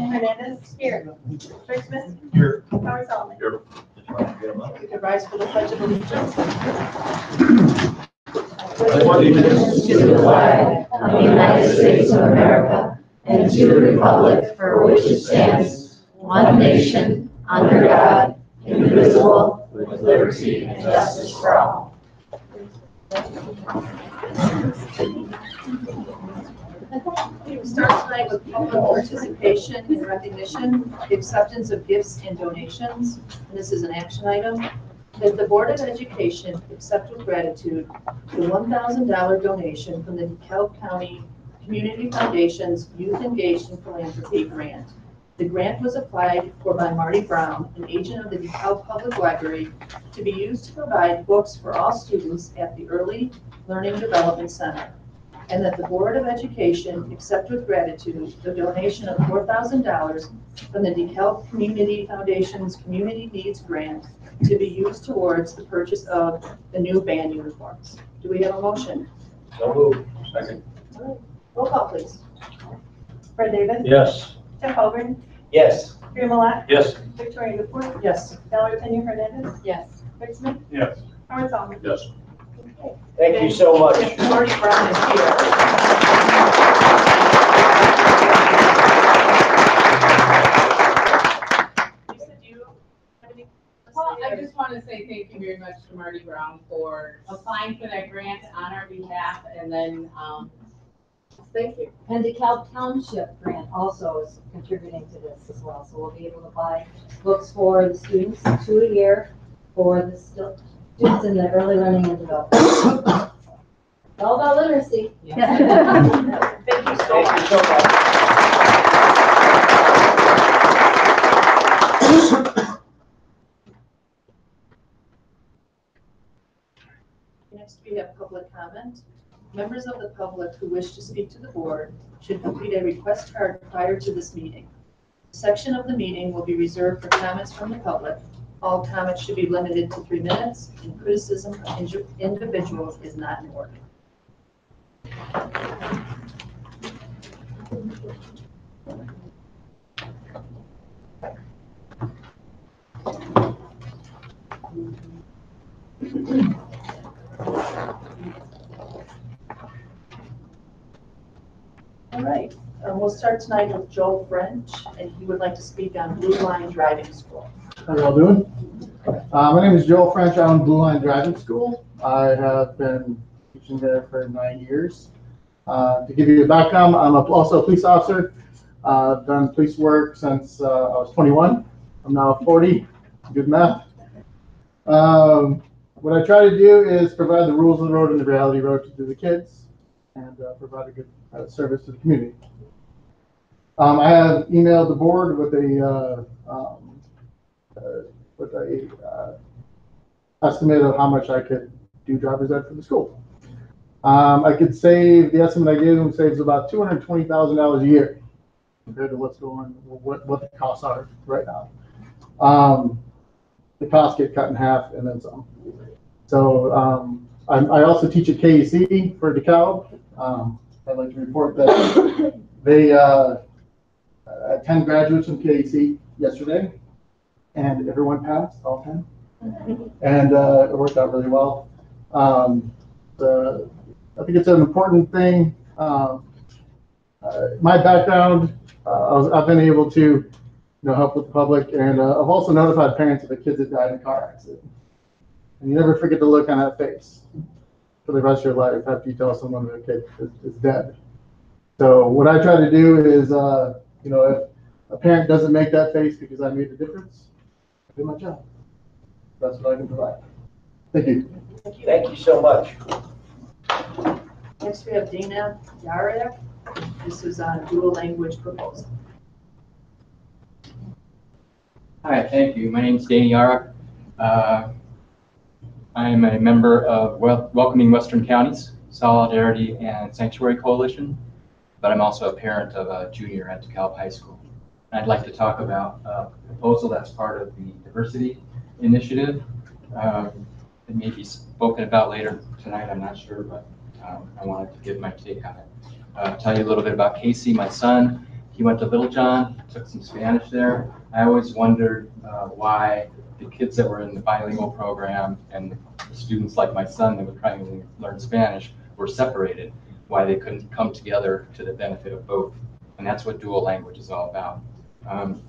Hernandez. Here. Rick Smith. Here. Howard Solomon. Here. You can rise for the Pledge of Allegiance. Allegiance to the flag of the United States of America and to the republic for which it stands, one nation, under God, indivisible, with liberty and justice for all. We start tonight with public participation and recognition, the acceptance of gifts and donations. And this is an action item. That the Board of Education accept with gratitude the $1,000 donation from the DeKalb County Community Foundation's Youth Engaged in Philanthropy grant. The grant was applied for by Marty Brown, an agent of the DeKalb Public Library, to be used to provide books for all students at the Early Learning Development Center. And that the Board of Education accept with gratitude the donation of $4,000 from the DeKalb Community Foundation's Community Needs Grant to be used towards the purchase of the new band uniforms. Do we have a motion? So moved. Second. All right. Roll call, please. Fred Davis. Yes. Jeff Holgren. Yes. Priya Malak. Yes. Victoria Newport. Yes. Valerie Tanya Hernandez. Yes. Rick Smith. Yes. Howard Solomon. Yes. Okay. Thank you so much. If Marty Brown is here. Lisa, do you have any? Well, I just want to say thank you very much to Marty Brown for applying for that grant on our behalf, and then, Thank you. And DeKalb Township grant also is contributing to this as well. So we'll be able to buy books for the students, 2 a year, for the students in the early learning and development. It's all about literacy. Thank you so Thank you much. so much. Next, we have public comment. Members of the public who wish to speak to the board should complete a request card prior to this meeting. A section of the meeting will be reserved for comments from the public. All comments should be limited to 3 minutes, and criticism of individuals is not in order. All right, we'll start tonight with Joel French, and he would like to speak on Blue Line Driving School. How are you all doing? My name is Joel French. I own Blue Line Driving School. I have been teaching there for 9 years. To give you a background, I'm also a police officer. I've done police work since I was 21. I'm now 40. Good math. What I try to do is provide the rules of the road and the reality road to the kids, and provide a good service to the community. I have emailed the board with a estimate of how much I could do driver's ed for the school. I could save, the estimate I gave them saves about $220,000 a year compared to what the costs are right now. The costs get cut in half and then some. So I also teach at KEC for DeKalb. I'd like to report that they 10 graduates from KEC yesterday, and everyone passed, all 10. And it worked out really well. I think it's an important thing. My background, I've been able to help with the public, and I've also notified parents of the kids that died in a car accident. And you never forget the look on that face for the rest of your life after you tell someone that a kid is dead. So what I try to do is, if a parent doesn't make that face because I made a difference, I do my job. That's what I can provide. Thank you. Thank you so much. Next, we have Dana Yarek. This is on dual language proposal. Hi, thank you. My name is Danny Yarek. I am a member of Welcoming Western Counties Solidarity and Sanctuary Coalition, but I'm also a parent of a junior at DeKalb High School. I'd like to talk about a proposal that's part of the diversity initiative. It may be spoken about later tonight, I'm not sure, but I wanted to give my take on it. Tell you a little bit about Casey, my son. He went to Littlejohn, took some Spanish there. I always wondered why the kids that were in the bilingual program and the students like my son that were trying to learn Spanish were separated, why they couldn't come together to the benefit of both. And that's what dual language is all about.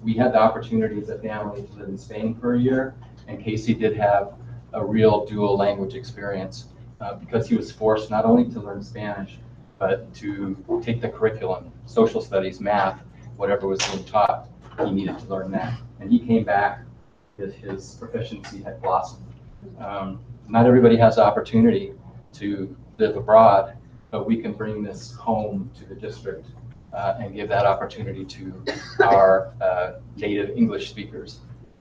We had the opportunity as a family to live in Spain for a year, and Casey did have a real dual language experience because he was forced not only to learn Spanish, but to take the curriculum, social studies, math, whatever was being taught, he needed to learn that. And he came back, his proficiency had blossomed. Not everybody has the opportunity to live abroad, but we can bring this home to the district and give that opportunity to our native English speakers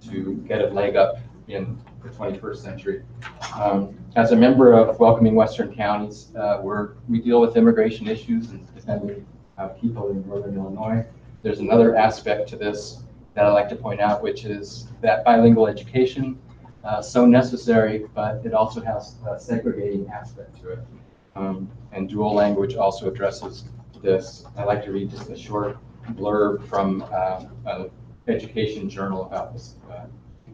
to get a leg up in the 21st century. As a member of Welcoming Western Counties, we deal with immigration issues and defending people in Northern Illinois. There's another aspect to this that I like to point out, which is that bilingual education, so necessary, but it also has a segregating aspect to it. And dual language also addresses this. I like to read just a short blurb from an education journal about this.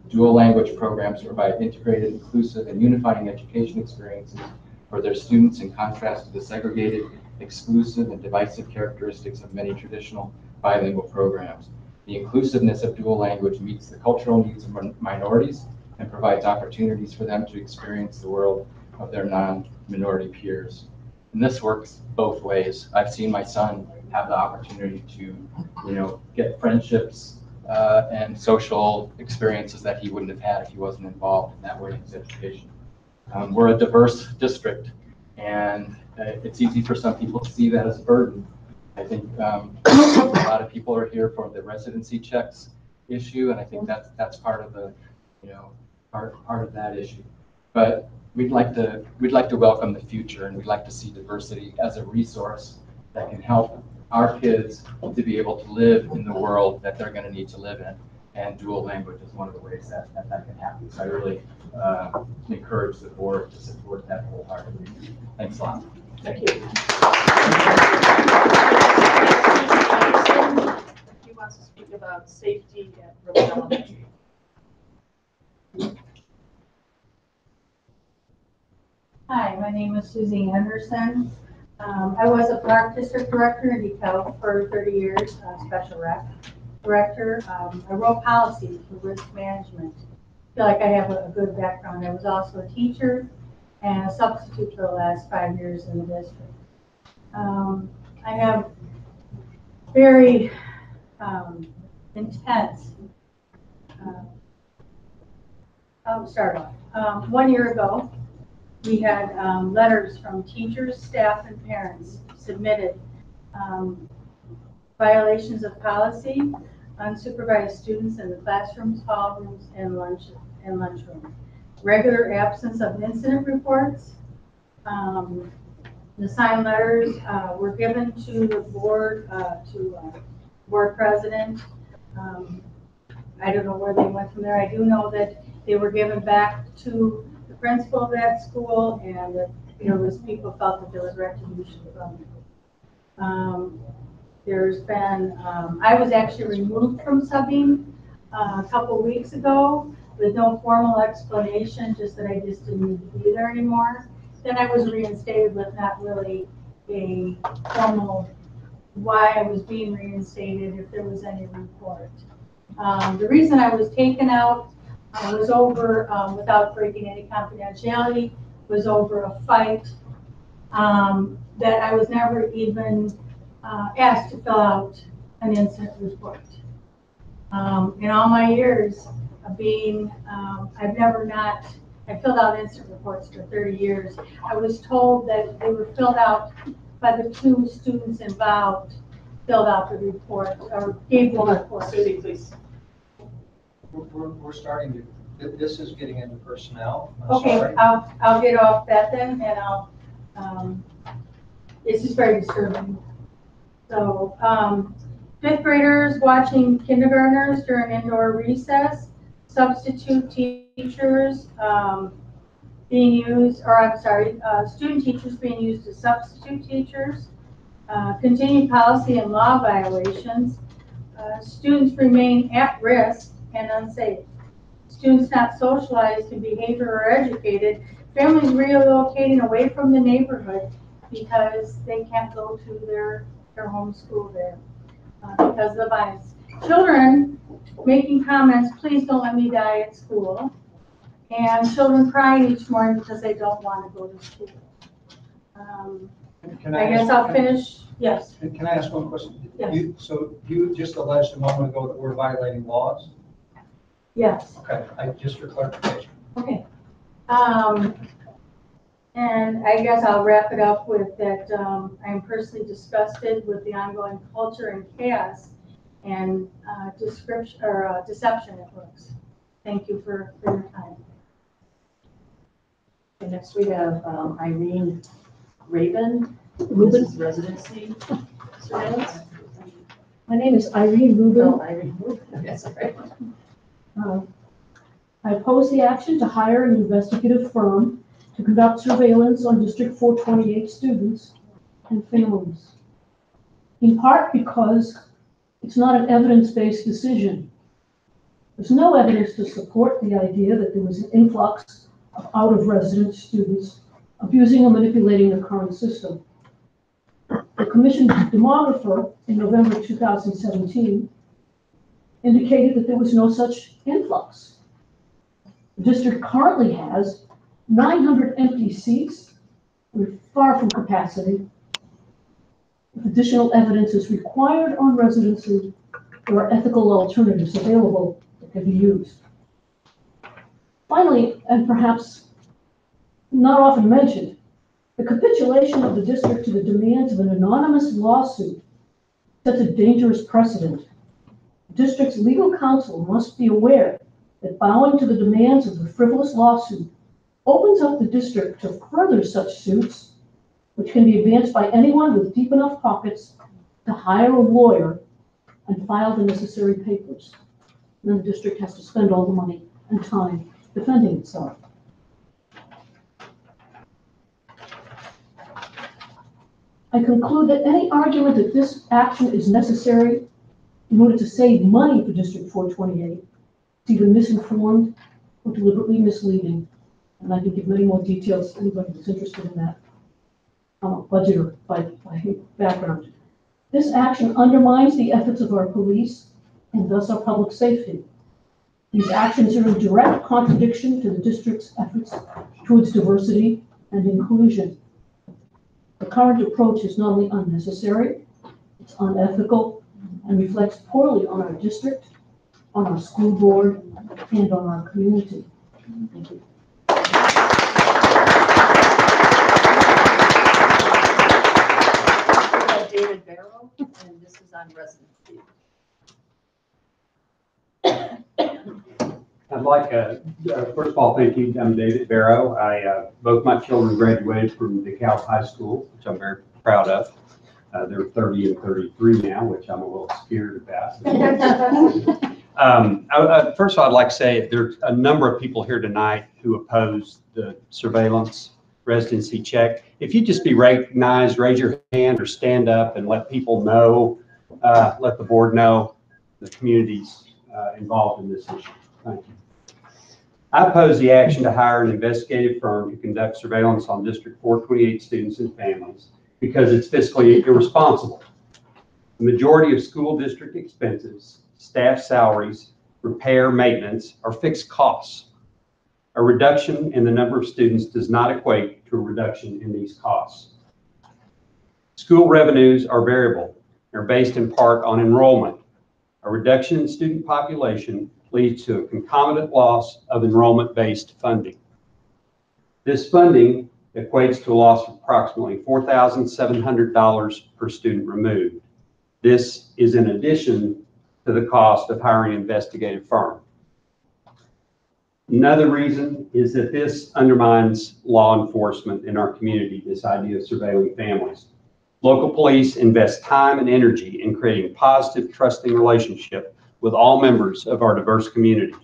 Dual language programs provide integrated, inclusive, and unifying education experiences for their students in contrast to the segregated, exclusive, and divisive characteristics of many traditional bilingual programs. The inclusiveness of dual language meets the cultural needs of minorities and provides opportunities for them to experience the world of their non-minority peers. And this works both ways. I've seen my son have the opportunity to, get friendships and social experiences that he wouldn't have had if he wasn't involved in that way in his education. We're a diverse district, and it's easy for some people to see that as a burden. I think a lot of people are here for the residency checks issue, and I think that's part of the, part of that issue. But we'd like to welcome the future, and we'd like to see diversity as a resource that can help our kids to be able to live in the world that they're going to need to live in. And dual language is one of the ways that can happen. So I really encourage the board to support that wholeheartedly. Thanks a lot. Thank you. He wants to speak about safety at River Elementary. Hi, my name is Susie Anderson. I was a park district director in DeKalb for 30 years, special rec director. I wrote policies for risk management. I feel like I have a good background. I was also a teacher and a substitute for the last 5 years in the district. I have very intense, I'll start off. 1 year ago, we had letters from teachers, staff, and parents submitted violations of policy, unsupervised students in the classrooms, hall rooms, and lunchroom. Regular absence of incident reports. The signed letters were given to the board, board president. I don't know where they went from there. I do know that they were given back to the principal of that school, and that people felt that there was retribution from it. There's been, I was actually removed from subbing a couple weeks ago with no formal explanation, just that I just didn't need to be there anymore. Then I was reinstated with not really a formal why I was being reinstated, if there was any report. The reason I was taken out was over, without breaking any confidentiality, was over a fight that I was never even asked to fill out an incident report. In all my years of being, I filled out incident reports for 30 years. I was told that they were filled out by the 2 students involved, filled out the report, or gave the report. Susie, please. We're starting to, this is getting into personnel. I'm Okay, sorry. I'll get off that then, and I'll, this is very disturbing. So, 5th graders watching kindergartners during indoor recess, substitute teachers being used, or I'm sorry, student teachers being used as substitute teachers, continued policy and law violations, students remain at risk and unsafe. Students not socialized to behavior or educated, families relocating away from the neighborhood because they can't go to their home school there because of the violence. Children making comments, please don't let me die at school. And children crying each morning because they don't want to go to school. I guess I'll finish. Yes. Can I ask one question? Yes. So you just alleged a moment ago that we're violating laws? Yes. Okay, just for clarification. Okay. And I guess I'll wrap it up with that I'm personally disgusted with the ongoing culture and chaos and deception at works. Thank you for your time. And next we have Irene Rabin. This is residency surveillance. My name is Irene Rubin. Oh, Irene Rubin, that's all right. I oppose the action to hire an investigative firm to conduct surveillance on District 428 students and families. In part because it's not an evidence-based decision. There's no evidence to support the idea that there was an influx of out-of-residence students abusing or manipulating the current system. The Commission's demographer in November 2017 indicated that there was no such influx. The district currently has 900 empty seats. We're far from capacity. If additional evidence is required on residency, there are ethical alternatives available that can be used. Finally, and perhaps not often mentioned, the capitulation of the district to the demands of an anonymous lawsuit sets a dangerous precedent. The district's legal counsel must be aware that bowing to the demands of the frivolous lawsuit opens up the district to further such suits, which can be advanced by anyone with deep enough pockets to hire a lawyer and file the necessary papers. And then the district has to spend all the money and time defending itself. I conclude that any argument that this action is necessary in order to save money for District 428 is either misinformed or deliberately misleading. And I can give many more details to anybody who's interested in that budget or by background. This action undermines the efforts of our police and thus our public safety. These actions are in direct contradiction to the district's efforts towards diversity and inclusion. The current approach is not only unnecessary, it's unethical and reflects poorly on our district, on our school board, and on our community. Thank you. David Barrow, and this is on residency. I'd like first of all, thank you. I'm David Barrow. Both my children graduated from DeKalb High School, which I'm very proud of. They're 30 and 33 now, which I'm a little scared about. First of all, I'd like to say there's a number of people here tonight who oppose the surveillance residency check. If you just be recognized, raise your hand or stand up and let people know, let the board know the community's involved in this issue. Thank you. I oppose the action to hire an investigative firm to conduct surveillance on District 428 students and families because it's fiscally irresponsible. The majority of school district expenses, staff salaries, repair, maintenance are fixed costs. A reduction in the number of students does not equate to a reduction in these costs. School revenues are variable and are based in part on enrollment. A reduction in student population leads to a concomitant loss of enrollment-based funding. This funding equates to a loss of approximately $4,700 per student removed. This is in addition to the cost of hiring an investigative firm. Another reason is that this undermines law enforcement in our community, this idea of surveilling families. Local police invest time and energy in creating positive, trusting relationship with all members of our diverse community.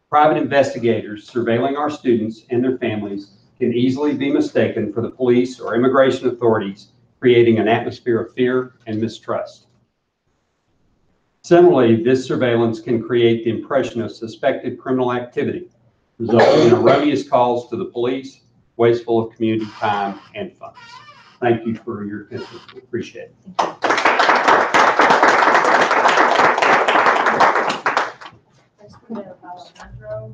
Private investigators surveilling our students and their families can easily be mistaken for the police or immigration authorities, creating an atmosphere of fear and mistrust. Similarly, this surveillance can create the impression of suspected criminal activity, resulting in erroneous calls to the police, wasteful of community time and funds. Thank you for your attention. Appreciate it. Next, we have Alejandro.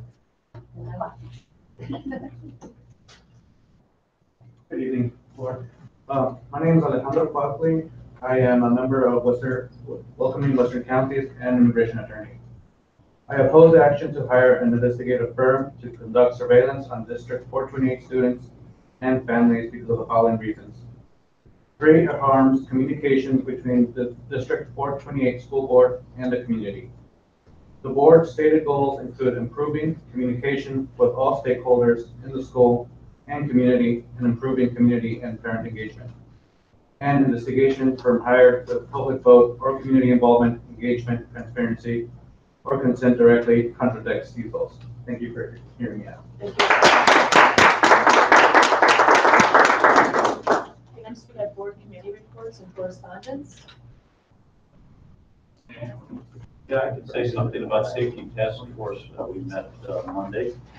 Good evening, Board. My name is Alejandro Quatley. I am a member of Welcoming Western Counties and immigration attorney. I oppose the action to hire an investigative firm to conduct surveillance on District 428 students and families because of the following reasons. 3, it harms communications between the District 428 school board and the community. The board's stated goals include improving communication with all stakeholders in the school and community and improving community and parent engagement. And investigation from higher to public vote or community involvement, engagement, transparency, or consent directly contradicts these goals. Thank you for hearing me out. Next, we have board committee reports and correspondence. Yeah, I could say something about safety task force. We met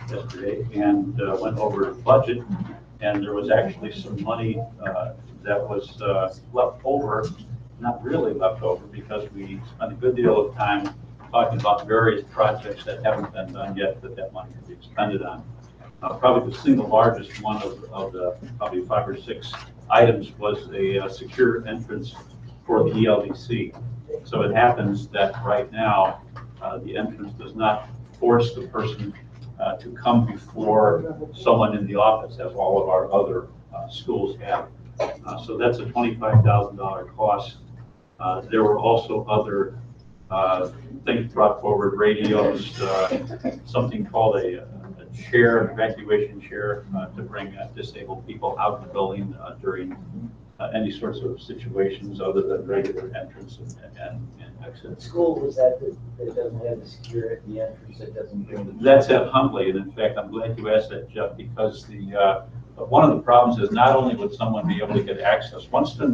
yesterday, and went over the budget, and there was actually some money that was left over, not really left over, because we spent a good deal of time talking about various projects that haven't been done yet that money can be expended on. Probably the single largest one of the probably 5 or 6 items was a secure entrance for the ELDC. So it happens that right now, the entrance does not force the person to come before someone in the office, as all of our other schools have. So that's a $25,000 cost. There were also other things brought forward, radios, something called a chair, an evacuation chair, to bring disabled people out of the building during any sorts of situations other than regular entrance and exit. School was that doesn't have the security entrance, that doesn't bring the. That's at Huntley, and in fact, I'm glad you asked that, Jeff, because one of the problems is not only would someone be able to get access, once they're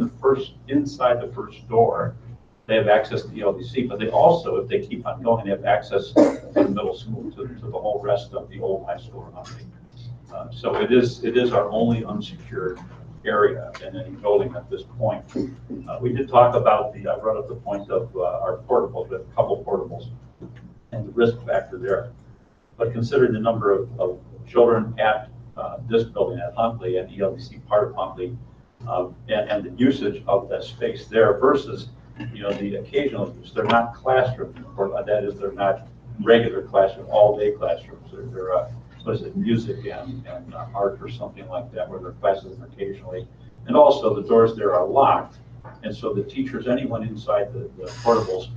inside the first door, they have access to the LDC, but they also, if they keep on going, they have access to the middle school, to the whole rest of the old high school in Huntley. So it is our only unsecured area in any building at this point. We did talk about I brought up the point of our portables, we have a couple portables, and the risk factor there. But considering the number of children at this building at Huntley and ELDC part of Huntley, and the usage of that space there versus the occasional use, they're not classrooms, or that is, they're not regular classroom, all-day classrooms. They're what is it, music and art or something like that, where there are classes occasionally. And also the doors there are locked. And so the teachers, anyone inside the portables,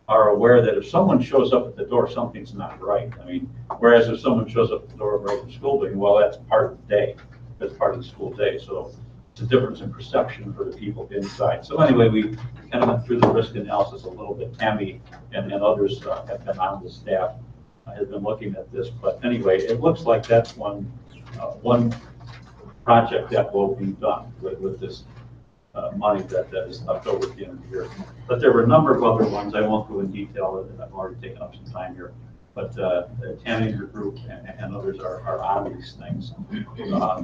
are aware that if someone shows up at the door, something's not right. I mean, whereas if someone shows up at the door of a regular school building, well, that's part of the day. That's part of the school day. So it's a difference in perception for the people inside. So anyway, we kind of went through the risk analysis a little bit. Tammy and others have been on the staff, has been looking at this. But anyway, it looks like that's one project that will be done with this money that is left over at the end of the year. But there were a number of other ones. I won't go in detail. I've already taken up some time here. But Tammy and her group and others are on these things.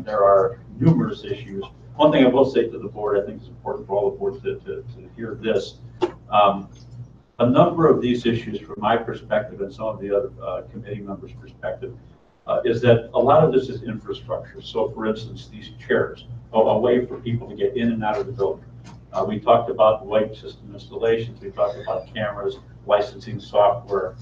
There are numerous issues. One thing I will say to the board, I think it's important for all the boards to hear this. A number of these issues, from my perspective and some of the other committee members' perspective, is that a lot of this is infrastructure. So, for instance, these chairs, a way for people to get in and out of the building. We talked about the light system installations. We talked about cameras, licensing software.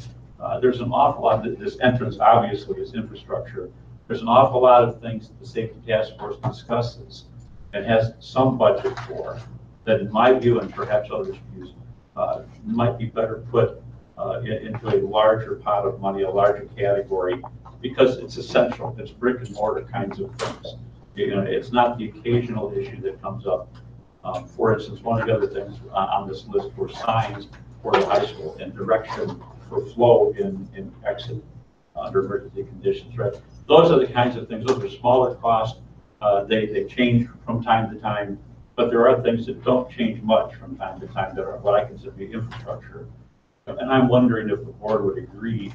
There's an awful lot that this entrance obviously is infrastructure. There's an awful lot of things that the Safety Task Force discusses and has some budget for that, in my view, and perhaps others' views, might be better put into a larger pot of money, a larger category, because it's essential. It's brick and mortar kinds of things. It's not the occasional issue that comes up. For instance, one of the other things on this list were signs for the high school and direction for flow in exit under emergency conditions, right? Those are the kinds of things. Those are smaller costs. They change from time to time, but there are things that don't change much from time to time that are what I consider to be infrastructure. And And I'm wondering if the board would agree,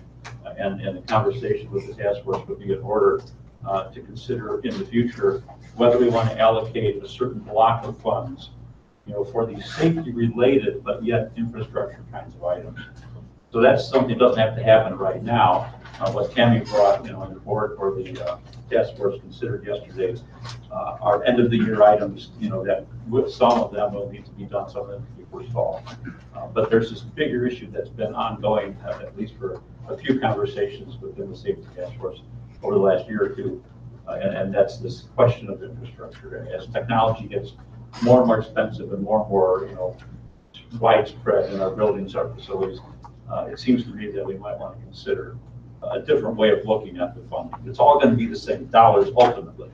and a conversation with the task force would be in order to consider in the future whether we want to allocate a certain block of funds, for these safety-related but yet infrastructure kinds of items. So that's something that doesn't have to happen right now. What Tammy brought, and the board or the task force considered yesterday, our end of the year items, that with some of them will need to be done, some of them can be forestalled. But there's this bigger issue that's been ongoing, at least for a few conversations within the safety task force over the last year or two. And that's this question of infrastructure. As technology gets more and more expensive and more, widespread in our buildings, our facilities, it seems to me that we might want to consider a different way of looking at the funding. It's all going to be the same dollars ultimately,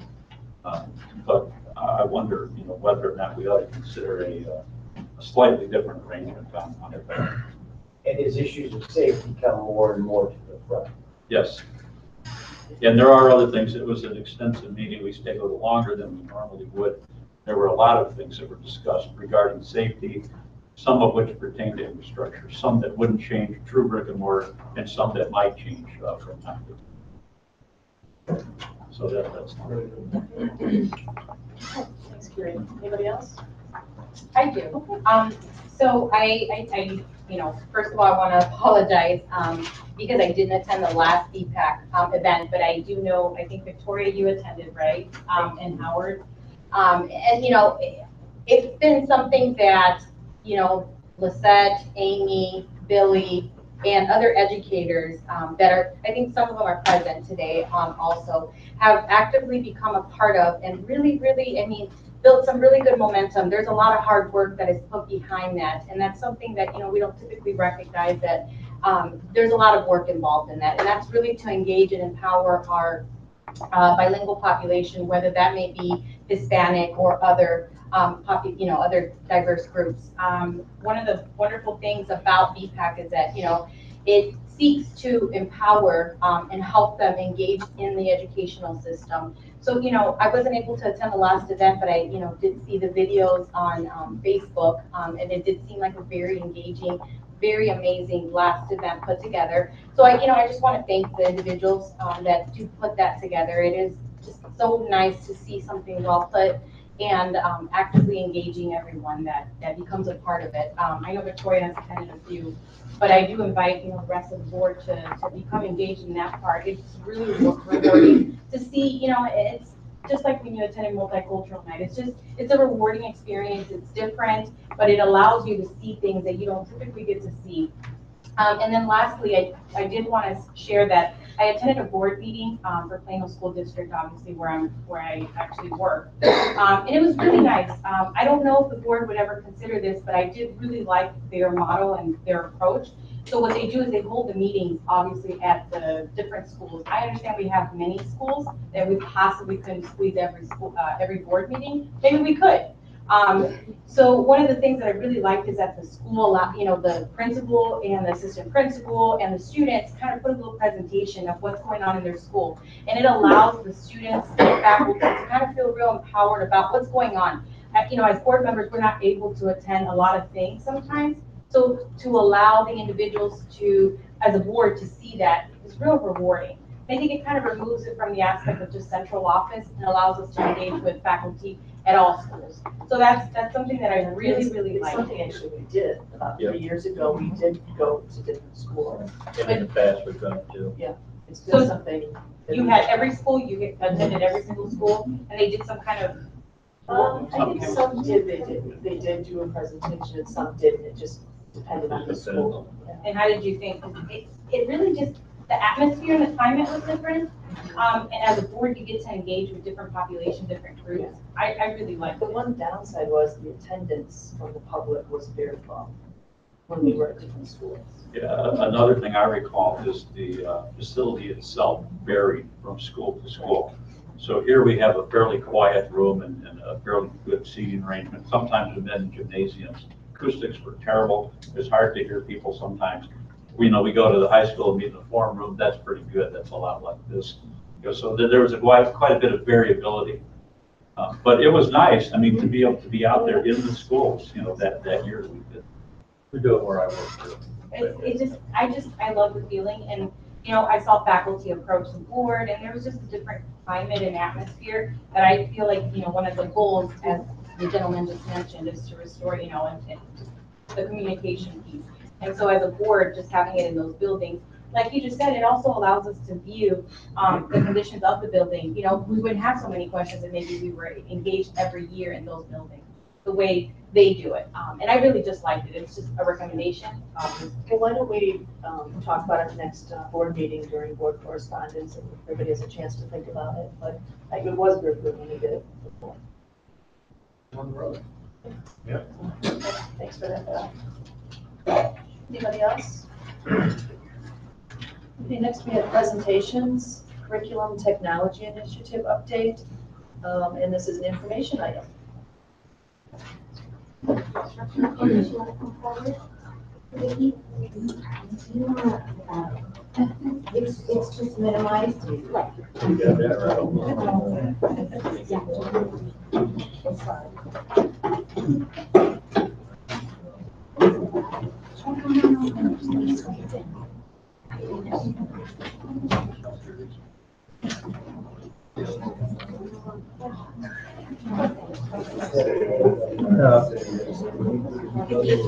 but I wonder, whether or not we ought to consider a slightly different arrangement on it. And as issues of safety come more and more to the front. Yes. And there are other things. It was an extensive meeting. We stayed a little longer than we normally would. There were a lot of things that were discussed regarding safety, some of which pertain to infrastructure, some that wouldn't change true brick and mortar, and some that might change from time to time. So that's really good. Thanks, Carrie. Anybody else? I do. So I first of all, I want to apologize because I didn't attend the last BPAC event, but I do know, I think Victoria, you attended, right? And Howard. And it's been something that, Lisette, Amy, Billy, and other educators that are, I think some of them are present today also, have actively become a part of and really, built some really good momentum. There's a lot of hard work that is put behind that. And that's something that, we don't typically recognize, that there's a lot of work involved in that. And that's really to engage and empower our bilingual population, whether that may be Hispanic or other other diverse groups. One of the wonderful things about BPAC is that, it seeks to empower and help them engage in the educational system. So, I wasn't able to attend the last event, but I, did see the videos on Facebook, and it did seem like a very engaging, very amazing last event put together. So I just want to thank the individuals that do put that together. It is just so nice to see something well put and actively engaging everyone that becomes a part of it. I know Victoria has attended a few, but I do invite the rest of the board to become engaged in that part. It's really rewarding to see, it's just like when you attend a multicultural night. It's a rewarding experience. It's different, but it allows you to see things that you don't typically get to see. And then lastly, I did want to share that I attended a board meeting for Plano School District, obviously where I actually work, and it was really nice. I don't know if the board would ever consider this, but I did really like their model and their approach. So what they do is they hold the meetings, obviously, at the different schools. I understand we have many schools that we possibly couldn't squeeze every board meeting. Maybe we could. So one of the things that I really liked is that the school, the principal and the assistant principal and the students kind of put a little presentation of what's going on in their school. And it allows the students and faculty to kind of feel real empowered about what's going on. As board members, we're not able to attend a lot of things sometimes. So to allow the individuals to, as a board, to see that is real rewarding. I think it kind of removes it from the aspect of just central office and allows us to engage with faculty at all schools. So that's something that I really like. It's something actually we did about 3 years ago. We did go to different schools. And in the past, we've done it too. Yeah, it's been something. You had every school, you attended every single school, and they did some kind of. I think some did. They did do a presentation, and some didn't. It just depended on the school. And how did you think? It really just, the atmosphere and the climate was different. And as a board, you get to engage with different population, different groups. I really liked it. The one downside was the attendance from the public was very low when we were at different schools. Yeah, another thing I recall is the facility itself varied from school to school. So here we have a fairly quiet room and a fairly good seating arrangement. Sometimes we've been in gymnasiums. Acoustics were terrible. It's hard to hear people sometimes. We go to the high school and meet in the forum room. That's pretty good. That's a lot like this. So there was quite a bit of variability. But it was nice. I mean, to be able to be out there in the schools, that year we did. We do it where I work too. I love the feeling, and, you know, I saw faculty approach the board, and there was just a different climate and atmosphere that I feel like, you know, one of the goals, as the gentleman just mentioned, is to restore, you know, and just the communication piece. And so as a board, just having it in those buildings, like you just said, it also allows us to view the conditions of the building. You know, we wouldn't have so many questions if maybe we were engaged every year in those buildings, the way they do it. And I really just liked it. It's just a recommendation. Well, why don't we talk about it next board meeting during board correspondence, and everybody has a chance to think about it, but it was very good when we did it before. On the road. Thanks for that. Anybody else? Okay, next we have presentations, curriculum technology initiative update, and this is an information item. It's just minimized. You got that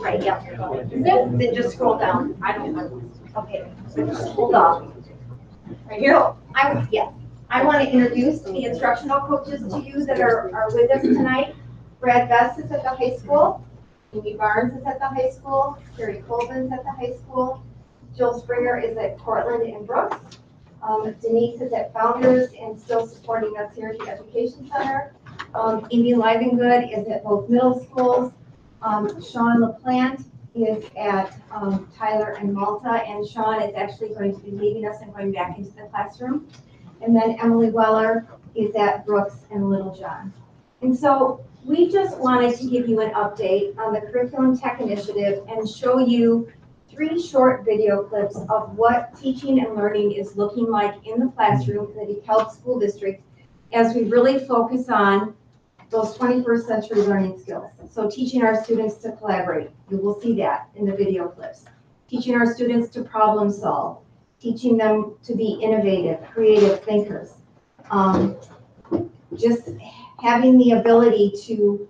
Right, yeah. Then just scroll down. I don't know. Okay, so just hold on. Right here, I want to introduce the instructional coaches to you that are with us tonight. Brad Best is at the high school. Amy Barnes is at the high school. Carrie Colvin is at the high school. Jill Springer is at Cortland and Brooks. Denise is at Founders and still supporting us here at the Education Center. Amy Livengood is at both middle schools. Sean LaPlante is at Tyler and Malta, and Sean is actually going to be leaving us and going back into the classroom. And then Emily Weller is at Brooks and Little John. And so we just wanted to give you an update on the Curriculum Tech Initiative and show you 3 short video clips of what teaching and learning is looking like in the classroom in the DeKalb School District as we really focus on those 21st century learning skills. So teaching our students to collaborate, you will see that in the video clips. Teaching our students to problem solve, teaching them to be innovative, creative thinkers. Just having the ability to,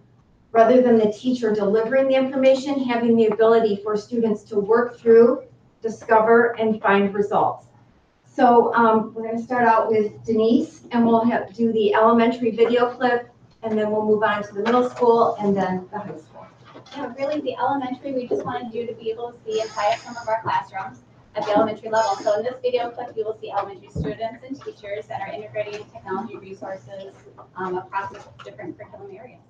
rather than the teacher delivering the information, having the ability for students to work through, discover, and find results. So we're going to start out with Denise, and we'll do the elementary video clip, and then we'll move on to the middle school and then the high school. Yeah, really, the elementary, we just wanted you to be able to see inside some of our classrooms at the elementary level. So in this video clip, you will see elementary students and teachers that are integrating technology resources across different curriculum areas.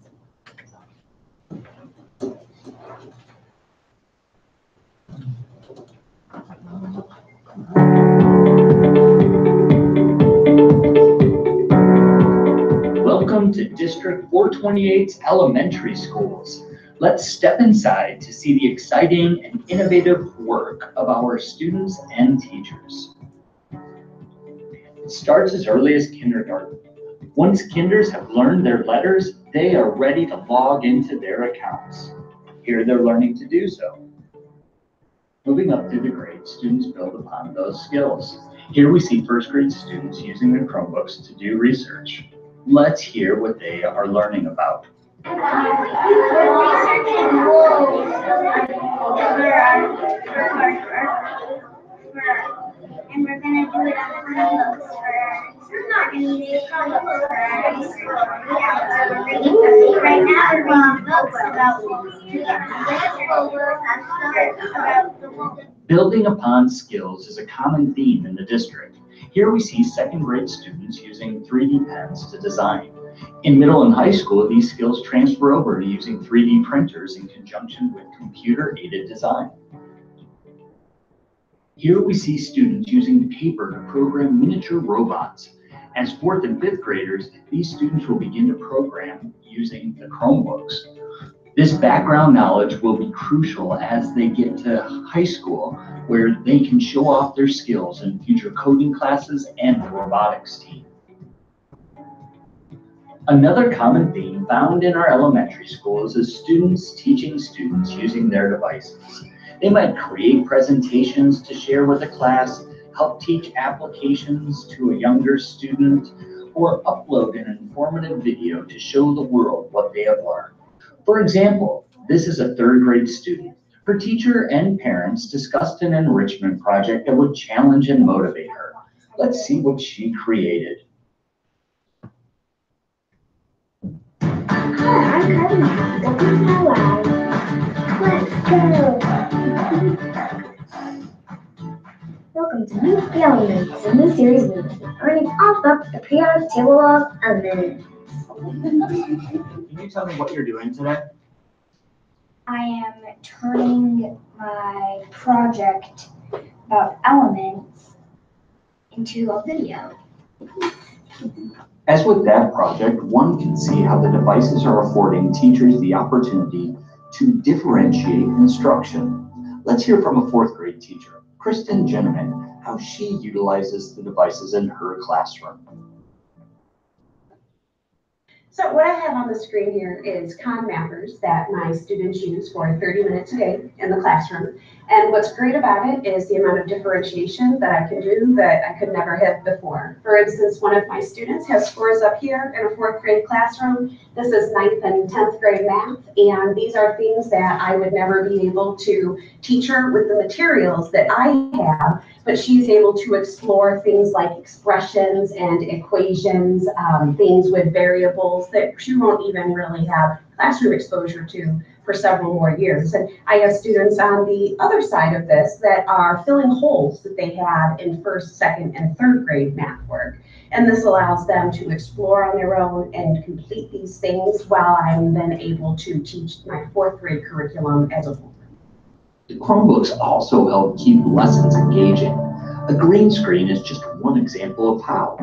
Welcome to District 428's elementary schools. Let's step inside to see the exciting and innovative work of our students and teachers. It starts as early as kindergarten. Once kinders have learned their letters, they are ready to log into their accounts. Here they're learning to do so. Moving up through the grades, students build upon those skills. Here we see first grade students using their Chromebooks to do research. Let's hear what they are learning about. And we're going to do it on the Chromebooks we're not going to use Chromebooks for our research. So we're reading right now we're reading books about the world. Building upon skills is a common theme in the district. Here we see second grade students using 3D pens to design. In middle and high school, these skills transfer over to using 3D printers in conjunction with computer-aided design. Here we see students using paper to program miniature robots. As 4th and 5th graders, these students will begin to program using the Chromebooks. This background knowledge will be crucial as they get to high school, where they can show off their skills in future coding classes and the robotics team. Another common theme found in our elementary schools is students teaching students using their devices. They might create presentations to share with a class, help teach applications to a younger student, or upload an informative video to show the world what they have learned. For example, this is a 3rd grade student. Her teacher and parents discussed an enrichment project that would challenge and motivate her. Let's see what she created. Hi, I'm Carmen. Welcome to my lab. Let's go. Welcome to Meet the Elements. In this series, we will be learning all about the periodic table of elements. Can you tell me what you're doing today? I am turning my project about elements into a video. As with that project, one can see how the devices are affording teachers the opportunity to differentiate instruction. Let's hear from a 4th grade teacher, Kristen Jenneman, how she utilizes the devices in her classroom. So what I have on the screen here is con mappers that my students use for 30 minutes a day in the classroom. And what's great about it is the amount of differentiation that I can do that I could never have before. For instance, one of my students has scores up here in a 4th grade classroom. This is 9th and 10th grade math. And these are things that I would never be able to teach her with the materials that I have, but she's able to explore things like expressions and equations, things with variables that she won't even really have classroom exposure to for several more years. And I have students on the other side of this that are filling holes that they had in 1st, 2nd, and 3rd grade math work. And this allows them to explore on their own and complete these things while I'm then able to teach my 4th grade curriculum as a whole. The Chromebooks also help keep lessons engaging. A green screen is just one example of how.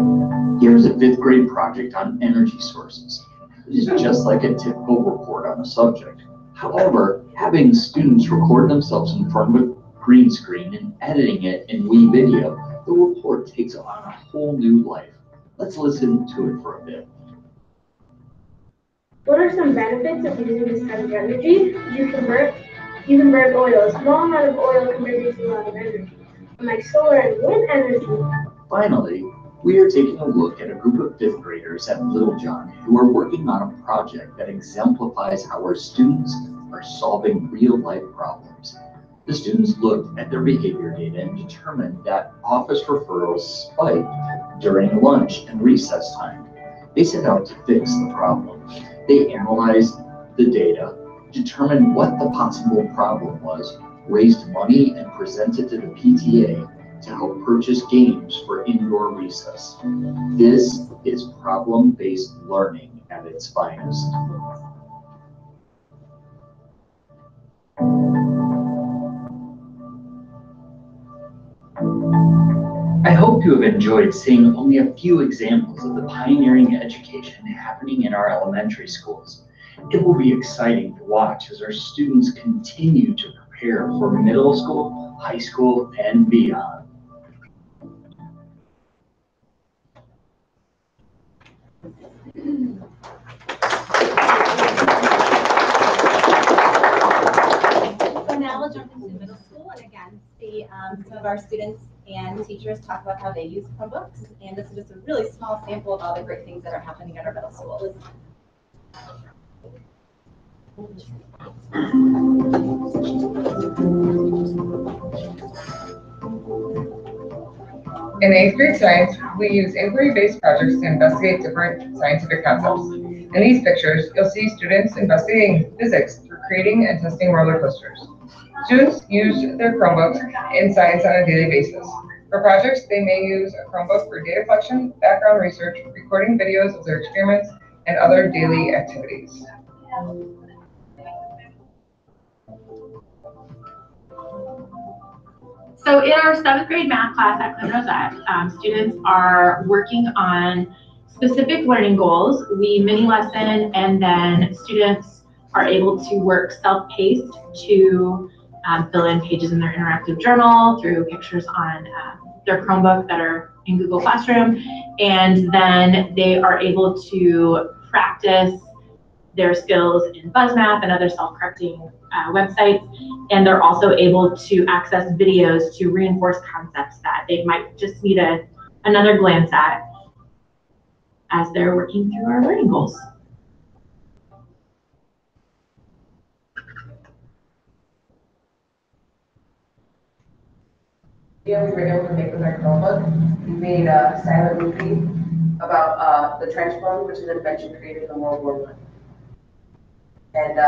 Here's a 5th grade project on energy sources. It is just like a typical report on a subject. However, having students record themselves in front of a green screen and editing it in WeVideo, the report takes on a whole new life. Let's listen to it for a bit. What are some benefits of using this type of energy? You can burn oil. A small amount of oil can produce a lot of energy, like solar and wind energy. Finally, we are taking a look at a group of 5th graders at Little John who are working on a project that exemplifies how our students are solving real-life problems. The students looked at their behavior data and determined that office referrals spiked during lunch and recess time. They set out to fix the problem. They analyzed the data, determined what the possible problem was, raised money, and presented to the PTA to help purchase games for indoor recess. This is problem-based learning at its finest. I hope you have enjoyed seeing only a few examples of the pioneering education happening in our elementary schools. It will be exciting to watch as our students continue to prepare for middle school, high school, and beyond. So now we'll jump into middle school and again see some of our students and teachers talk about how they use Chromebooks. And this is just a really small sample of all the great things that are happening at our middle schools. In 8th grade science, we use inquiry-based projects to investigate different scientific concepts. In these pictures, you'll see students investigating physics through creating and testing roller coasters. Students use their Chromebooks in science on a daily basis. For projects, they may use a Chromebook for data collection, background research, recording videos of their experiments, and other daily activities. So in our 7th grade math class at Glen Rosette, students are working on specific learning goals. We mini lesson and then students are able to work self-paced to fill in pages in their interactive journal through pictures on their Chromebook that are in Google Classroom. And then they are able to practice their skills in BuzzMath and other self-correcting websites. And they're also able to access videos to reinforce concepts that they might just need another glance at as they're working through our learning goals. video we were able to make with our Chromebook. We made a silent movie about the trench phone, which is an invention created in World War I. And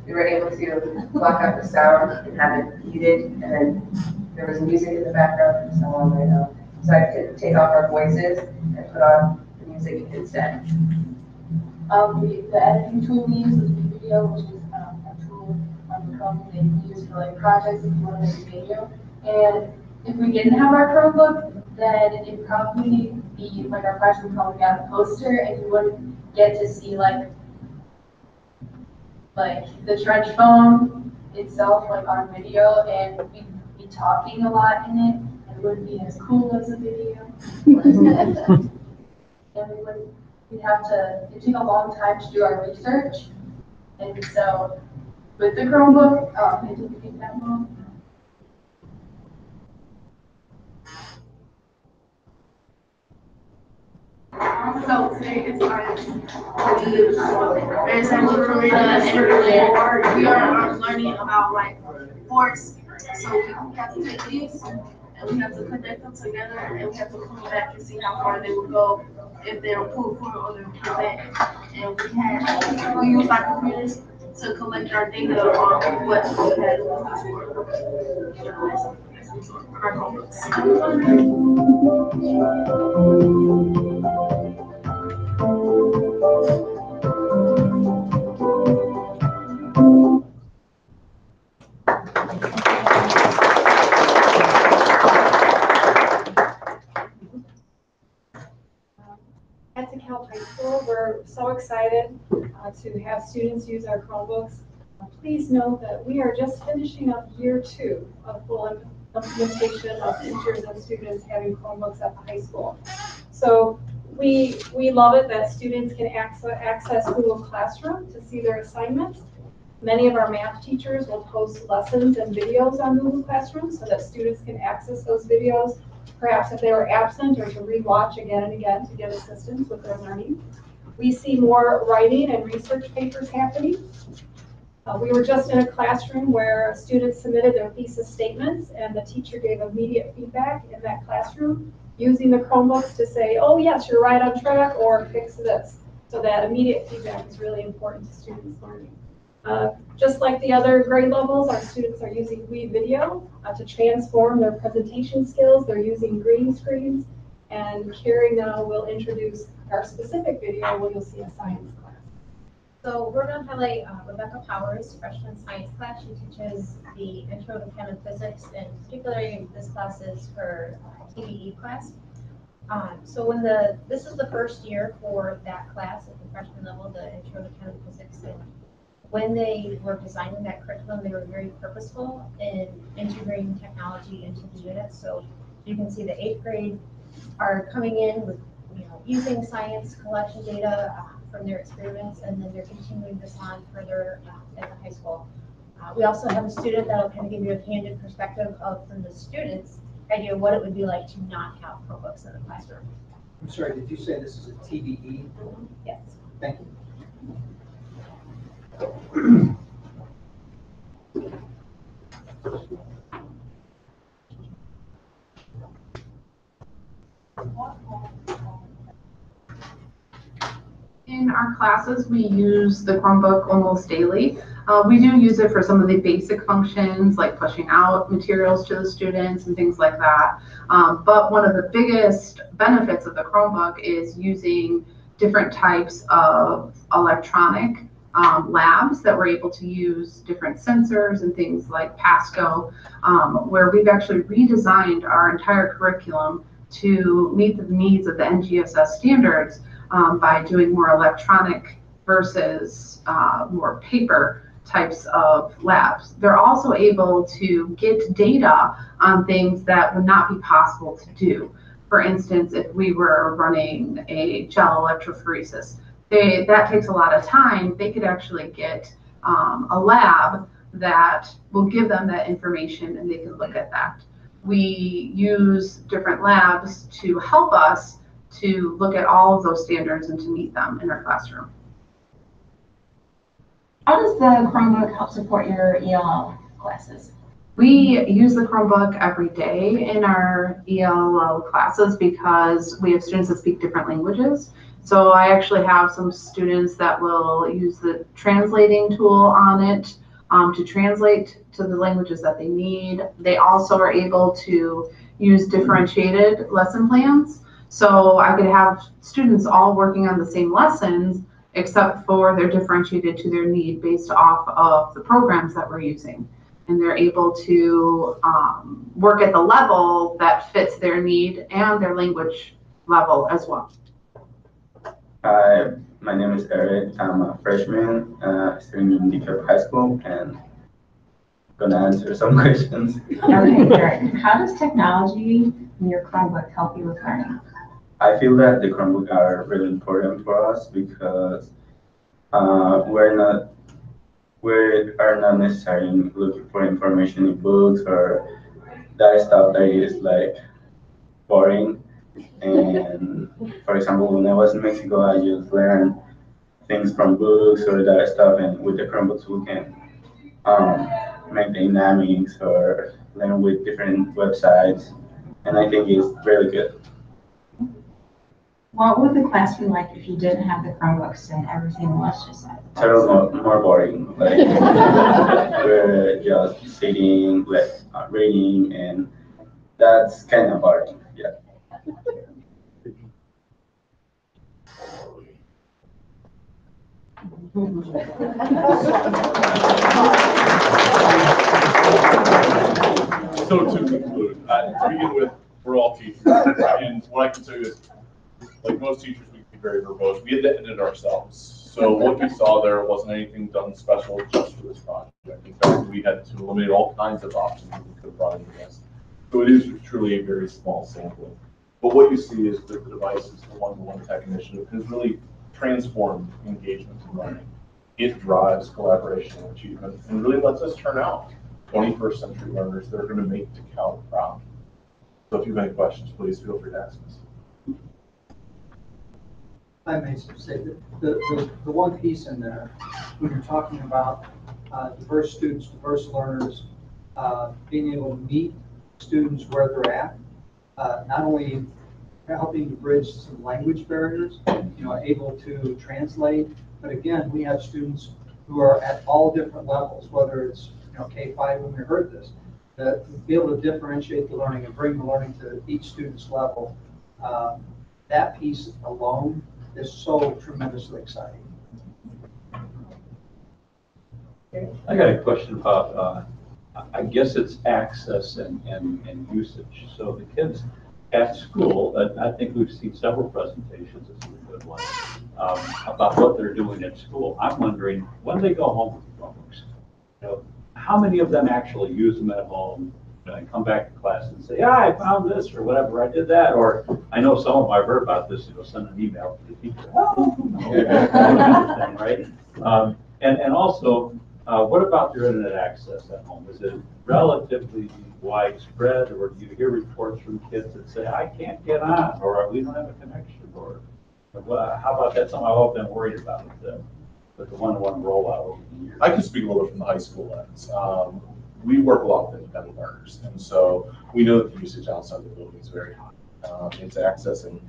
we were able to block out the sound and have it muted, and then there was music in the background and so on right now. So I could take off our voices and put on the music instead. The editing tool we use is video, which is a tool on the Chromebook that you use for like projects if you want to make a video. And if we didn't have our Chromebook, then it'd probably be like our project would probably got a poster, and you wouldn't get to see like the trench phone itself, like on video, and we'd be talking a lot in it, and it wouldn't be as cool as a video. And we'd have to, it'd take a long time to do our research, and so with the Chromebook, it didn't take that long. So today is science. It's actually for me to we are learning about like force. So we have to take these and we have to connect them together and we have to pull back and see how far they will go if they'll pull forward or they'll pull back. And we use our computers to collect our data on what we had our homeworks. At DeKalb High School, we're so excited to have students use our Chromebooks. Please note that we are just finishing up year 2 of full implementation of teachers and students having Chromebooks at the high school. So we love it that students can access Google Classroom to see their assignments. Many of our math teachers will post lessons and videos on Google Classroom so that students can access those videos, perhaps if they were absent, or to rewatch again and again to get assistance with their learning. We see more writing and research papers happening. We were just in a classroom where students submitted their thesis statements and the teacher gave immediate feedback in that classroom using the Chromebooks to say, oh yes, you're right on track, or fix this. So that immediate feedback is really important to students' learning. Just like the other grade levels, our students are using WeVideo to transform their presentation skills. They're using green screens, and Carrie now will introduce our specific video where you'll see a science class. So we're going to highlight Rebecca Powers, freshman science class. She teaches the Intro to Chem and Physics, and particularly this class is her TBE class. So when this is the first year for that class at the freshman level, the Intro to Chem and Physics, and when they were designing that curriculum, they were very purposeful in integrating technology into the unit. So you can see the 8th grade are coming in with, using science collection data from their experiments, and then they're continuing this on further at the high school. We also have a student that will kind of give you a candid perspective from the students' idea of what it would be like to not have Chromebooks in the classroom. I'm sorry, did you say this is a TBE? Yes. Thank you. In our classes, we use the Chromebook almost daily. We do use it for some of the basic functions like pushing out materials to the students and things like that. But one of the biggest benefits of the Chromebook is using different types of electronic labs that we're able to use different sensors and things like Pasco, where we've actually redesigned our entire curriculum to meet the needs of the NGSS standards by doing more electronic versus more paper types of labs. They're also able to get data on things that would not be possible to do. For instance, if we were running a gel electrophoresis, that takes a lot of time. They could actually get a lab that will give them that information and they can look at that. We use different labs to help us to look at all of those standards and to meet them in our classroom. How does the Chromebook help support your ELL classes? We use the Chromebook every day in our ELL classes because we have students that speak different languages. So I actually have some students that will use the translating tool on it to translate to the languages that they need. They also are able to use differentiated lesson plans. So I could have students all working on the same lessons, except for they're differentiated to their need based off of the programs that we're using. And they're able to work at the level that fits their need and their language level as well. Hi, my name is Eric. I'm a freshman studying in DeKalb High School and gonna answer some questions. Okay, great. How does technology in your Chromebook help you with learning? I feel that the Chromebook are really important for us because we are not necessarily looking for information in books or that stuff that is like boring. And for example, when I was in Mexico, I just learned things from books or that stuff, and with the Chromebooks we can make dynamics or learn with different websites, and I think it's really good. What would the class be like if you didn't have the Chromebooks and everything was just that? More boring. Like we're just sitting, like reading, and that's kind of boring. Yeah. So to conclude, to begin with, we're all teachers, and what I can tell you is, like most teachers, we can be very verbose. We had to edit ourselves. So what you saw there wasn't anything done special just for this project. In fact, we had to eliminate all kinds of options that we could have brought into this. So it is truly a very small sampling. But what you see is that the device is the one-to-one tech initiative has really transformed engagement and learning. It drives collaboration and achievement and really lets us turn out 21st century learners that are going to make DeKalb proud. So if you have any questions, please feel free to ask us. I may say that the one piece in there, when you're talking about diverse students, diverse learners, being able to meet students where they're at, not only helping to bridge some language barriers, able to translate, but again, we have students who are at all different levels, whether it's K-5 when we heard this, to be able to differentiate the learning and bring the learning to each student's level. That piece alone is so tremendously exciting. I got a question about, I guess it's access and usage. So the kids at school, and I think we've seen several presentations, this is a good one, about what they're doing at school. I'm wondering, when they go home with the Chromebooks, how many of them actually use them at home and come back to class and say, yeah, I found this or whatever, I did that. Or I know some of them I've heard about this, send an email to the teacher, right? And also, what about your internet access at home? Is it relatively widespread, or do you hear reports from kids that say, I can't get on, or we don't have a connection, or how about that? Something I've often been worried about with the one-to-one rollout over the years. I can speak a little bit from the high school lens. We work a lot with independent learners, and so we know that the usage outside the building is very high. It's accessing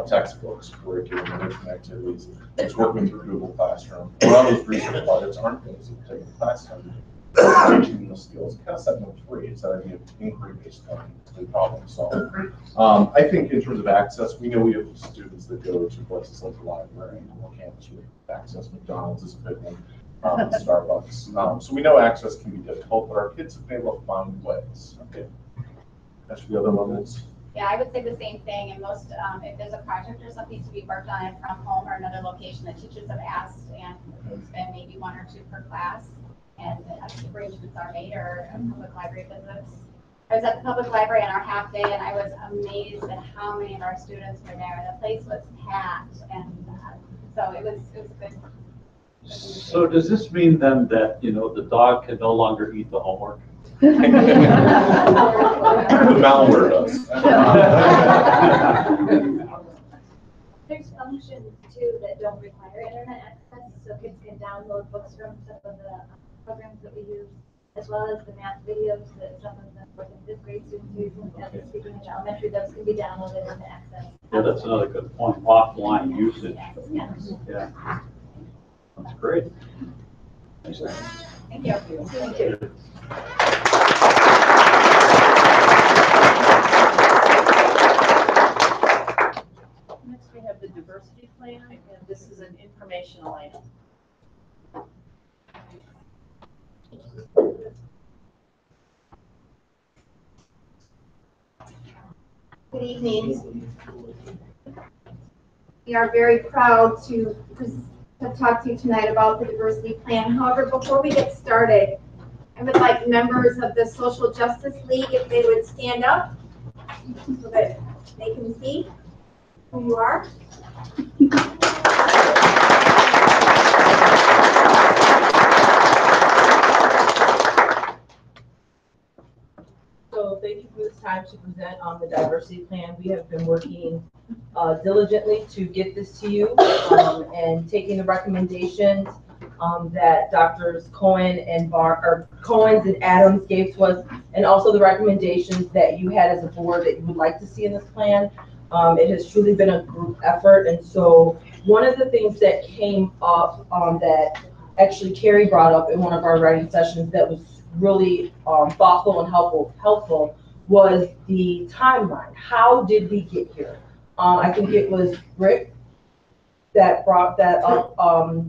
textbooks, curriculum, enrichment activities. It's working through Google Classroom. A lot of those research projects aren't things that take the classroom. Teaching them the skills, kind of setting them free. It's that idea of inquiry-based learning and problem solving. I think in terms of access, we know we have students that go to places like the library or campus with access. McDonald's is a big one. Starbucks. So we know access can be difficult, but our kids have been able to find ways. Okay. As for the other levels. Yeah, I would say the same thing. And most, if there's a project or something to be worked on it from home or another location, the teachers have asked, and it's been maybe 1 or 2 per class, and the arrangements are made, or public library visits. I was at the public library on our half day, and I was amazed at how many of our students were there. The place was packed, and So it was good. So does this mean then that, the dog can no longer eat the homework? Malware does. There's functions too that don't require internet access, so kids can download books from some of the programs that we use, as well as the math videos that some of the fourth and fifth grade students use. And speaking of elementary, those can be downloaded and accessed. Yeah, that's another good point. Offline usage. Yeah. Yeah. That's great. Thank you. Thank you. Next, we have the diversity plan, and this is an informational item. Good evening. We are very proud to talk to you tonight about the diversity plan. However, before we get started, I would like members of the Social Justice League, if they would stand up so that they can see who you are. So thank you for this time to present on the diversity plan. We have been working diligently to get this to you and taking the recommendations that Drs. Cohen's and Adams gave to us, and also the recommendations that you had as a board that you would like to see in this plan. It has truly been a group effort, and so one of the things that came up that actually Carrie brought up in one of our writing sessions that was really thoughtful and helpful was the timeline. How did we get here? I think it was Rick that brought that up a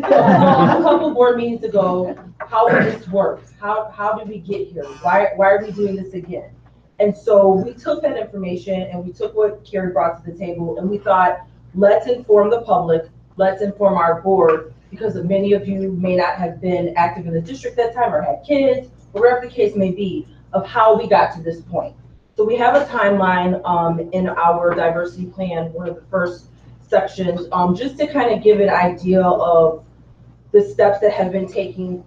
couple board meetings ago. How will this work? How did we get here? Why are we doing this again? And so we took that information and we took what Carrie brought to the table, and we thought, let's inform the public, let's inform our board, because many of you may not have been active in the district at that time or had kids, or whatever the case may be, of how we got to this point. So we have a timeline in our diversity plan, one of the first sections, just to kind of give an idea of the steps that have been taken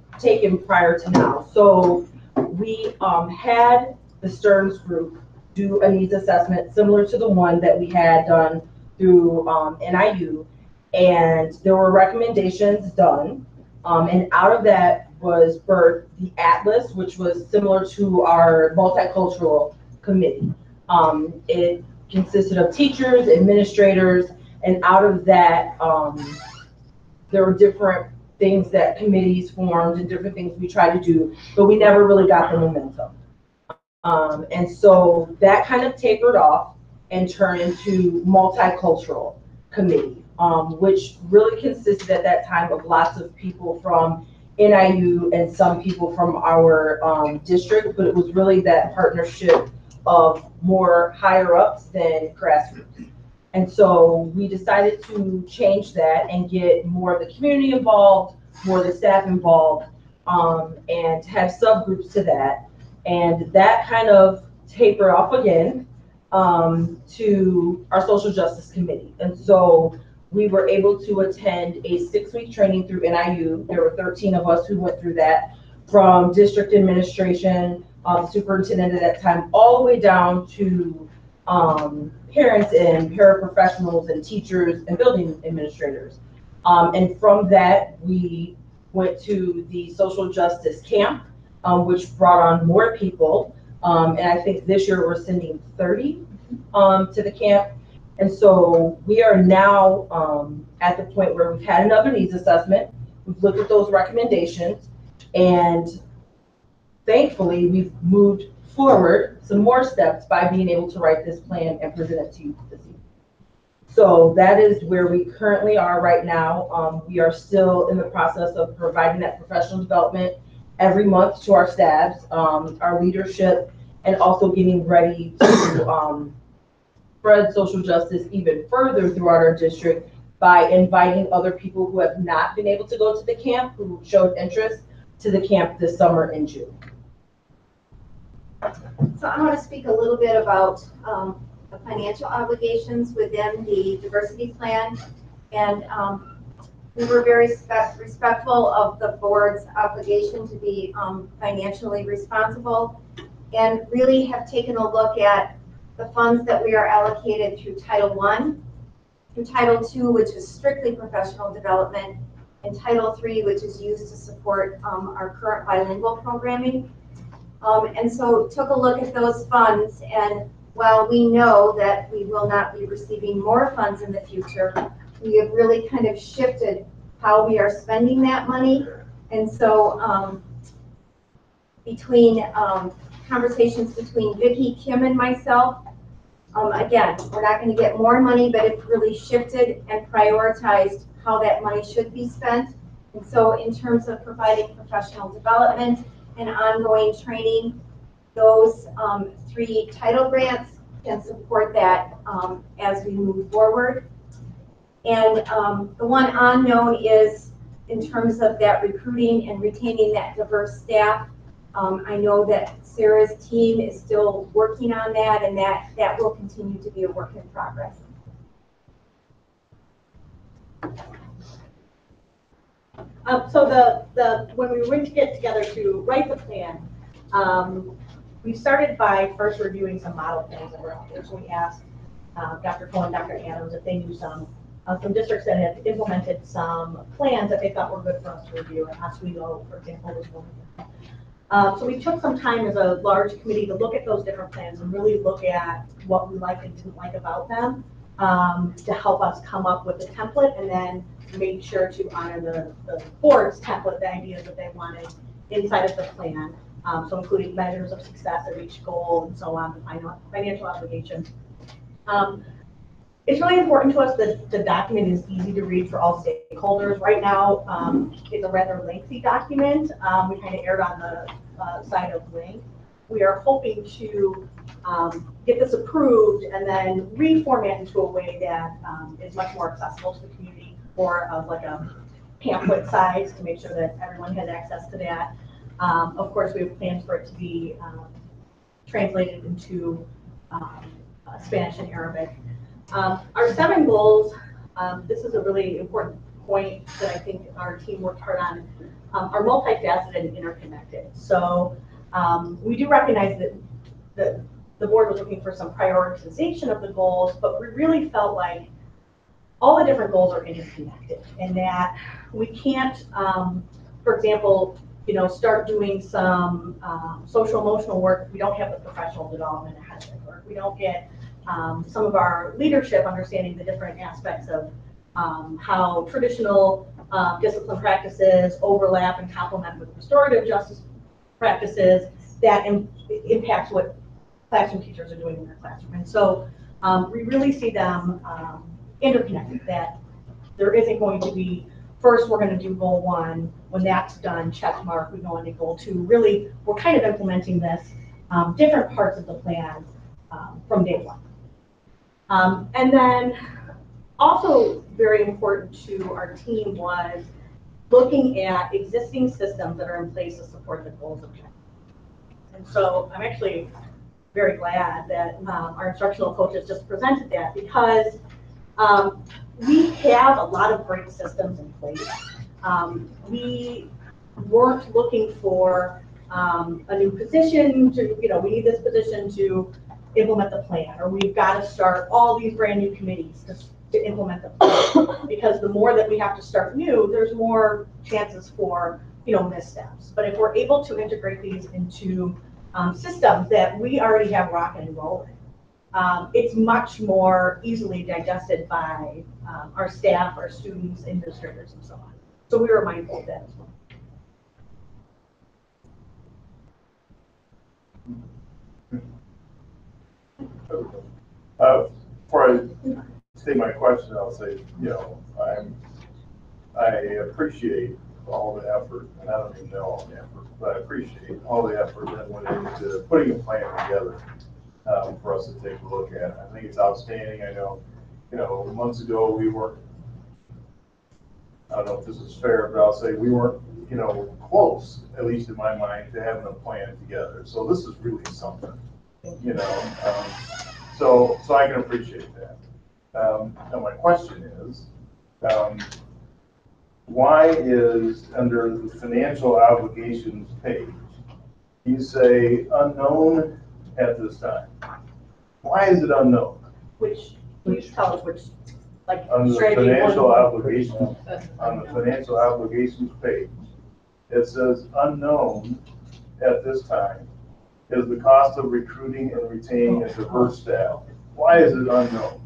prior to now. So we had the Stearns group do a needs assessment similar to the one that we had done through NIU, and there were recommendations done, and out of that was birthed the Atlas, which was similar to our multicultural committee. It consisted of teachers, administrators, and out of that, there were different things that committees formed and different things we tried to do, but we never really got the momentum. And so that kind of tapered off and turned into multicultural committee, which really consisted at that time of lots of people from NIU and some people from our district, but it was really that partnership of more higher ups than grassroots. And so we decided to change that and get more of the community involved, more of the staff involved, and have subgroups to that. And that kind of tapered off again to our social justice committee. And so we were able to attend a 6-week training through NIU. There were 13 of us who went through that, from district administration, superintendent at that time, all the way down to parents and paraprofessionals and teachers and building administrators. And from that, we went to the social justice camp, which brought on more people. And I think this year we're sending 30 to the camp. And so we are now at the point where we've had another needs assessment. We've looked at those recommendations, and thankfully we've moved forward some more steps by being able to write this plan and present it to you this evening. So that is where we currently are right now. We are still in the process of providing that professional development every month to our staffs, our leadership, and also getting ready to spread social justice even further throughout our district by inviting other people who have not been able to go to the camp, who showed interest, to the camp this summer in June. So I want to speak a little bit about the financial obligations within the diversity plan. And we were very respectful of the board's obligation to be financially responsible, and really have taken a look at the funds that we are allocated through Title I, through Title II, which is strictly professional development, and Title III, which is used to support our current bilingual programming. And so took a look at those funds, and while we know that we will not be receiving more funds in the future, we have really kind of shifted how we are spending that money. And so between conversations between Vicki, Kim, and myself, again, we're not going to get more money, but it's really shifted and prioritized how that money should be spent. And so in terms of providing professional development and ongoing training, those 3 title grants can support that as we move forward. And the one unknown is in terms of that recruiting and retaining that diverse staff. I know that Sarah's team is still working on that, and that will continue to be a work in progress. So when we went to get together to write the plan, we started by first reviewing some model plans that were out there. So we asked Dr. Cohen, Dr. Adams if they knew some districts that had implemented some plans that they thought were good for us to review, and Oswego, for example, was one of them. So we took some time as a large committee to look at those different plans and really look at what we liked and didn't like about them to help us come up with a template, and then make sure to honor the board's template, the ideas that they wanted inside of the plan. So including measures of success of each goal and so on, the financial obligations. It's really important to us that the document is easy to read for all stakeholders. Right now, it's a rather lengthy document. We kind of erred on the side of length. We are hoping to get this approved and then reformat into a way that is much more accessible to the community, more of like a pamphlet size to make sure that everyone has access to that. Of course, we have plans for it to be translated into Spanish and Arabic. Our 7 goals, this is a really important point that I think our team worked hard on, are multifaceted and interconnected. So we do recognize that the board was looking for some prioritization of the goals, but we really felt like all the different goals are interconnected, and that we can't, for example, start doing some social emotional work if we don't have the professional development ahead of it, or if we don't get some of our leadership understanding the different aspects of how traditional discipline practices overlap and complement with restorative justice practices that impacts what classroom teachers are doing in their classroom. And so we really see them interconnected, that there isn't going to be, first we're going to do goal 1, when that's done, check mark, we go on to goal 2. Really, we're kind of implementing this different parts of the plan from day 1. And then also very important to our team was looking at existing systems that are in place to support the goals objectives. And so I'm actually very glad that our instructional coaches just presented that, because we have a lot of great systems in place. We weren't looking for a new position to, we need this position to implement the plan, or we've got to start all these brand new committees to implement the plan, because the more that we have to start new, there's more chances for missteps. But if we're able to integrate these into systems that we already have rocking and rolling, it's much more easily digested by our staff, our students, administrators, and so on. So we were mindful of that as well. Before I say my question, I'll say, I appreciate all the effort, and I don't even know all the effort, but I appreciate all the effort that went into putting a plan together for us to take a look at. I think it's outstanding. I know, months ago we weren't, I don't know if this is fair, but I'll say we weren't, close, at least in my mind, to having a plan together. So this is really something, so I can appreciate that. Now my question is, Why is under the financial obligations page, you say unknown at this time? Why is it unknown? Which, tell us which, like. On the strategy financial one. obligations, on the financial obligations page, it says unknown at this time is the cost of recruiting and retaining a diverse staff. Why is it unknown?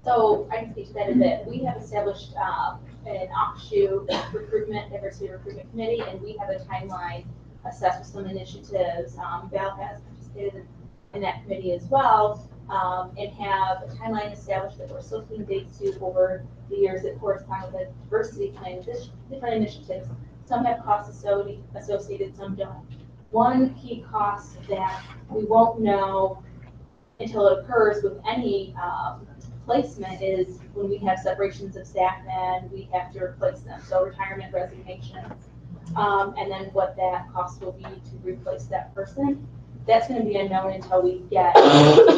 So I can speak to that a bit. We have established an offshoot diversity recruitment committee, and we have a timeline assessed with some initiatives. Val has participated in that committee as well, and have a timeline established that we're still keeping dates to over the years that correspond with the diversity plan. Different initiatives. Some have costs associated, some don't. One key cost that we won't know until it occurs with any placement is when we have separations of staff and we have to replace them. So retirement, resignations, and then what that cost will be to replace that person. That's going to be unknown until we get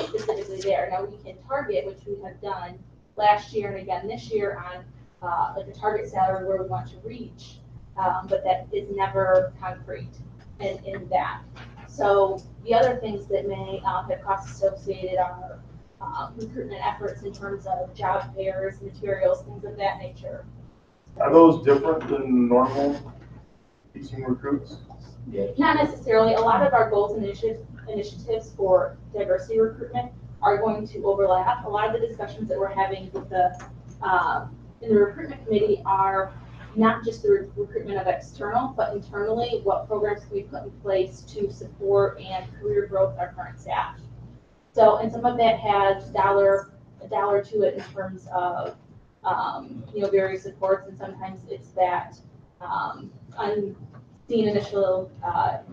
specifically there. Now we can target, which we have done last year and again this year on like a target salary where we want to reach, but that is never concrete in that. So the other things that may have costs associated are recruitment efforts in terms of job fairs, materials, things of that nature. Are those different than normal teaching recruits? Not necessarily. A lot of our goals and initiatives for diversity recruitment are going to overlap. A lot of the discussions that we're having with the in the recruitment committee are not just the recruitment of external, but internally, what programs can we put in place to support and career growth our current staff. So, and some of that has a dollar to it in terms of, various supports, and sometimes it's that unseen initial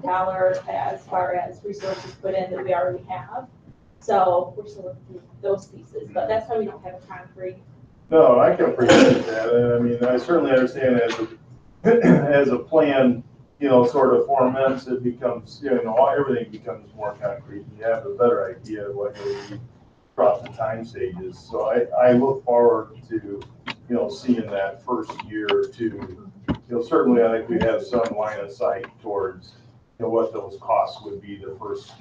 dollar as far as resources put in that we already have. So we're still working through those pieces, but that's why we don't have a concrete. No, I can appreciate that. And I mean, I certainly understand as a plan, sort of formats, it becomes, everything becomes more concrete. You have a better idea of what you need across the time stages. So I look forward to, seeing that first year or two. Certainly I think we have some line of sight towards, what those costs would be the first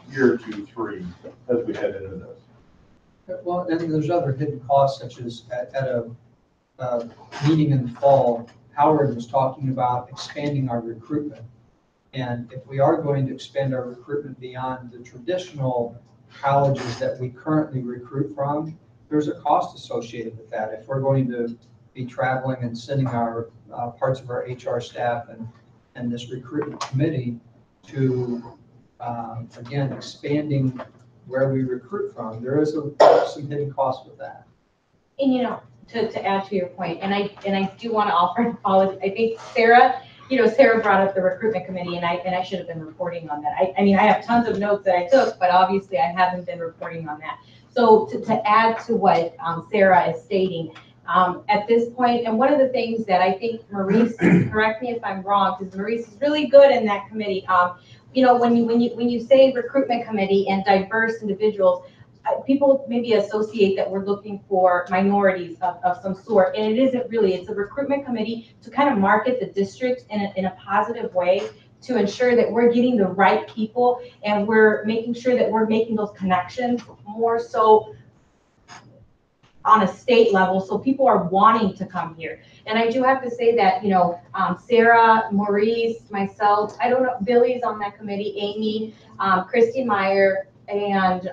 year 2, 3 as we head into this. Well, and there's other hidden costs, such as at a meeting in the fall, Howard was talking about expanding our recruitment. And if we are going to expand our recruitment beyond the traditional colleges that we currently recruit from, there's a cost associated with that. If we're going to be traveling and sending our parts of our HR staff and this recruitment committee to, again, expanding where we recruit from, there is some hidden costs with that. And to add to your point, and I do want to offer an apology. I think Sarah brought up the recruitment committee, and I should have been reporting on that. I mean, I have tons of notes that I took, but obviously I haven't been reporting on that. So to add to what Sarah is stating, at this point, and one of the things that I think Maurice, correct me if I'm wrong, because Maurice is really good in that committee. When you say recruitment committee and diverse individuals, people maybe associate that we're looking for minorities of some sort, and it isn't really. It's a recruitment committee to kind of market the district in a positive way, to ensure that we're getting the right people and we're making sure that we're making those connections more so on a state level, so people are wanting to come here. And I do have to say that, Sarah, Maurice, myself, I don't know, Billy's on that committee, Amy, Christy Meyer, and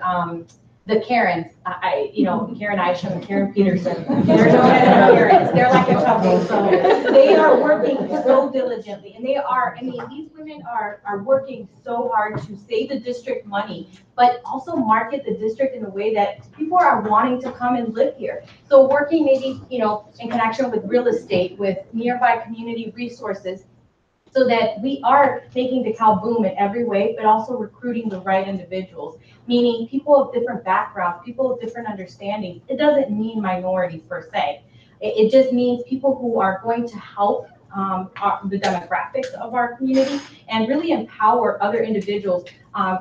the Karens, Karen Isham and Karen Peterson, they're known as the Karens. They're like a couple, so they are working so diligently, and these women are working so hard to save the district money, but also market the district in a way that people are wanting to come and live here. So working maybe, in connection with real estate, with nearby community resources, so that we are making DeKalb boom in every way, but also recruiting the right individuals, meaning people of different backgrounds, people of different understandings. It doesn't mean minorities per se. It just means people who are going to help the demographics of our community and really empower other individuals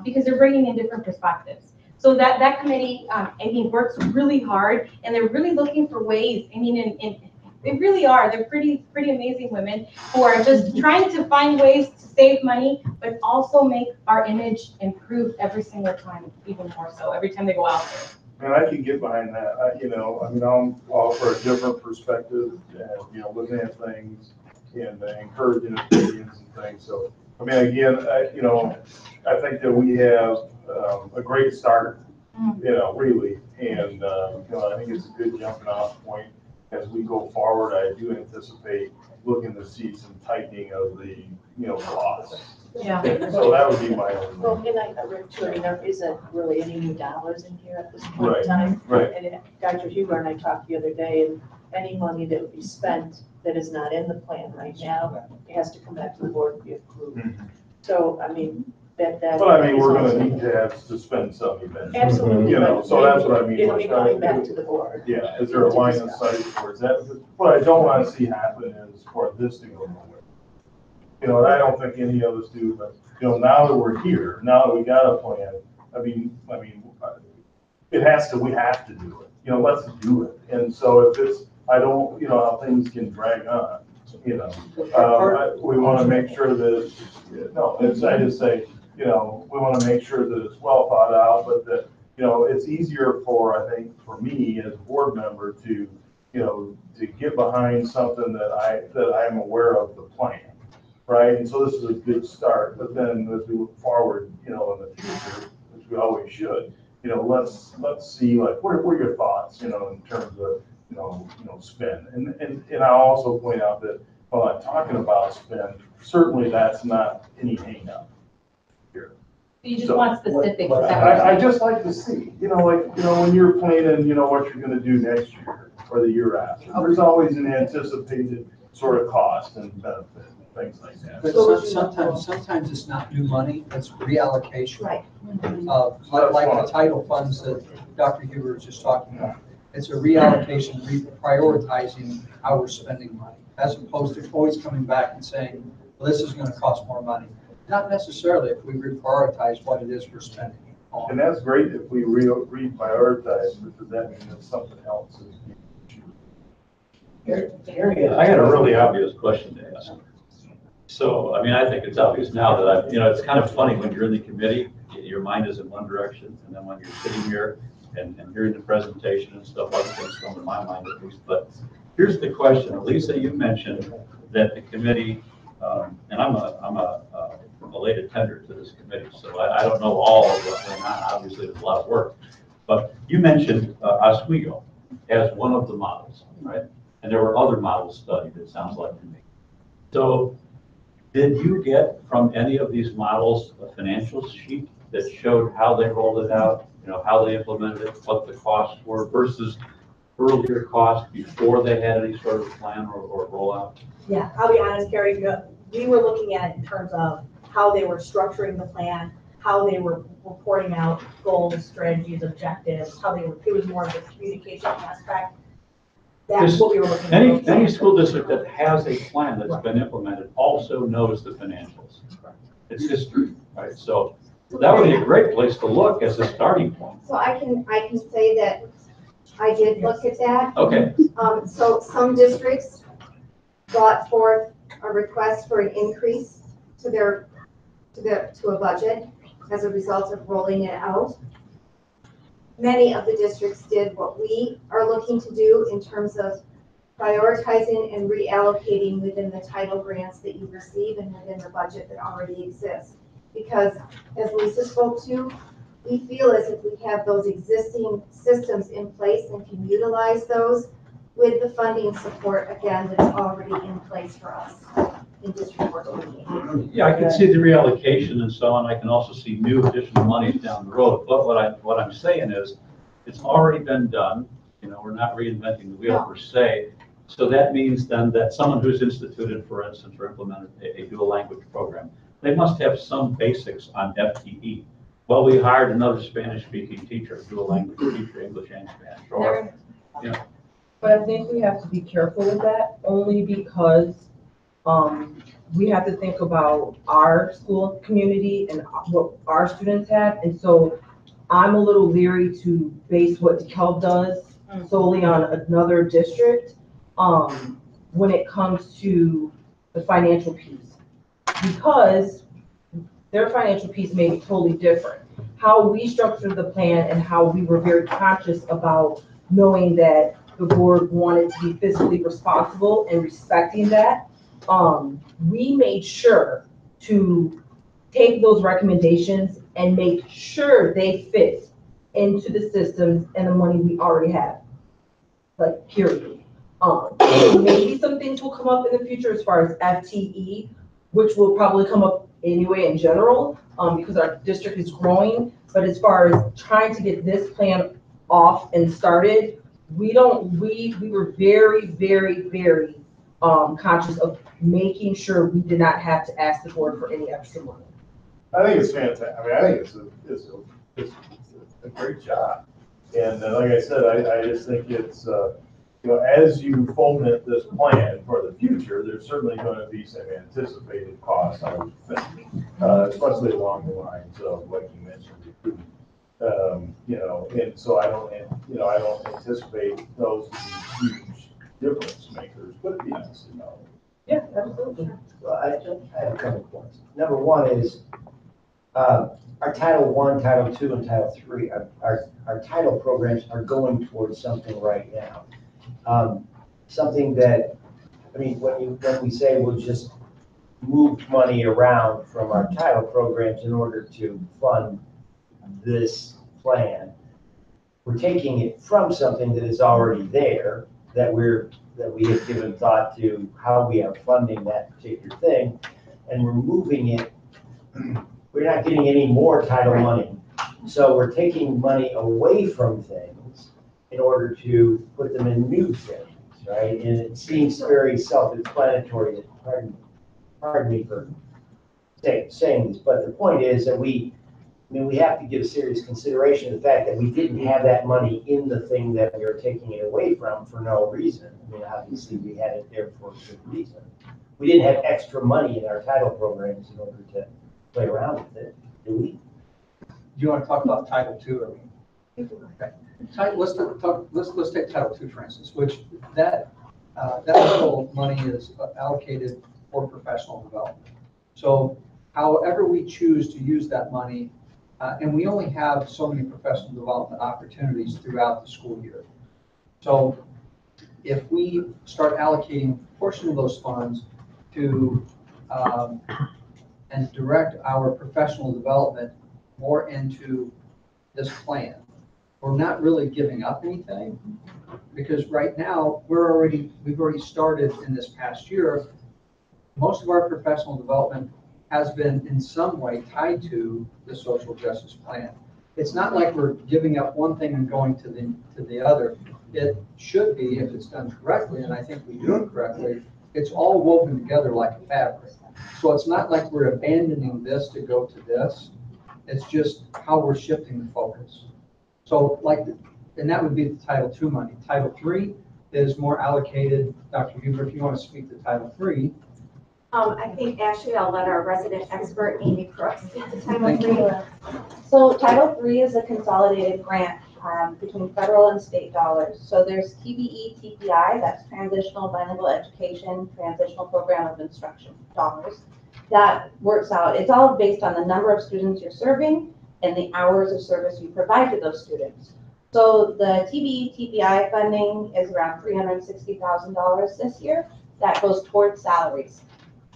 because they're bringing in different perspectives. So that committee, I think, works really hard, and they're really looking for ways. I mean, They really are. They're pretty amazing women who are just trying to find ways to save money, but also make our image improve every single time, even more so, every time they go out there. And I can get behind that. I'm all for a different perspective and, looking at things and encouraging opinions and things. So, again, I think that we have a great start, really. And, I think it's a good jumping off point as we go forward. I do anticipate looking to see some tightening of the, costs. Yeah. So that would be my own. Well, and I read too, there isn't really any new dollars in here at this point Right, in time. right. And Dr. Huber and I talked the other day, and any money that would be spent that is not in the plan right now, it has to come back to the board and be approved. So, that. But we're gonna need to spend some eventually. Absolutely. So that's what I mean. It'll be coming back to the board. Yeah, is there a line of sight towards that? What I don't wanna see happen is for this to go nowhere. And I don't think any of us do, but, now that we're here, now that we got a plan, we have to do it. Let's do it. And so if it's, I don't, how things can drag on, we wanna make sure that, I just say, we wanna make sure that it's well thought out, but that, it's easier for, I think, for me as a board member to, to get behind something that I'm aware of the plan. Right, and so this is a good start, but then as we look forward, in the future, which we always should, let's see, like, what are your thoughts, in terms of, spend, and I'll also point out that while I'm talking about spend, certainly that's not any hang up here. You just want specifics. I just like to see, when you're planning, what you're gonna do next year or the year after, there's always an anticipated sort of cost and benefit. Things like that. But sometimes it's not new money, it's reallocation. Right. Like the title funds that Dr. Huber was just talking about. It's a reallocation, prioritizing how we're spending money, as opposed to always coming back and saying, well, this is gonna cost more money. Not necessarily if we reprioritize what it is we're spending on. And that's great if we reprioritize, because that means that something else is. I got a really obvious question to ask. So, I think it's obvious now that it's kind of funny when you're in the committee, your mind is in one direction, and then when you're sitting here and hearing the presentation and stuff, other things come to my mind at least. But here's the question. Lisa, you mentioned that the committee, and I'm a late attender to this committee, so I don't know all of what went on. Obviously, there's a lot of work. But you mentioned Oswego as one of the models, right? And there were other models studied, it sounds like to me. So did you get from any of these models a financial sheet that showed how they rolled it out, how they implemented it, what the costs were versus earlier costs before they had any sort of plan or rollout? Yeah, I'll be honest, Carrie, we were looking at it in terms of how they were structuring the plan, how they were reporting out goals, strategies, objectives, it was more of a communication aspect. That's what we were looking at. Any school district that has a plan that's been implemented also knows the financials. It's history, right? So that would be a great place to look as a starting point. So I can say that I did look at that. Okay. So some districts brought forth a request for an increase to a budget as a result of rolling it out. Many of the districts did what we are looking to do in terms of prioritizing and reallocating within the title grants that you receive and within the budget that already exists. Because as Lisa spoke to, we feel as if we have those existing systems in place and can utilize those with the funding support, again, that's already in place for us in District 428. Yeah, I can see the reallocation and so on. I can also see new additional monies down the road. But what I'm saying is, it's already been done. We're not reinventing the wheel per se. So that means then that someone who's instituted, for instance, or implemented a dual language program, they must have some basics on FTE. Well, we hired another Spanish-speaking teacher, dual language teacher, English and Spanish. Or, But I think we have to be careful with that, only because we have to think about our school community and what our students have. And so I'm a little leery to base what DeKalb does solely on another district, when it comes to the financial piece, because their financial piece may be totally different. How we structured the plan and how we were very conscious about knowing that the board wanted to be fiscally responsible and respecting that, we made sure to take those recommendations and make sure they fit into the systems and the money we already have, like period. Maybe some things will come up in the future as far as FTE, which will probably come up anyway in general, because our district is growing. But as far as trying to get this plan off and started, we were very, very, very conscious of making sure we did not have to ask the board for any extra money. I think it's fantastic. I mean, I think it's a great job. And like I said, I just think it's, you know, as you foment this plan for the future, there's certainly going to be some anticipated costs, I would think, especially along the lines of, like you mentioned, you know, and so I don't anticipate those to be huge difference makers, but it'd be nice to know. Yeah, absolutely. Well, I have a couple of points. Number one is our Title I, Title II, and Title III, our title programs are going towards something right now. Something that, I mean, when we say we'll just move money around from our title programs in order to fund this plan, we're taking it from something that is already there, that we have given thought to how we are funding that particular thing, and we're moving it. We're not getting any more title money, so we're taking money away from things in order to put them in new things, right? And it seems very self-explanatory. Pardon me for saying this, but the point is that we have to give serious consideration to the fact that we didn't have that money in the thing that we are taking it away from for no reason. I mean, obviously we had it there for a good reason. We didn't have extra money in our title programs in order to play around with it, do we? Do you want to talk about Title II? Or okay. Let's take Title II, for instance, which that little money is allocated for professional development. So however we choose to use that money, and we only have so many professional development opportunities throughout the school year. So if we start allocating a portion of those funds to and direct our professional development more into this plan, we're not really giving up anything, because right now we've already started in this past year. Most of our professional development has been in some way tied to the social justice plan. It's not like we're giving up one thing and going to the other. It should be, if it's done correctly, and I think we do it correctly, it's all woven together like a fabric. So it's not like we're abandoning this to go to this. It's just how we're shifting the focus. So and that would be the Title II money. Title III is more allocated. Dr. Huber, if you want to speak to Title III. I think actually I'll let our resident expert, Amy Crooks, speak to Title III. So Title III is a consolidated grant between federal and state dollars. So there's TBE, TPI, that's Transitional Bilingual Education, Transitional Program of Instruction dollars. That works out, it's all based on the number of students you're serving and the hours of service you provide to those students. So the TBE, TPI funding is around $360,000 this year. That goes towards salaries.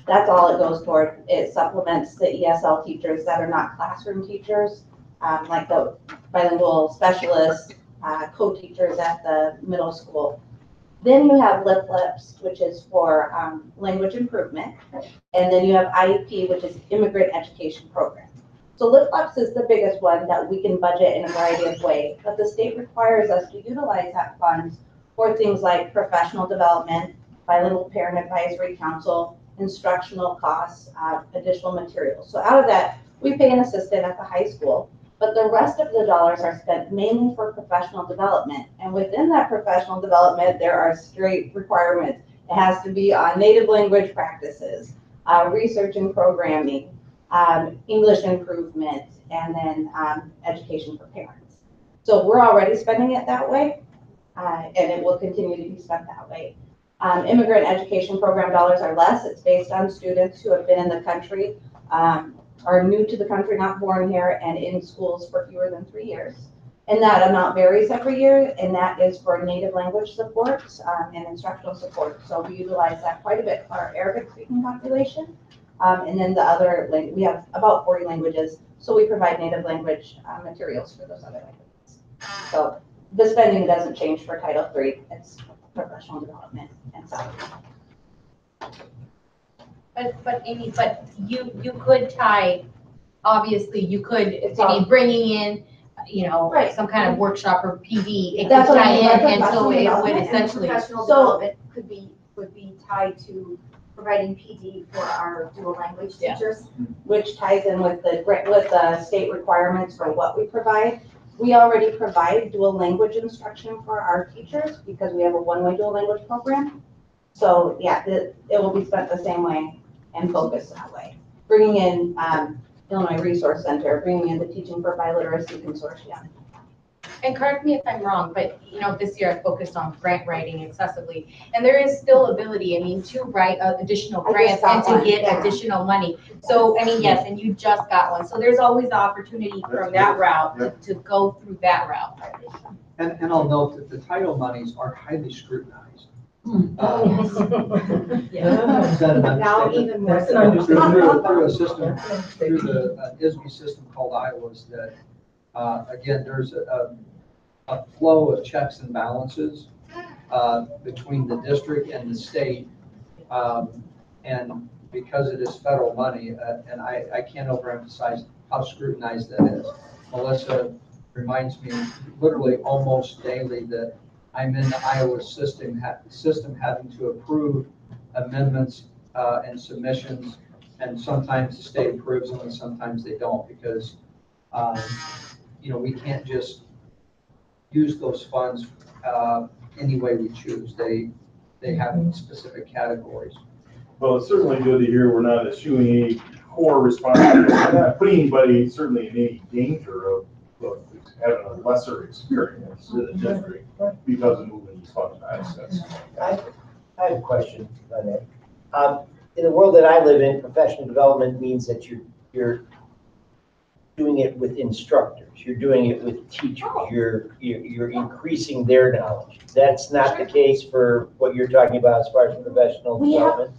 That's all it goes toward. It supplements the ESL teachers that are not classroom teachers, like the bilingual specialists, co-teachers at the middle school. Then you have LIPLIPS, which is for language improvement. And then you have IEP, which is Immigrant Education Program. So LIPLIPS is the biggest one that we can budget in a variety of ways, but the state requires us to utilize that funds for things like professional development, bilingual parent advisory council, instructional costs, additional materials. So out of that, we pay an assistant at the high school, but the rest of the dollars are spent mainly for professional development. And within that professional development, there are straight requirements. It has to be on native language practices, research and programming, English improvement, and then education for parents. So we're already spending it that way, and it will continue to be spent that way. Immigrant education program dollars are less. It's based on students who have been in the country, are new to the country, not born here, and in schools for fewer than 3 years. And that amount varies every year, and that is for native language support and instructional support. So we utilize that quite a bit for our Arabic-speaking population. And then the other, we have about 40 languages, so we provide native language materials for those other languages. So the spending doesn't change for Title III. It's professional development and salary. But Amy, you could tie, obviously, you could, bringing in, Right. some kind of workshop or PD, it could That's what I tie mean, in, like and so it would And essentially. professional development would be tied to providing PD for our dual language teachers. Which ties in with the state requirements for what we provide. We already provide dual language instruction for our teachers because we have a one-way dual language program. So yeah, it will be spent the same way and focused that way. Bringing in Illinois Resource Center, bringing in the Teaching for Biliteracy Consortium. And correct me if I'm wrong, but this year I focused on grant writing excessively, and there is still ability, to write additional grants and to get additional money. So, yes, and you just got one. So there's always the opportunity from that route to go through that route. And I'll note that the title monies are highly scrutinized. Now even more Through so. a system, through the ISB system called Iowa's that, again, there's a flow of checks and balances between the district and the state. And because it is federal money, and I can't overemphasize how scrutinized that is. Melissa reminds me literally almost daily that I'm in the Iowa system having to approve amendments and submissions, and sometimes the state approves them and sometimes they don't, because we can't just use those funds any way we choose. They have specific categories. Well, it's certainly good to hear we're not eschewing any core responsibility. We're not putting anybody certainly in any danger of having a lesser experience in the district because of moving these funds. I have a question on that. In the world that I live in, professional development means that you're doing it with instructors. You're doing it with teachers. You're increasing their knowledge. That's not the case for what you're talking about as far as professional development.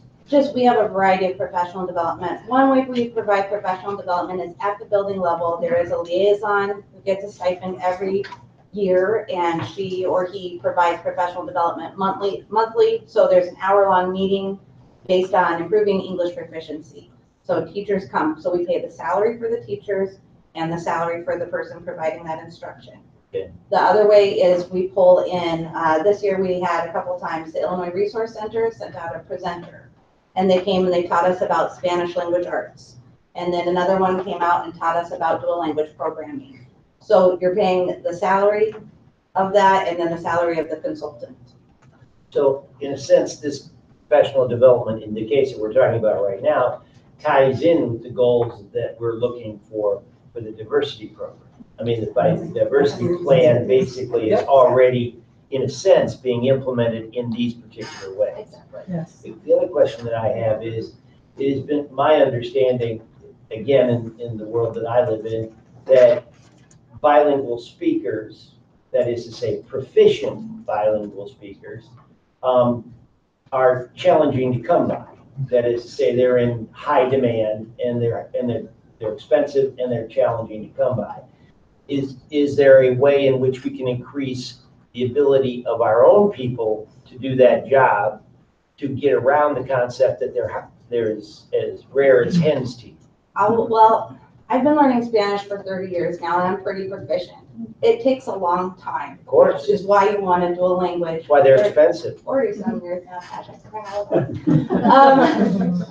We have a variety of professional development. One way we provide professional development is at the building level. There is a liaison who gets a stipend every year, and she or he provides professional development monthly. So there's an hour-long meeting based on improving English proficiency. So teachers come. So we pay the salary for the teachers and the salary for the person providing that instruction. Okay. The other way is we pull in, this year we had a couple times, the Illinois Resource Center sent out a presenter. And they came and they taught us about Spanish language arts. And then another one came out and taught us about dual language programming. So you're paying the salary of that and then the salary of the consultant. So in a sense, this professional development, in the case that we're talking about right now, ties in with the goals that we're looking for the diversity program. I mean, the diversity plan basically is already, in a sense, being implemented in these particular ways. Exactly. Yes. The other question that I have is, it has been my understanding, again, in the world that I live in, that bilingual speakers, that is to say proficient bilingual speakers, are challenging to come by. That is to say, they're in high demand and they're expensive and they're challenging to come by. Is there a way in which we can increase the ability of our own people to do that job, to get around the concept that they're as rare as hen's teeth? Well, I've been learning Spanish for 30 years now, and I'm pretty proficient. It takes a long time. Of course. Which is why you want a dual language. That's why they're expensive. 40-some years now, gosh, I forgot how old.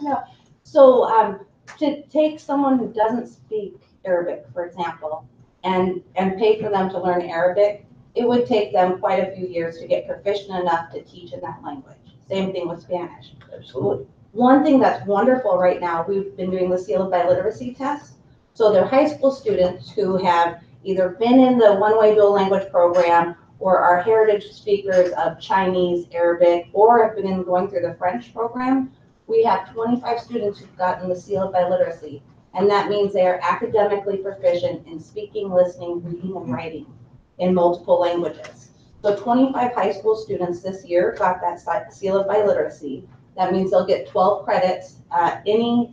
No. So to take someone who doesn't speak Arabic, for example, and pay for them to learn Arabic, it would take them quite a few years to get proficient enough to teach in that language. Same thing with Spanish. Absolutely. One thing that's wonderful right now, we've been doing the seal of biliteracy test. So they're high school students who have either been in the one-way dual language program or are heritage speakers of Chinese, Arabic, or have been going through the French program, we have 25 students who've gotten the seal of biliteracy. And that means they are academically proficient in speaking, listening, reading, and writing in multiple languages. So 25 high school students this year got that seal of biliteracy. That means they'll get 12 credits at any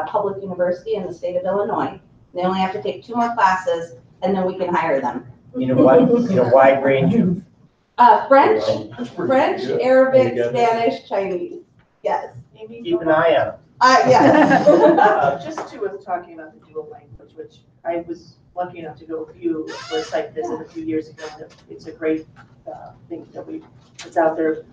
public university in the state of Illinois. They only have to take 2 more classes, and then we can hire them. In a wide range of. French, Arabic, Spanish, Chinese. Yes. Keep an eye on them. Yes. Just to was talking about the dual language, which I was lucky enough to go view for a site visit a few years ago. It's a great thing that it's out there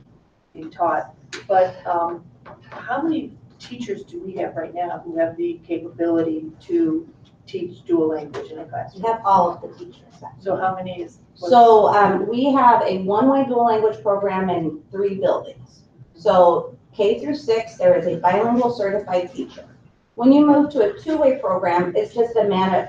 being taught. But how many teachers do we have right now who have the capability to teach dual language in a classroom? We have all of the teachers. So how many is? So we have a one-way dual language program in 3 buildings. So K through 6, there is a bilingual certified teacher. When you move to a 2-way program, it's just a matter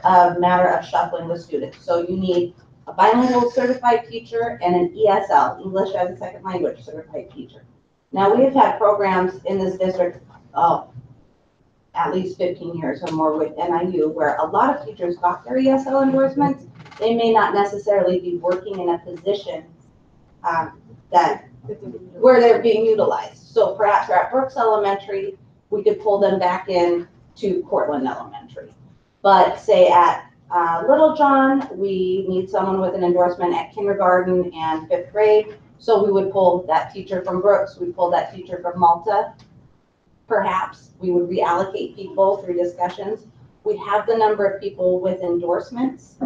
of shuffling the students. So you need a bilingual certified teacher and an ESL, English as a Second Language certified teacher. Now, we have had programs in this district, at least 15 years or more with NIU, where a lot of teachers got their ESL endorsements. They may not necessarily be working in a position where they're being utilized. So perhaps we're at Brooks Elementary, we could pull them back in to Cortland Elementary. But say at Little John, we need someone with an endorsement at kindergarten and 5th grade. So we would pull that teacher from Brooks, we pull that teacher from Malta. Perhaps we would reallocate people through discussions. We have the number of people with endorsements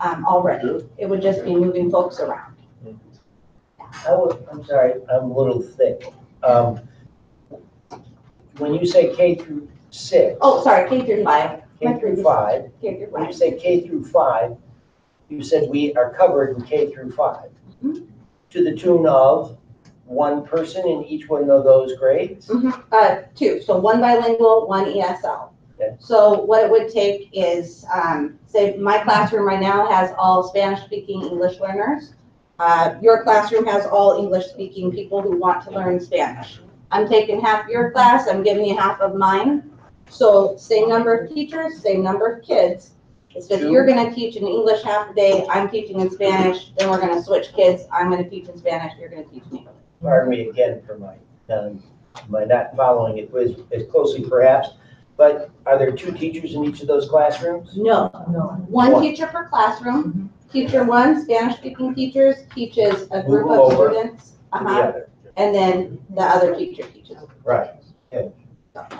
already. It would just be moving folks around. I'm sorry, I'm a little thick. When you say K through 6. Oh, sorry, K through 5. K through 5. K through 5. When you say K through 5, you said we are covered in K through 5. Mm-hmm. To the tune of 1 person in each one of those grades? Mm-hmm. 2. So 1 bilingual, 1 ESL. Okay. So what it would take is, say my classroom right now has all Spanish-speaking English learners. Your classroom has all English-speaking people who want to learn Spanish. I'm taking half your class, I'm giving you half of mine. So same number of teachers, same number of kids. It's just you're gonna teach in English half a day, I'm teaching in Spanish, then we're gonna switch kids. I'm gonna teach in Spanish, you're gonna teach in English. Pardon me again for my not following it as closely perhaps, but are there 2 teachers in each of those classrooms? No. 1 teacher per classroom. Teacher 1, Spanish-speaking teachers, teaches a group of students. And then the other teacher teaches. Right. Okay.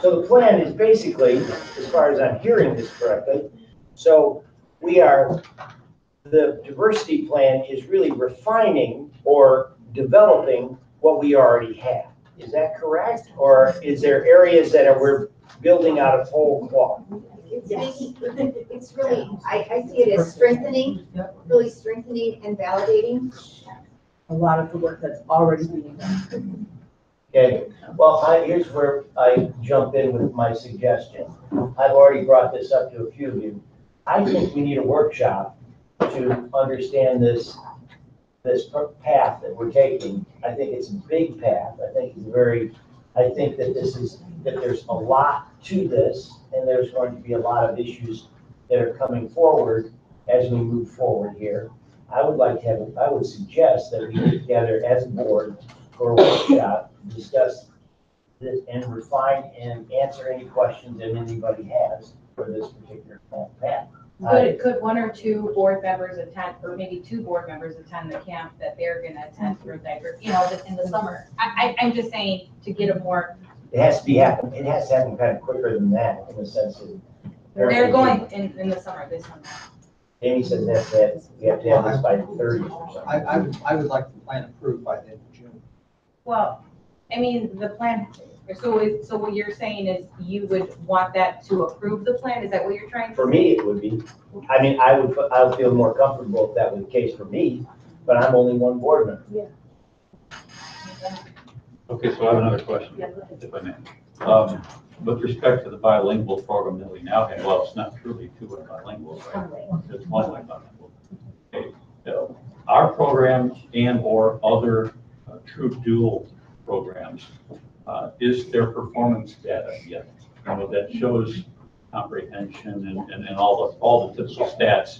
So the plan is basically, as far as I'm hearing this correctly, so the diversity plan is really refining or developing what we already have. Is that correct? Or is there areas that we're building out of whole cloth? It's really, I see it as strengthening, really strengthening and validating a lot of the work that's already being done. Okay, well, here's where I jump in with my suggestion. I've already brought this up to a few of you. I think we need a workshop to understand this path that we're taking. I think it's a big path. I think that there's a lot to this, and there's going to be a lot of issues that are coming forward as we move forward here. I would suggest that we get together as a board for a workshop, discuss this and refine and answer any questions that anybody has for this particular path. Could 1 or 2 board members attend, or maybe 2 board members attend the camp that they're gonna attend for diaper, just in the summer? I'm just saying to get a more. It has to happen kind of quicker than that, in the sense that. They're going in the summer, this summer. Amy says that we have to have this by the 30th or something. I would like the plan approved by the end of June. Well, I mean, the plan, so what you're saying is you would want that to approve the plan? Is that what you're trying to say? For me, it would be. I mean, I would feel more comfortable if that was the case for me, but I'm only 1 board member. Yeah. Okay, so I have another question, if I may. With respect to the bilingual program that we now have, well, it's not truly 2 bilingual, right? It's 1 bilingual. Okay, so our program and or other true dual programs, is there performance data yet? You know, that shows comprehension and all the typical stats.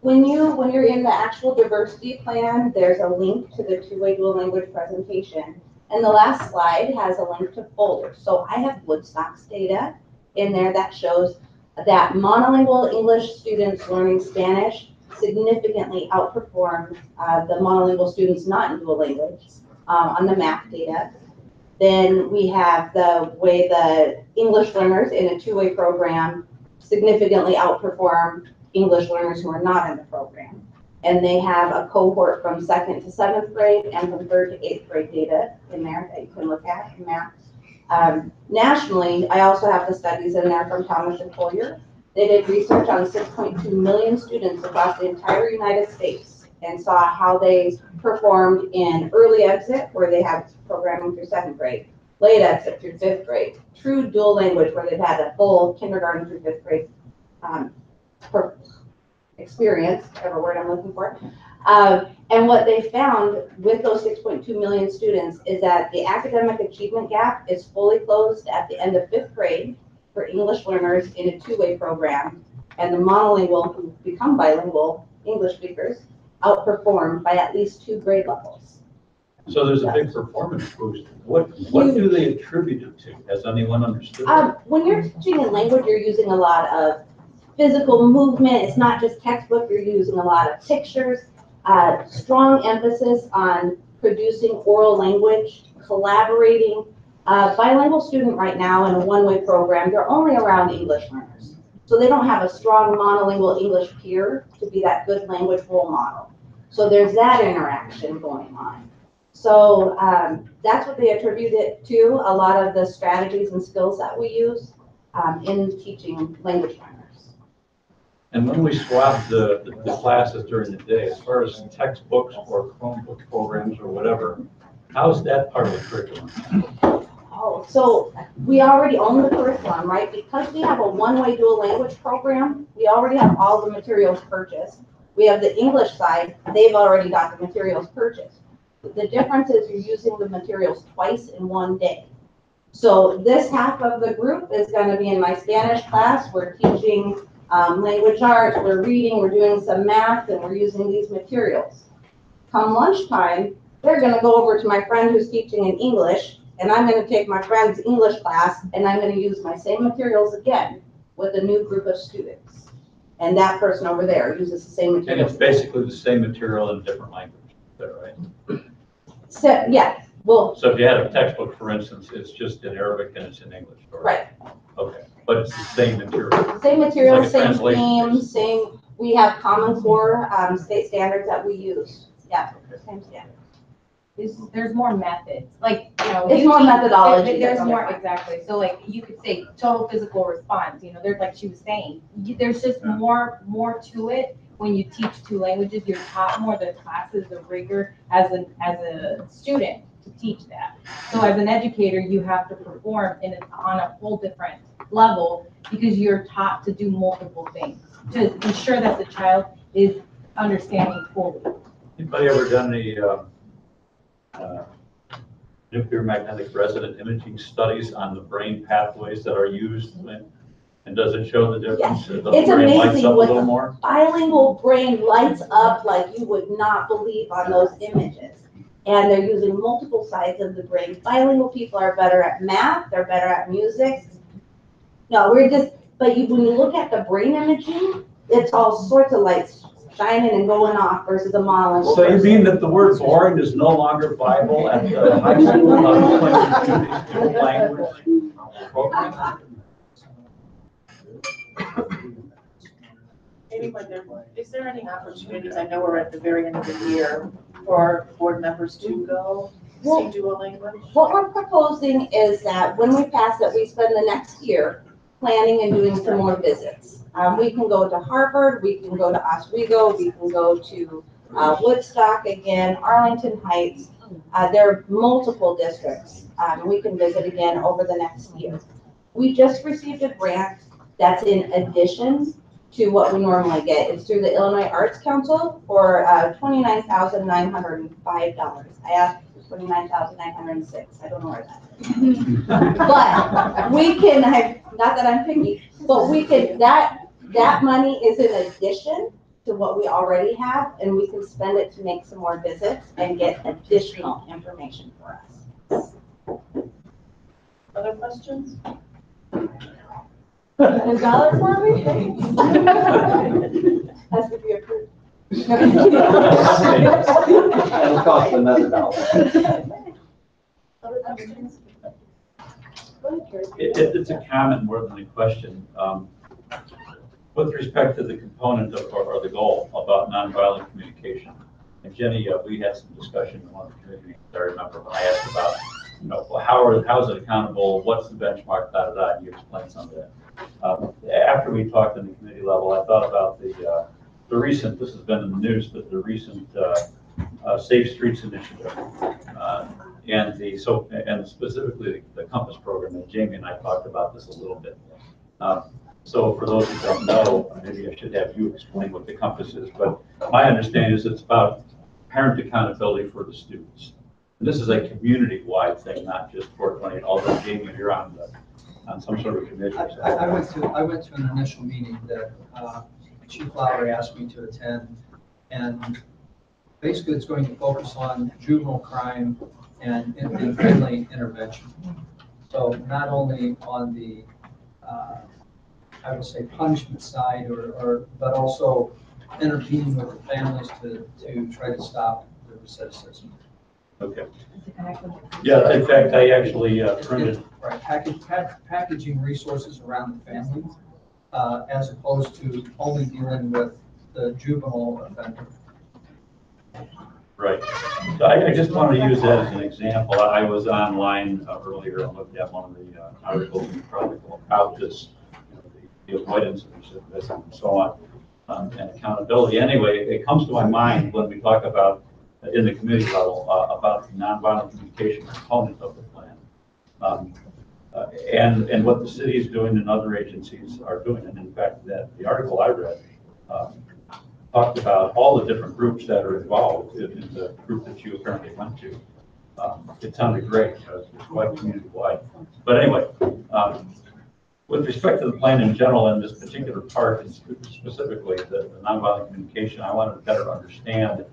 When you're in the actual diversity plan, there's a link to the two-way dual language presentation. And the last slide has a link to folders. So I have Woodstock's data in there that shows that monolingual English students learning Spanish significantly outperform the monolingual students not in dual language on the math data. Then we have the way the English learners in a two-way program significantly outperform English learners who are not in the program. And they have a cohort from 2nd to 7th grade and from 3rd to 8th grade data in there that you can look at in math. Nationally, I also have the studies in there from Thomas and Collier. They did research on 6.2 million students across the entire United States and saw how they performed in early exit, where they have programming through 2nd grade, late exit through 5th grade, true dual language, where they've had a full kindergarten through 5th grade experience, whatever word I'm looking for. And what they found with those 6.2 million students is that the academic achievement gap is fully closed at the end of 5th grade for English learners in a two-way program, and the monolingual who become bilingual English speakers outperform by at least 2 grade levels. So there's a big performance boost. What do they attribute it to? Has anyone understood? When you're teaching in language, you're using a lot of physical movement. It's not just textbook. You're using a lot of pictures. Strong emphasis on producing oral language, collaborating. Bilingual student right now in a one-way program, they're only around English learners. So they don't have a strong monolingual English peer to be that good language role model. So there's that interaction going on. So that's what they attribute it to, a lot of the strategies and skills that we use in teaching language learners. And when we swap the classes during the day, as far as textbooks or Chromebook programs or whatever, how's that part of the curriculum? Oh, so we already own the curriculum, right? Because we have a one-way dual language program, we already have all the materials purchased. We have the English side, they've already got the materials purchased. The difference is you're using the materials twice in one day. So this half of the group is going to be in my Spanish class. We're teaching language arts, we're reading, we're doing some math, and we're using these materials. Come lunchtime, they're going to go over to my friend who's teaching in English, and I'm going to take my friend's English class, and I'm going to use my same materials again with a new group of students. And that person over there uses the same materials. And it's basically the same material in a different language. Is that right? So, yeah. Well, so if you had a textbook, for instance, it's just in Arabic and it's in English. Right. Okay. But it's the same material. Same material, like same themes, same. We have Common Core state standards that we use. Yeah, same standard. There's more methods, like, you know. It's more methodology. There's more, exactly. So like, you could say total physical response, you know, there's, like she was saying, there's just more to it. When you teach 2 languages, you're taught more. The classes, the rigor as a student to teach that. So as an educator, you have to perform on a whole different level because you're taught to do multiple things to ensure that the child is understanding fully. Anybody ever done any nuclear magnetic resonant imaging studies on the brain pathways that are used? And does it show the difference? Yeah. The it's brain amazing lights up a little more? Bilingual brain lights up like you would not believe on those images. And they're using multiple sides of the brain. Bilingual people are better at math, they're better at music. No, but when you look at the brain imaging, it's all sorts of lights shining and going off versus a monolingual. So you mean that the word boring is no longer viable at the high school level when you're doing dual language programs? Is there any opportunities, I know we're at the very end of the year, for board members to go see dual language? What we're proposing is that when we pass it, we spend the next year planning and doing some more visits. We can go to Harvard, we can go to Oswego, we can go to Woodstock again, Arlington Heights. There are multiple districts. We can visit again over the next year. We just received a grant that's in addition to what we normally get. It's through the Illinois Arts Council for $29,905. I asked for $29,906. I don't know where that is. But we can, not that I'm picky, but we can, that money is in addition to what we already have, and we can spend it to make some more visits and get additional information for us. Other questions? $1 for me? Has to be approved. It'll cost another $1. Other questions? It's a comment more than a question. With respect to the component of, or the goal about nonviolent communication, and Jenny, we had some discussion in one of the committee meetings, I remember when I asked about, how's it accountable, what's the benchmark, and you explained some of that. After we talked in the committee level, I thought about the recent, this has been in the news, but the recent Safe Streets initiative, and specifically the Compass program, and Jamie and I talked about this a little bit. So for those who don't know, maybe I should have you explain what the Compass is, but my understanding is it's about parent accountability for the students. And this is a community-wide thing, not just 428, although Jamie, you're on some sort of committee. I went to an initial meeting that Chief Lowry asked me to attend, and basically it's going to focus on juvenile crime and family intervention. So not only on the I would say punishment side, but also intervening with the families to try to stop the recidivism. Okay. Yeah, in fact, I actually printed. Right, packaging resources around the family, as opposed to only dealing with the juvenile offender. Right. So I just wanted to use that as an example. I was online earlier and looked at one of the articles in the Chronicle about this, the avoidance of recidivism and so on, and accountability. Anyway, it comes to my mind when we talk about, in the committee level, about the nonviolent communication component of the plan. And what the city is doing and other agencies are doing. And in fact, that the article I read talked about all the different groups that are involved in the group that you apparently went to. It sounded great. It's quite community-wide. But anyway, with respect to the plan in general and this particular part, and specifically the nonviolent communication, I wanted to better understand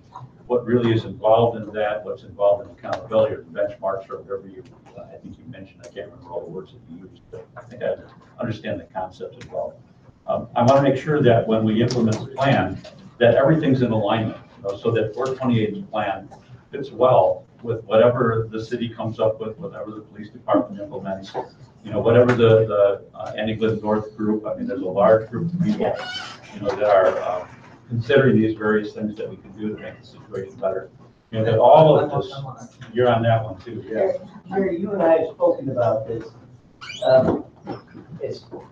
what really is involved in that, what's involved in accountability or benchmarks or whatever you, I think you mentioned, I can't remember all the words that you used, but I think I understand the concept involved. I want to make sure that when we implement the plan, that everything's in alignment, so that 428's plan fits well with whatever the city comes up with, whatever the police department implements, whatever the Annie-Glenn North group, I mean, there's a large group of people, that are considering these various things that we can do to make the situation better. That all of this, you're on that one too, yeah. Jerry, you and I have spoken about this. And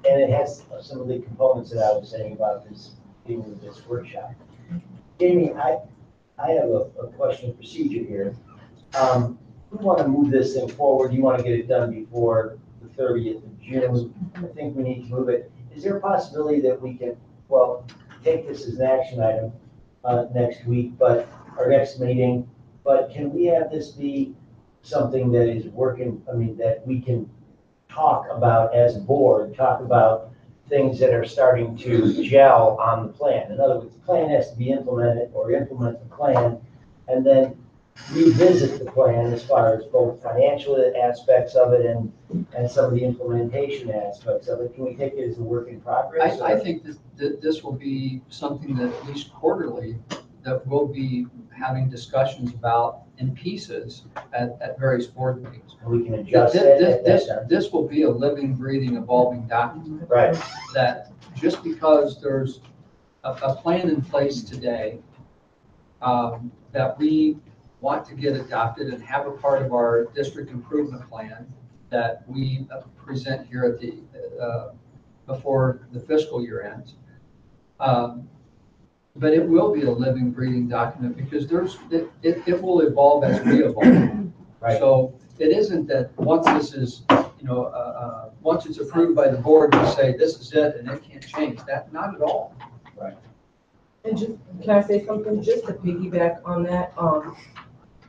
it has some of the components that I was saying about this, even with this workshop. Jamie, I have a question of procedure here. We want to move this thing forward. You want to get it done before the 30th of June. I think we need to move it. Is there a possibility that we can, take this as an action item next week, but our next meeting, but can we have this be something that is working, that we can talk about as a board, talk about things that are starting to gel on the plan. In other words, the plan has to be implemented or implement the plan and then revisit the plan as far as both financial aspects of it and some of the implementation aspects of it. Can we take it as a work in progress? I think this will be something that at least quarterly that we'll be having discussions about in pieces at various board meetings. And we can adjust it. This will be a living, breathing, evolving document. Right. That just because there's a plan in place today that we want to get adopted and have a part of our district improvement plan that we present here at the before the fiscal year ends. But it will be a living, breathing document because it will evolve as we evolve. Right. So it isn't that once this is once it's approved by the board, we say this is it and it can't change. That, not at all. Right. And just, can I say something, just to piggyback on that?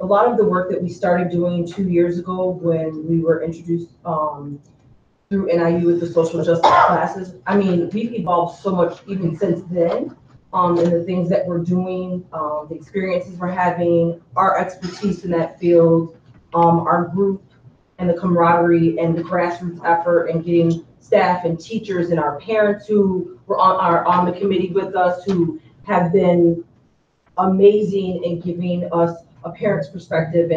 A lot of the work that we started doing 2 years ago when we were introduced, through NIU with the social justice classes, I mean, we've evolved so much even since then, and the things that we're doing, the experiences we're having, our expertise in that field, our group and the camaraderie and the grassroots effort and getting staff and teachers and our parents who are on the committee with us, who have been amazing in giving us a parent's perspective.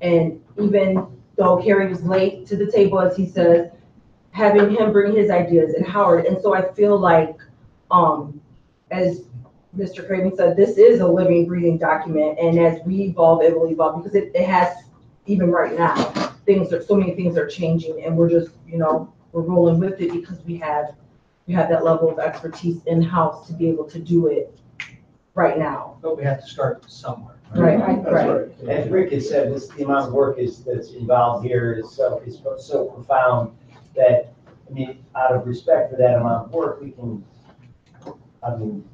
And even though Carrie was late to the table, as he says, having him bring his ideas and Howard. And so I feel like, as Mr. Craven said, this is a living, breathing document. And as we evolve, it will evolve, because it has, even right now, so many things are changing, and we're just, we're rolling with it because we have that level of expertise in-house to be able to do it right now. But we have to start somewhere. Right. As Rick has said, the amount of work that's involved here is so profound that, I mean, out of respect for that amount of work,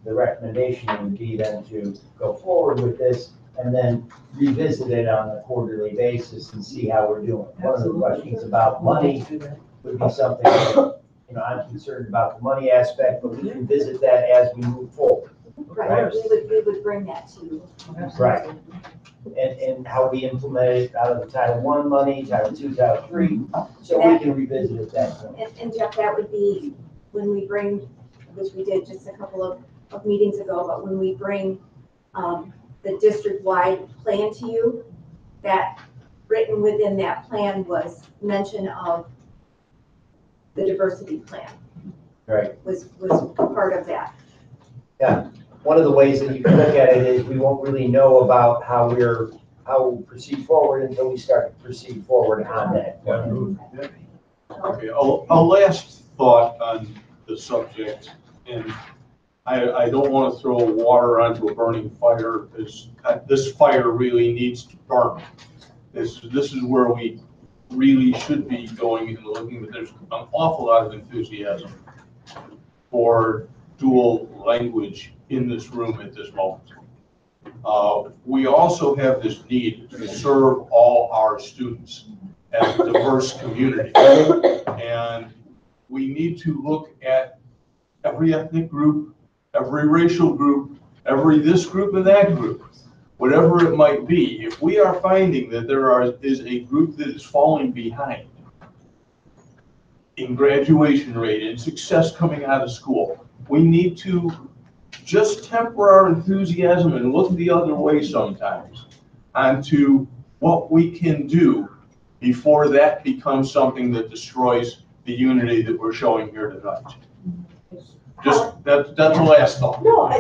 the recommendation would be then to go forward with this and then revisit it on a quarterly basis and see how we're doing. One of the questions about money would be something, I'm concerned about the money aspect, but we can visit that as we move forward. Right, we would bring that to you. Right. And how we implement it out of the Title I money, Title II, Title III, so we can revisit it that point. And Jeff, that would be when we bring, which we did just a couple of meetings ago, but when we bring the district-wide plan to you, that written within that plan was mention of the diversity plan. Right. Was part of that. Yeah. One of the ways that you can look at it is we won't really know about how we'll proceed forward until we start to proceed forward on that. Okay, a last thought on the subject, and I don't want to throw water onto a burning fire. This fire really needs to burn. This is where we really should be going and looking, but there's an awful lot of enthusiasm for dual language in this room at this moment. We also have this need to serve all our students as a diverse community. And we need to look at every ethnic group, every racial group, every this group and that group, whatever it might be. If we are finding that is a group that is falling behind in graduation rate and success coming out of school, we need to just temper our enthusiasm and look the other way sometimes onto what we can do before that becomes something that destroys the unity that we're showing here tonight. Just that's the last thought. No, I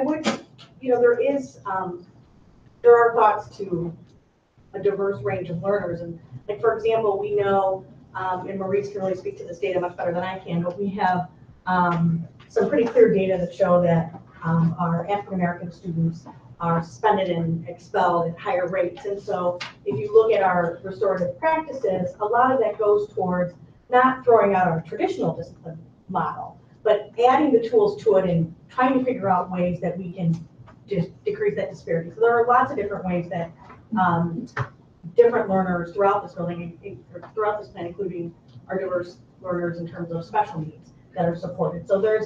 would, there are thoughts to a diverse range of learners. And like, for example, we know, and Maurice can really speak to this data much better than I can, but we have some pretty clear data that show that our African-American students are suspended and expelled at higher rates. And so if you look at our restorative practices, a lot of that goes towards not throwing out our traditional discipline model, but adding the tools to it and trying to figure out ways that we can just decrease that disparity. So there are lots of different ways that different learners throughout this building, throughout this plan, including our diverse learners in terms of special needs that are supported. So there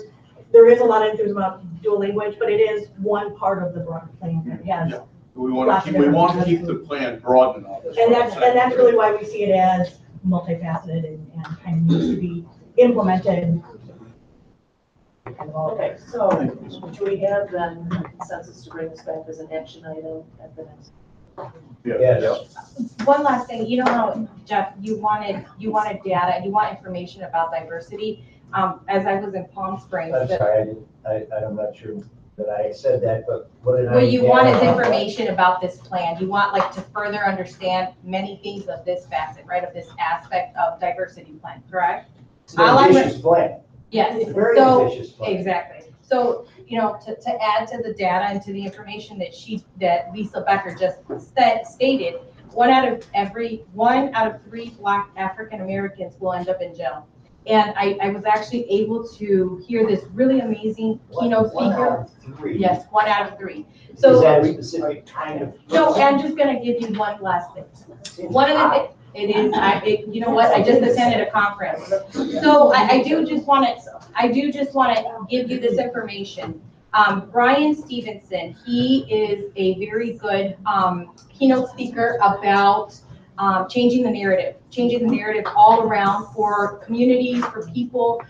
is a lot of enthusiasm about dual language, but it is one part of the broader plan that has. Yeah. We want to keep the plan broad enough. And that's really why we see it as multifaceted and kind of needs to be implemented. Okay, so do we have then consensus to bring this back as an action item at the next? Yes. One last thing, you know how, Jeff, you wanted data, you want information about diversity. As I was in Palm Springs. I'm sorry, I'm not sure that I said that, but what did I? Well, you wanted information about this plan. You want to further understand many things of this facet, right, of this aspect of diversity plan, correct? It's an ambitious plan. Yes. It's a very ambitious plan. Exactly. So, to add to the data and to the information that Lisa Becker just stated, one out of 3 Black African Americans will end up in jail. And I was actually able to hear this really amazing keynote speaker. 3. Yes, 1 out of 3. Is So that a specific kind of? no, I'm just gonna give you one last thing. One of the, it is, you know what, I just attended a conference. So I do just wanna give you this information. Brian Stevenson, he is a very good keynote speaker about changing the narrative all around for communities, for people.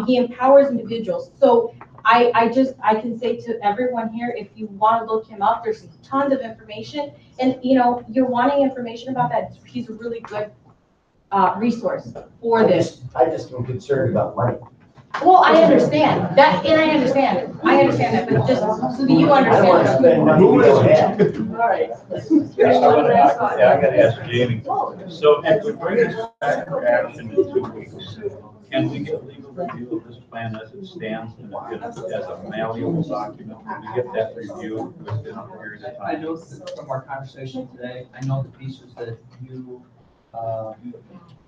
He empowers individuals. So I can say to everyone here, if you want to look him up, there's tons of information. And you're wanting information about that, he's a really good resource for this. I just am concerned about money. Well, I understand that, and I understand that, but just so that you I don't want to understand. spend money we don't have. All right. Yeah, I gotta ask Jamie. So if we bring this back for action in 2 weeks, can we get legal review of this plan as it stands and as a malleable document? Can we get that reviewed within a period of I time? know from our conversation today, I know the pieces that you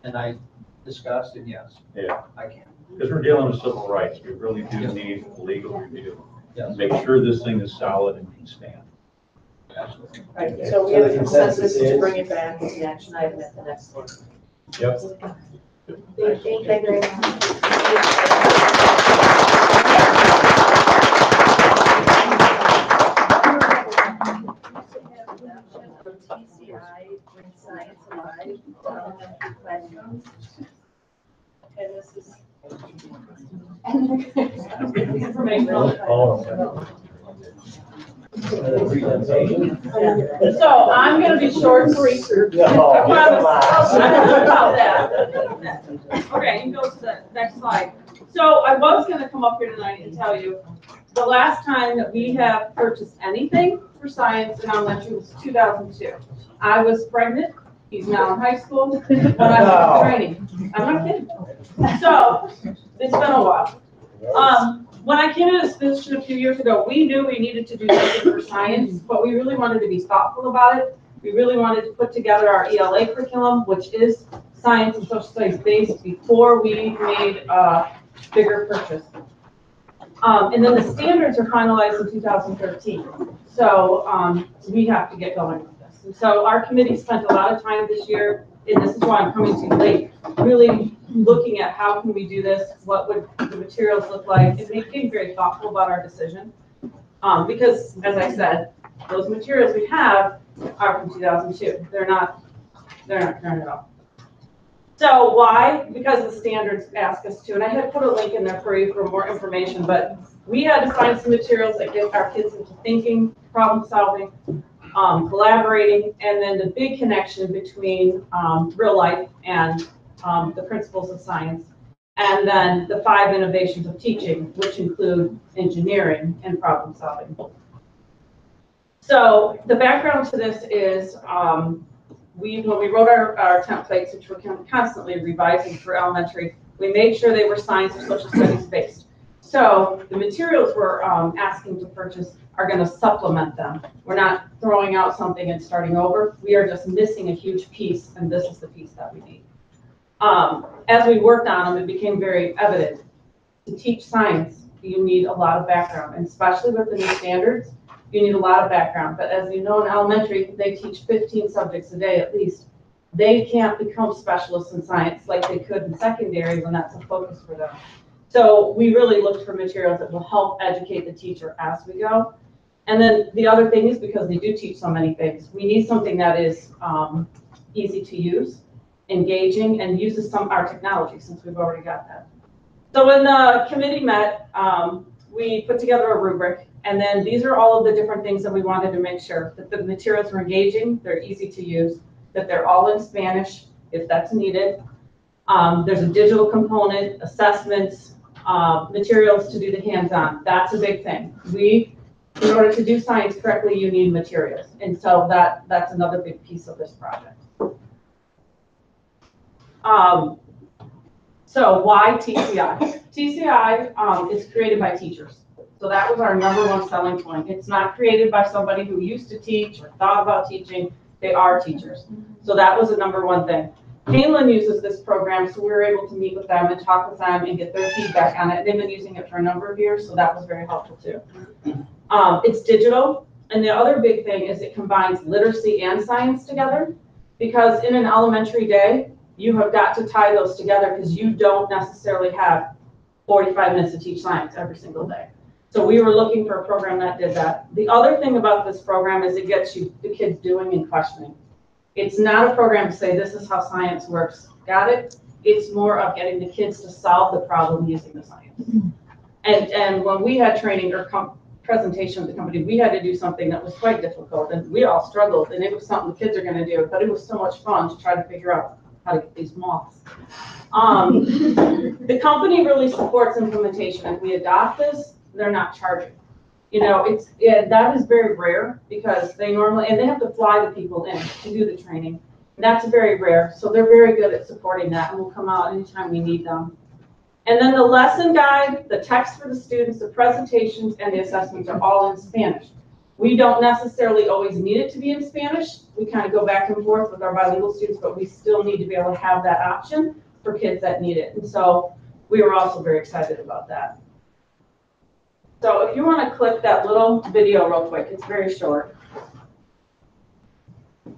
and I discussed, and yes, Yeah, I can. because we're dealing with civil rights, we really do need legal review. Yes. Make sure this thing is solid and can stand. Absolutely. Right, so we have a consensus to bring it back as an action item at the next one. Yep. Thank you very much. TCI, Bring Science Alive, elementary classrooms. And this is. So I'm gonna be short and brief. No, I promise. come About that. Okay, you can go to the next slide. So I was gonna come up here tonight and tell you, the last time that we have purchased anything for science in elementary was 2002. I was pregnant, he's now in high school, when I was in training. I'm not kidding. So, it's been a while. When I came into this position a few years ago, we knew we needed to do something for science, but we really wanted to be thoughtful about it. We really wanted to put together our ELA curriculum, which is science and social studies based, before we made a bigger purchase. And then the standards are finalized in 2013. So we have to get going with this. And so our committee spent a lot of time this year, and this is why I'm coming too late, really looking at how can we do this, what would the materials look like, and being very thoughtful about our decision. Because, as I said, those materials we have are from 2002. They're not current at all. So why? Because the standards ask us to, and I had put a link in there for you for more information, but we had to find some materials that get our kids into thinking, problem solving, collaborating, and then the big connection between real life and the principles of science, and then the 5 innovations of teaching, which include engineering and problem solving. So the background to this is when we wrote our templates, which we're constantly revising for elementary, we made sure they were science or social studies based. So the materials we're asking to purchase are going to supplement them. We're not throwing out something and starting over. We are just missing a huge piece, and this is the piece that we need. As we worked on them, it became very evident. To teach science, you need a lot of background, and especially with the new standards, you need a lot of background. But as you know, in elementary, they teach 15 subjects a day at least. They can't become specialists in science like they could in secondary when that's a focus for them. So we really looked for materials that will help educate the teacher as we go. And then the other thing is, because they do teach so many things, we need something that is easy to use, engaging, and uses some of our technology, since we've already got that. So when the committee met, we put together a rubric, and then these are all of the different things that we wanted to make sure that the materials were engaging, they're easy to use, that they're all in Spanish if that's needed. There's a digital component, assessments, materials to do the hands-on. That's a big thing. In order to do science correctly, you need materials. And so that's another big piece of this project. So why TCI? TCI is created by teachers. So that was our #1 selling point. It's not created by somebody who used to teach or thought about teaching. They are teachers. So that was the number one thing. Kaylin uses this program, so we were able to meet with them and talk with them and get their feedback on it. They've been using it for a number of years, so that was very helpful too. It's digital, and the other big thing is it combines literacy and science together, because in an elementary day, you have got to tie those together because you don't necessarily have 45 minutes to teach science every single day. So we were looking for a program that did that. The other thing about this program is it gets you the kids doing and questioning. It's not a program to say this is how science works. Got it? It's more of getting the kids to solve the problem using the science. And when we had training or presentation of the company, we had to do something that was quite difficult, and we all struggled, and it was something the kids are going to do, but it was so much fun to try to figure out how to get these moths. The company really supports implementation. If we adopt this, they're not charging. You know, that is very rare because they normally, and they have to fly the people in to do the training. And that's very rare. So they're very good at supporting that, and will come out anytime we need them. And then the lesson guide, the text for the students, the presentations, and the assessments are all in Spanish. We don't necessarily always need it to be in Spanish. We kind of go back and forth with our bilingual students, but we still need to be able to have that option for kids that need it. And so we were also very excited about that. So if you want to click that little video real quick, it's very short.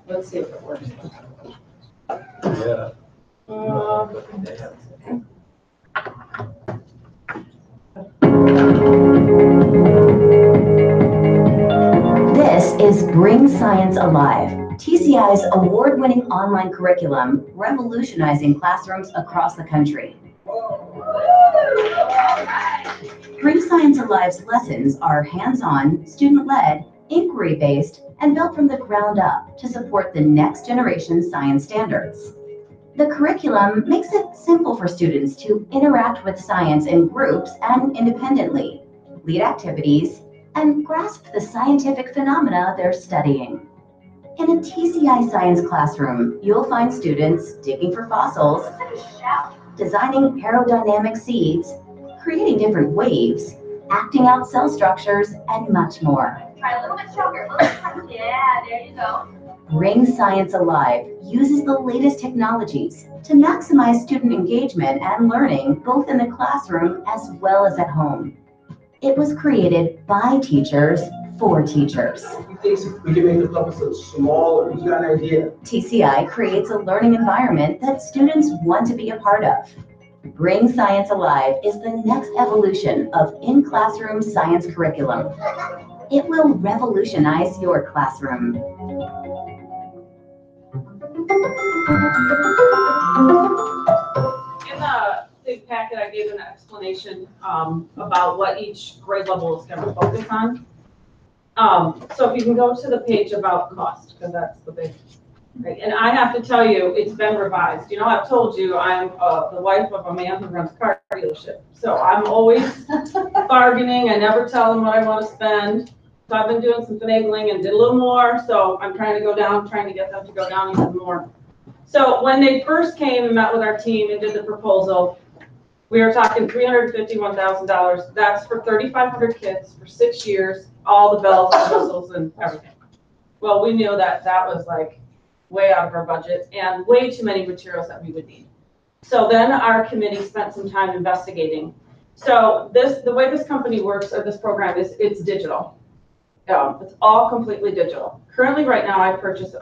Let's see if it works. Yeah. This is Bring Science Alive, TCI's award-winning online curriculum revolutionizing classrooms across the country. Bring Science Alive's lessons are hands-on, student-led, inquiry-based, and built from the ground up to support the next generation science standards. The curriculum makes it simple for students to interact with science in groups and independently, lead activities, and grasp the scientific phenomena they're studying. In a TCI science classroom, you'll find students digging for fossils, designing aerodynamic seeds, creating different waves, acting out cell structures, and much more. Try a little bit stronger. Yeah, there you go. Bring Science Alive uses the latest technologies to maximize student engagement and learning both in the classroom as well as at home. It was created by teachers for teachers. We can make the clubs smaller. You got an idea? TCI creates a learning environment that students want to be a part of. Bring Science Alive is the next evolution of in-classroom science curriculum. It will revolutionize your classroom. In the big packet, I gave an explanation about what each grade level is going to focus on. So if you can go to the page about cost, because that's the big. Right. And I have to tell you, it's been revised. You know, I've told you I'm the wife of a man who runs a car dealership. So I'm always bargaining. I never tell them what I want to spend. So I've been doing some finagling and did a little more. So I'm trying to go down, trying to get them to go down even more. So when they first came and met with our team and did the proposal, we were talking $351,000. That's for 3,500 kids for 6 years, all the bells and whistles and everything. Well, we knew that that was like way out of our budget and way too many materials that we would need. So then our committee spent some time investigating. So the way this company works, or this program is, it's digital. It's all completely digital. Currently right now I purchase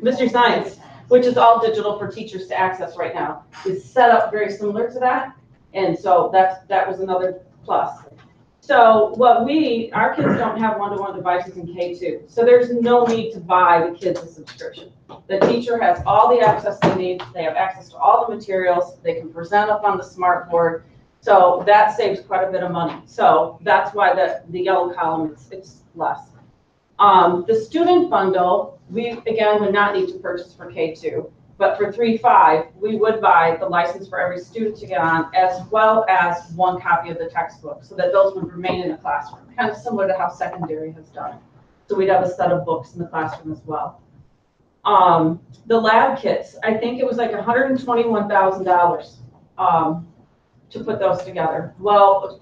Mystery Science, which is all digital for teachers to access right now. It's set up very similar to that. And so that was another plus. So our kids don't have one-to-one devices in K2. So there's no need to buy the kids a subscription. The teacher has all the access they need. They have access to all the materials. They can present up on the smart board. So that saves quite a bit of money. So that's why the yellow column, it's less. The student bundle, we, again, would not need to purchase for K2. But for 3-5, we would buy the license for every student to get on, as well as one copy of the textbook, so that those would remain in the classroom, kind of similar to how secondary has done. So we'd have a set of books in the classroom as well. The lab kits, I think it was like $121,000 to put those together. Well,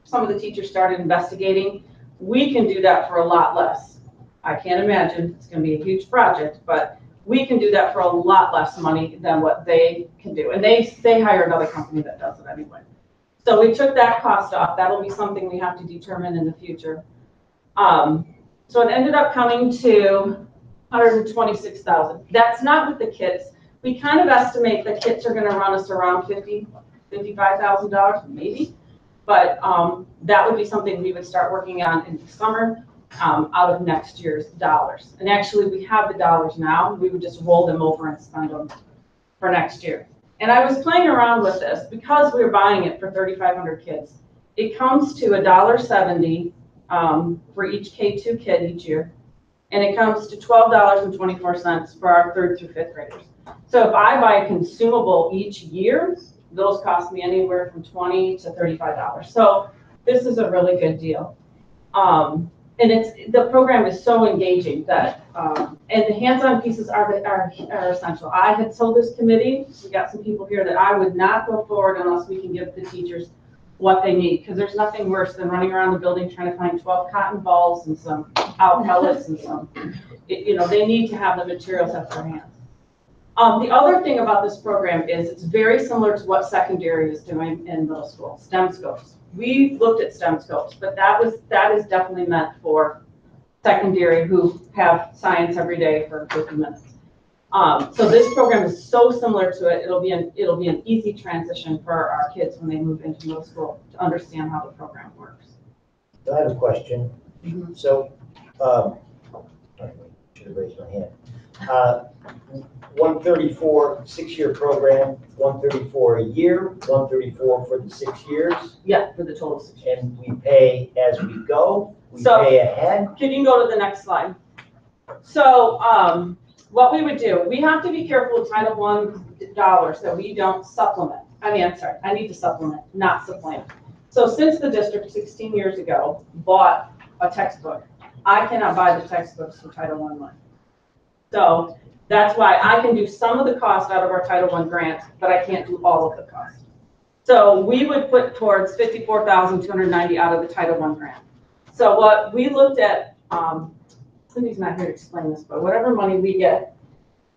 some of the teachers started investigating. We can do that for a lot less. I can't imagine, it's gonna be a huge project, but we can do that for a lot less money than what they can do. And they hire another company that does it anyway. So we took that cost off. That'll be something we have to determine in the future. So it ended up coming to 126,000. That's not with the kits. We kind of estimate the kits are gonna run us around $55,000 maybe. But that would be something we would start working on in the summer out of next year's dollars. And actually we have the dollars now. We would just roll them over and spend them for next year. And I was playing around with this because we were buying it for 3,500 kids. It comes to $1.70 for each K2 kid each year. And it comes to $12.24 for our 3rd through 5th graders. So if I buy a consumable each year, those cost me anywhere from $20 to $35. So this is a really good deal. And the program is so engaging that, and the hands-on pieces are essential. I had told this committee, we got some people here, that I would not go forward unless we can give the teachers what they need, because there's nothing worse than running around the building trying to find 12 cotton balls and some out pellets and some, they need to have the materials at their hands. The other thing about this program is it's very similar to what secondary is doing in middle school, STEM scopes. We looked at STEM scopes, but that is definitely meant for secondary who have science every day for 50 minutes. So this program is so similar to it. It'll be an easy transition for our kids when they move into middle school to understand how the program works. I have a question. Mm-hmm. So, should have raised my hand. 134 6-year program, 134 a year, 134 for the 6 years. Yeah, for the total 6 years. And we pay as we go. We pay ahead. Can you go to the next slide? So what we would do, we have to be careful with Title I dollars that we don't supplement. I'm sorry, I need to supplement, not supplant. So since the district 16 years ago bought a textbook, I cannot buy the textbooks for Title I money. So that's why I can do some of the cost out of our Title I grant, but I can't do all of the cost. So we would put towards $54,290 out of the Title I grant. So what we looked at, Cindy's not here to explain this, but whatever money we get,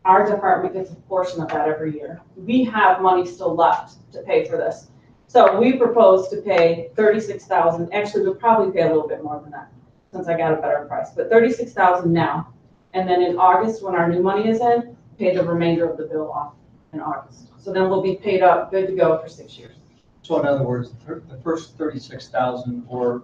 our department gets a portion of that every year. We have money still left to pay for this. So we propose to pay $36,000. Actually, we'll probably pay a little bit more than that since I got a better price, but $36,000 now. And then in August, when our new money is in, pay the remainder of the bill off in August. So then we'll be paid up, good to go for 6 years. So in other words, the first 36,000 or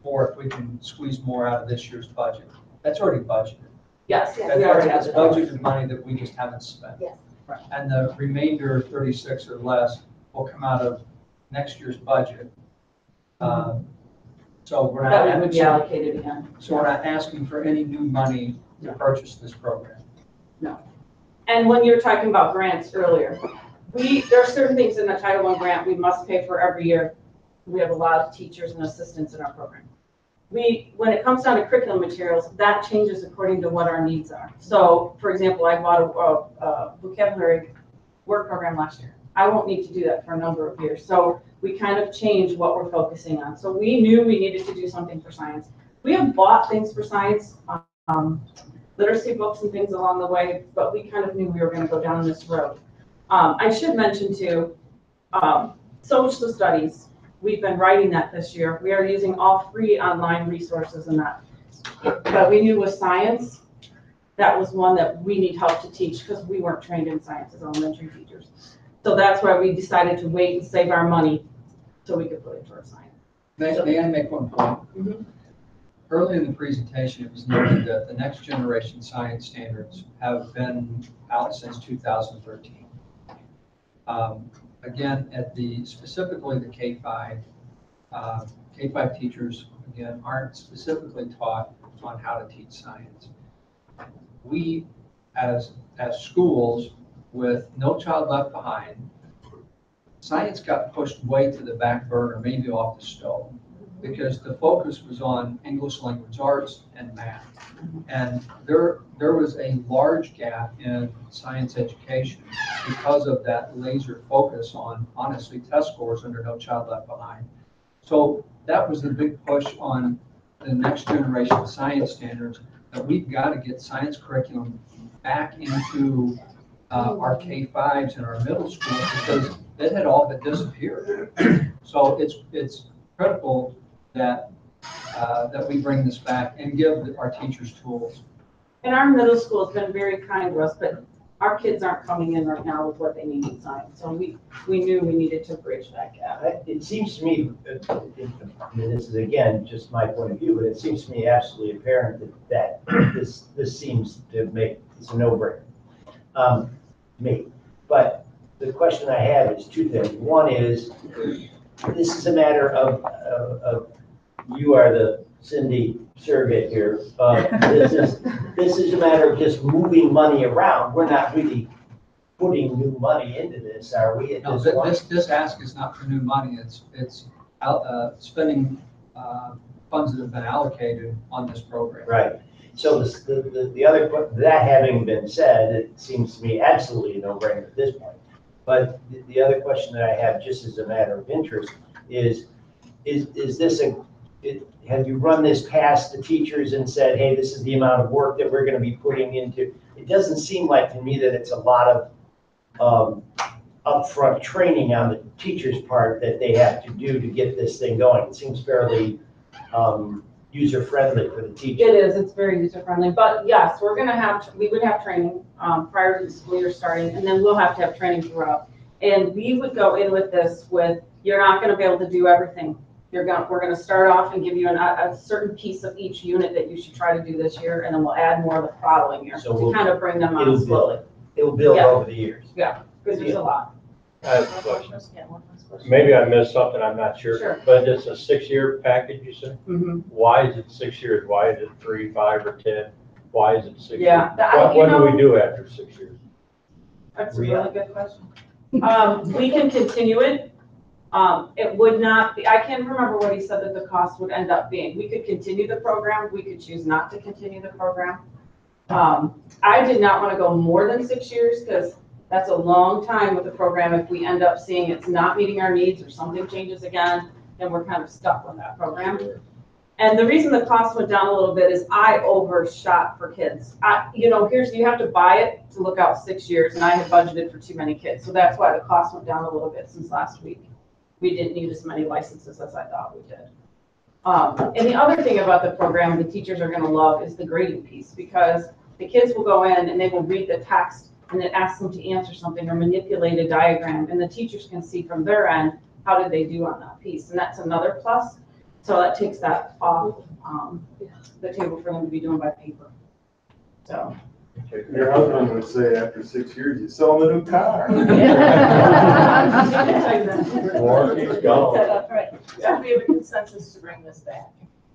if we can squeeze more out of this year's budget, that's already budgeted. Yes, That's we already have it. budgeted money that we just haven't spent. Yes. Right. And the remainder, 36 or less, will come out of next year's budget. So we're not. That would be allocated again. So we're not asking for any new money to purchase this program. No. And when you were talking about grants earlier, there are certain things in the Title I grant we must pay for every year. We have a lot of teachers and assistants in our program. When it comes down to curriculum materials, that changes according to what our needs are. So, for example, I bought a vocabulary word program last year. I won't need to do that for a number of years. So we kind of change what we're focusing on. So we knew we needed to do something for science. We have bought things for science, literacy books and things along the way, but we kind of knew we were going to go down this road. I should mention too, social studies. We've been writing that this year. We are using all free online resources in that. But we knew with science, that was one that we need help to teach because we weren't trained in science as elementary teachers. So that's why we decided to wait and save our money so we could put it towards science. May I make one point? Mm-hmm. Early in the presentation, it was noted that the next generation science standards have been out since 2013. Again, specifically the K5 teachers, again, aren't specifically taught on how to teach science. We, as schools, with No Child Left Behind, science got pushed way to the back burner, maybe off the stove, because the focus was on English language arts and math. And there was a large gap in science education because of that laser focus on, honestly, test scores under No Child Left Behind. So that was the big push on the next generation science standards, that we've got to get science curriculum back into our K-5s and our middle school because it had all but disappeared. So it's critical that that we bring this back and give our teachers tools. And our middle school has been very kind to us, but our kids aren't coming in right now with what they need in science. So we knew we needed to bridge that gap. It seems to me, I mean, this is again, just my point of view, but it seems to me absolutely apparent that this seems to make, it's a no-brainer. Me. But the question I have is two things. One is, this is a matter of you are the Cindy surrogate here. This is a matter of just moving money around. We're not really putting new money into this, are we? At No, this point? this ask is not for new money. It's spending funds that have been allocated on this program. Right. So the other, that having been said, it seems to me absolutely a no-brainer at this point. But the other question that I have, just as a matter of interest, is this have you run this past the teachers and said, hey, this is the amount of work that we're going to be putting into? It doesn't seem like to me that it's a lot of upfront training on the teacher's part that they have to do to get this thing going. It seems fairly user-friendly for the teacher. It is, it's very user-friendly, but yes, we would have training prior to the school year starting, and then we'll have to have training throughout. And we would go in with this with, you're not gonna be able to do everything. We're gonna start off and give you a certain piece of each unit that you should try to do this year, and then we'll add more the following year to kind of bring them on slowly. It'll build over the years. Yeah, because there's a lot. I have a question. Maybe I missed something, I'm not sure. Sure. But it's a 6-year package, you said? Mm-hmm. Why is it 6 years? Why is it 3, 5, or 10? Why is it 6 years? Yeah, What do we do after 6 years? That's a really good question. We can continue it. It would not be, I can't remember what he said that the cost would end up being. We could continue the program. We could choose not to continue the program. I did not want to go more than 6 years because that's a long time with the program. If we end up seeing it's not meeting our needs or something changes again, then we're kind of stuck with that program. And the reason the cost went down a little bit is I overshot for kids. You have to buy it to look out 6 years, and I had budgeted for too many kids. So that's why the cost went down a little bit since last week. We didn't need as many licenses as I thought we did. And the other thing about the program the teachers are going to love is the grading piece, because the kids will go in and they will read the text and it asks them to answer something or manipulate a diagram, and the teachers can see from their end how did they do on that piece, and that's another plus. So that takes that off the table for them to be doing by paper. So. Your husband would say after 6 years, you sell him a new car. Warranty's gone. So we have a consensus to bring this back.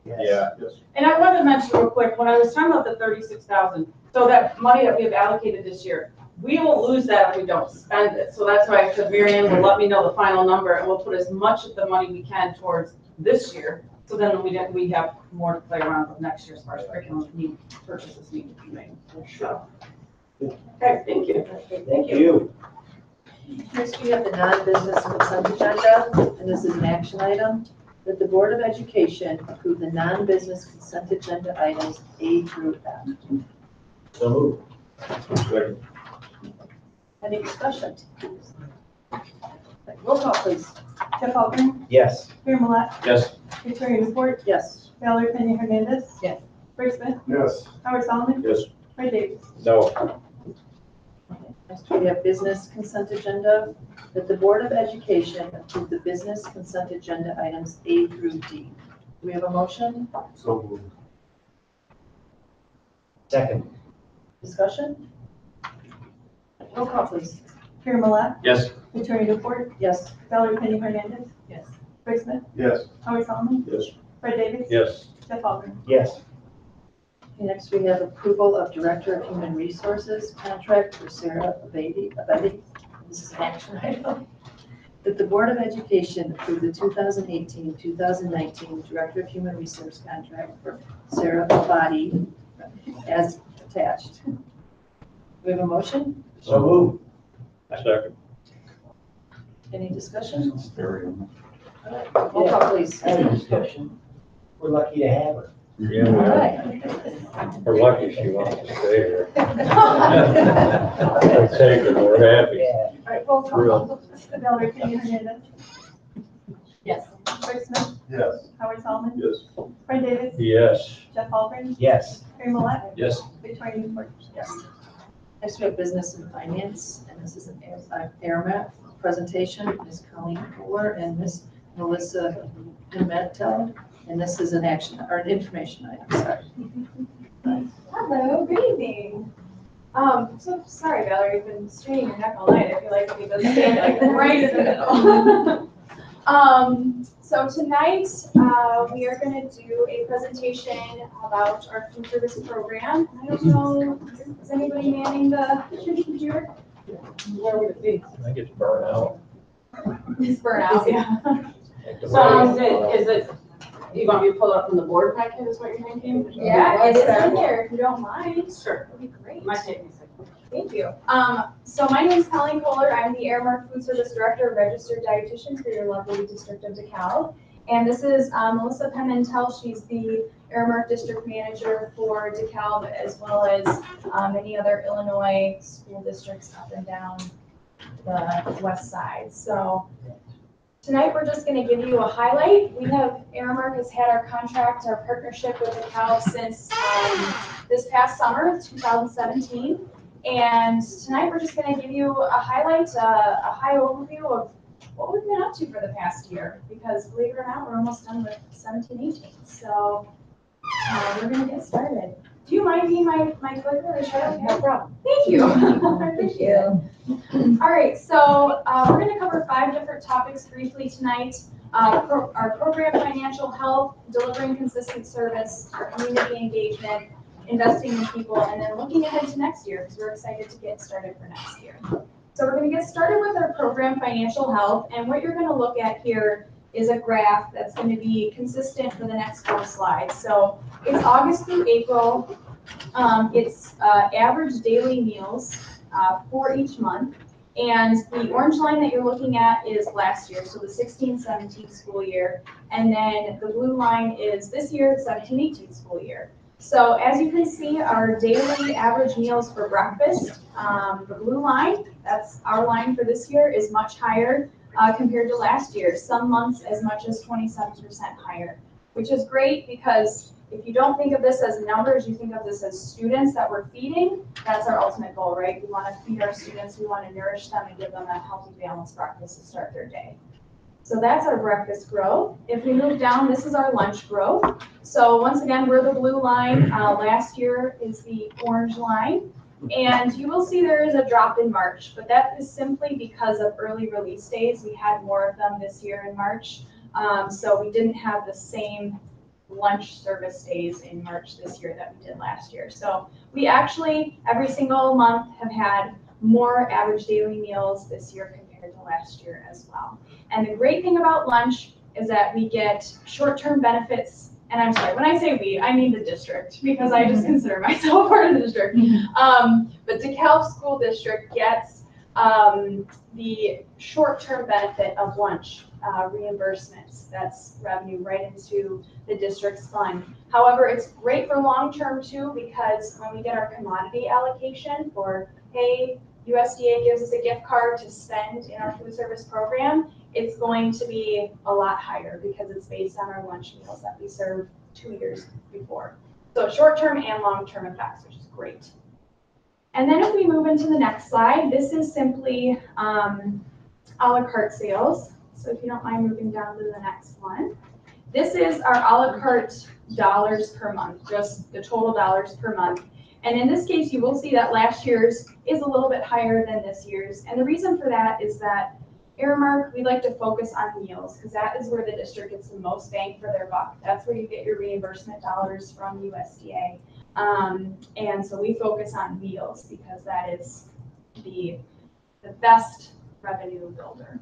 Yeah. And I want to mention real quick, when I was talking about the 36,000, so that money that we have allocated this year, we will lose that if we don't spend it. So that's why I said Mary Ann will let me know the final number, and we'll put as much of the money we can towards this year. So then we have more to play around with next year as far as curriculum purchases need to be made. So, okay, thank you. Thank you. Next, we have the non-business consent agenda, and this is an action item, that the Board of Education approve the non-business consent agenda items A through F. So moved. Any discussion? Roll call, please. Jeff Altman, Yes. Peter Millet, Yes. Victoria Newport, Yes. Valerie Penny Hernandez. Yes. Rick Smith, Yes. Howard Solomon, Yes. Ray Davis. No. Next, we have business consent agenda, that the Board of Education approve the business consent agenda items A through D. Do we have a motion? So moved. Second. Discussion? Roll call, please. Peter Millet, Yes. Victoria Newport, Yes. Valerie Penny Hernandez. Yes. Rick Smith, Yes. Howard Solomon, Yes. Ray Davis. Yes. Jeff Altman. Yes. Okay, next, we have approval of Director of Human Resources contract for Sarah Abedi. This is an action item. That the Board of Education approve the 2018-2019 Director of Human Resource contract for Sarah Abedi as attached. Do we have a motion? So moved. Second. Any discussion? Stereo. Roll call, please. I have a discussion. We're lucky to have her. Yeah. All right. We're lucky she wants to stay here. We'll take her, we're happy. Yeah. All right, roll Real. call. Mr. Miller, can you Hernandez? Yes. Rick Smith? Yes. Howard Solomon? Yes. Fred Davis? Yes. Jeff Algren? Yes. Harry Millet? Yes. Victoria Newport? Yes. Next, we have business and finance, and this is an AirMap presentation, Ms. Colleen Fuller and Ms. Melissa Pimentel, and this is an action, or an information item, sorry. Hello, good evening. So sorry, Valerie, you've been straining your neck all night. I feel like you've been standing like right in the middle. So tonight, we are gonna do a presentation about our food service program. I don't know, is anybody manning the computer? Where would it be? I think it's burnt out. It's burnt out, yeah. So is it, you want me to pull it up from the board packet is what you're thinking? Yeah, it is in there, if you don't mind. Sure. That'd be great. Might take me a second. Thank you. So my name is Colleen Kohler. I'm the Aramark Food Service Director, Registered Dietitian for your lovely district of DeKalb. And this is Melissa Pimentel. She's the Aramark District Manager for DeKalb, as well as many other Illinois school districts up and down the west side. So tonight we're just going to give you a highlight. Aramark has had our contract, our partnership with DeKalb since this past summer, 2017. And tonight we're just going to give you a highlight, a high overview of what we've been up to for the past year. Because believe it or not, we're almost done with 17-18. So we're going to get started. Do you mind being my clicker or should I? No problem. Thank you. I appreciate it. All right, so we're going to cover 5 different topics briefly tonight. Our program financial health, delivering consistent service, our community engagement, investing in people, and then looking ahead to next year because we're excited to get started for next year. So we're going to get started with our program financial health, and what you're going to look at here is a graph that's going to be consistent for the next 4 slides. So it's August through April. It's average daily meals for each month. And the orange line that you're looking at is last year, so the 16-17 school year. And then the blue line is this year, 17-18 school year. So as you can see, our daily average meals for breakfast, the blue line, that's our line for this year, is much higher compared to last year. Some months as much as 27% higher, which is great because if you don't think of this as numbers, you think of this as students that we're feeding. That's our ultimate goal, right? We want to feed our students, we want to nourish them and give them a healthy, balanced breakfast to start their day. So that's our breakfast growth. If we move down, this is our lunch growth. So once again, we're the blue line. Last year is the orange line. And you will see there is a drop in March, but that is simply because of early release days. We had more of them this year in March. So we didn't have the same lunch service days in March this year that we did last year. So we actually, every single month, have had more average daily meals this year compared to last year as well. And the great thing about lunch is that we get short-term benefits. And I'm sorry, when I say we, I mean the district, because I just consider myself part of the district. But DeKalb School District gets the short-term benefit of lunch reimbursements. That's revenue right into the district's fund. However, it's great for long-term too, because when we get our commodity allocation for, hey, USDA gives us a gift card to spend in our food service program, it's going to be a lot higher because it's based on our lunch meals that we served 2 years before. So short-term and long-term effects, which is great. And then if we move into the next slide, this is simply a la carte sales. So if you don't mind moving down to the next one. This is our a la carte dollars per month, just the total dollars per month. And in this case, you will see that last year's is a little bit higher than this year's. And the reason for that is that Aramark, we like to focus on meals because that is where the district gets the most bang for their buck. That's where you get your reimbursement dollars from USDA. And so we focus on meals because that is the best revenue builder.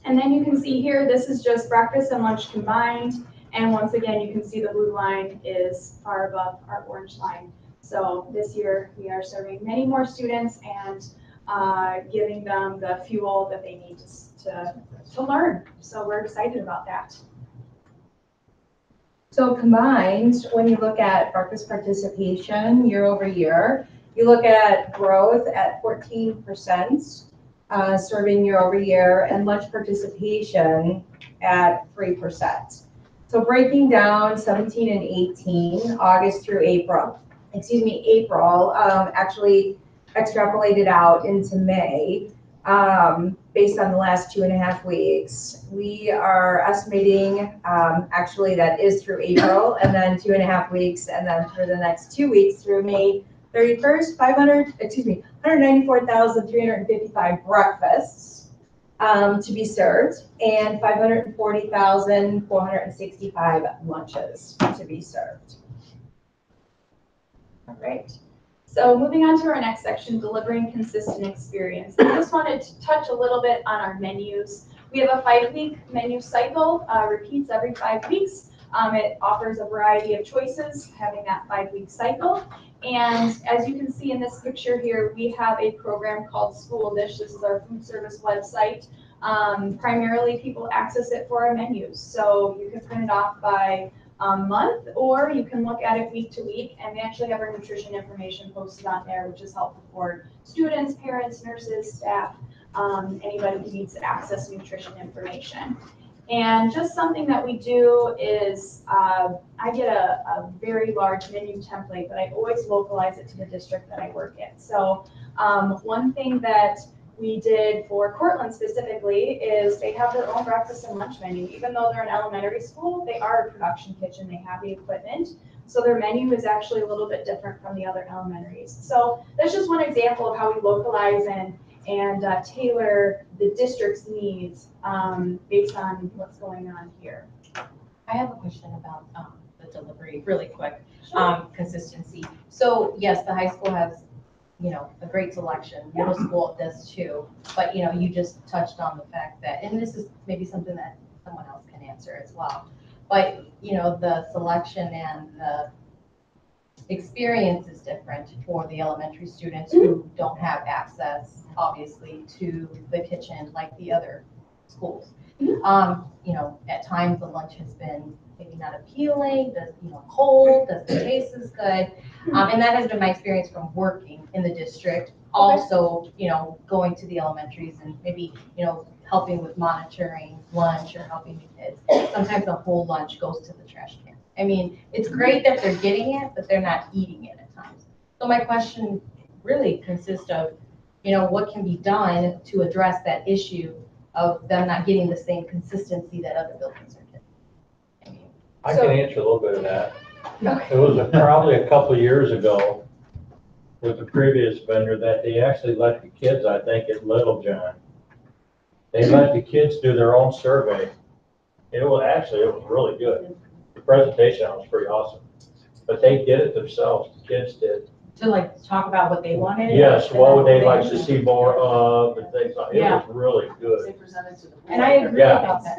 And then you can see here, this is just breakfast and lunch combined. And once again, you can see the blue line is far above our orange line. So this year we are serving many more students and giving them the fuel that they need to learn. So we're excited about that. So combined, when you look at breakfast participation year over year, you look at growth at 14%, serving year over year, and lunch participation at 3%. So breaking down 17 and 18, August through April, actually extrapolated out into May, based on the last 2.5 weeks. We are estimating, actually that is through April, and then 2.5 weeks, and then for the next 2 weeks through May 31st, 194,355 breakfasts to be served, and 540,465 lunches to be served. All right. So moving on to our next section, delivering consistent experience. I just wanted to touch a little bit on our menus. We have a 5-week menu cycle, repeats every 5 weeks. It offers a variety of choices, having that 5-week cycle. And as you can see in this picture here, we have a program called School Dish. This is our food service website. Primarily, people access it for our menus. So you can print it off by month, or you can look at it week to week, and we actually have our nutrition information posted on there, which is helpful for students, parents, nurses, staff, anybody who needs to access nutrition information. And just something that we do is, I get a very large menu template, but I always localize it to the district that I work in. So one thing that we did for Cortland specifically is they have their own breakfast and lunch menu. Even though they're an elementary school, they are a production kitchen. They have the equipment. So their menu is actually a little bit different from the other elementaries. So that's just one example of how we localize and tailor the district's needs based on what's going on here. I have a question about the delivery, really quick, consistency. So yes, the high school has, a great selection. Middle school does too. But, you just touched on the fact that, and this is maybe something that someone else can answer as well. But, the selection and the experience is different for the elementary students who don't have access, obviously, to the kitchen like the other schools. At times the lunch has been maybe not appealing, cold, doesn't taste as good. And that has been my experience from working in the district. Also, going to the elementaries and maybe, helping with monitoring lunch or helping the kids. Sometimes the whole lunch goes to the trash can. I mean, it's great that they're getting it, but they're not eating it at times. So my question really consists of, what can be done to address that issue of them not getting the same consistency that other buildings are getting. I can answer a little bit of that. It was probably a couple of years ago with the previous vendor that they actually let the kids, I think, at Little John. They let the kids do their own survey. It was really good. The presentation was pretty awesome. But they did it themselves, the kids did. To talk about what they wanted? Yes, what would they like to see more of and things like that. It was really good. And I agree about that.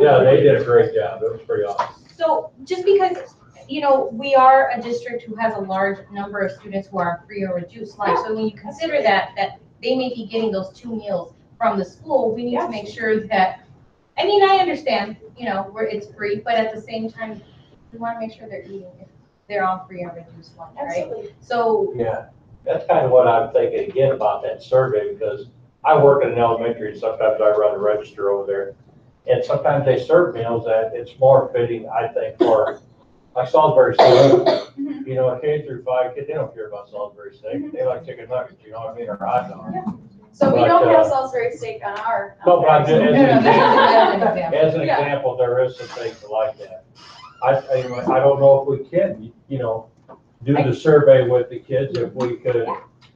Yeah, they did a great job. It was pretty awesome. So just because, we are a district who has a large number of students who are free or reduced lunch. So when you consider that they may be getting those 2 meals from the school, we need to make sure that, I understand, where it's free, but at the same time, we want to make sure they're eating if they're on free or reduced lunch, right? Absolutely. So Yeah, that's kind of what I'm thinking again about that survey, because I work in an elementary and sometimes I run the register over there. And sometimes they serve meals that it's more fitting, I think, for like Salisbury steak. A K through 5 kid, they don't care about Salisbury steak. They like chicken nuggets, you know what I mean, or hot dogs. Yeah. So we don't have Salisbury steak on our. No, but as an example, there is some things like that. I don't know if we can, do the survey with the kids, if we could.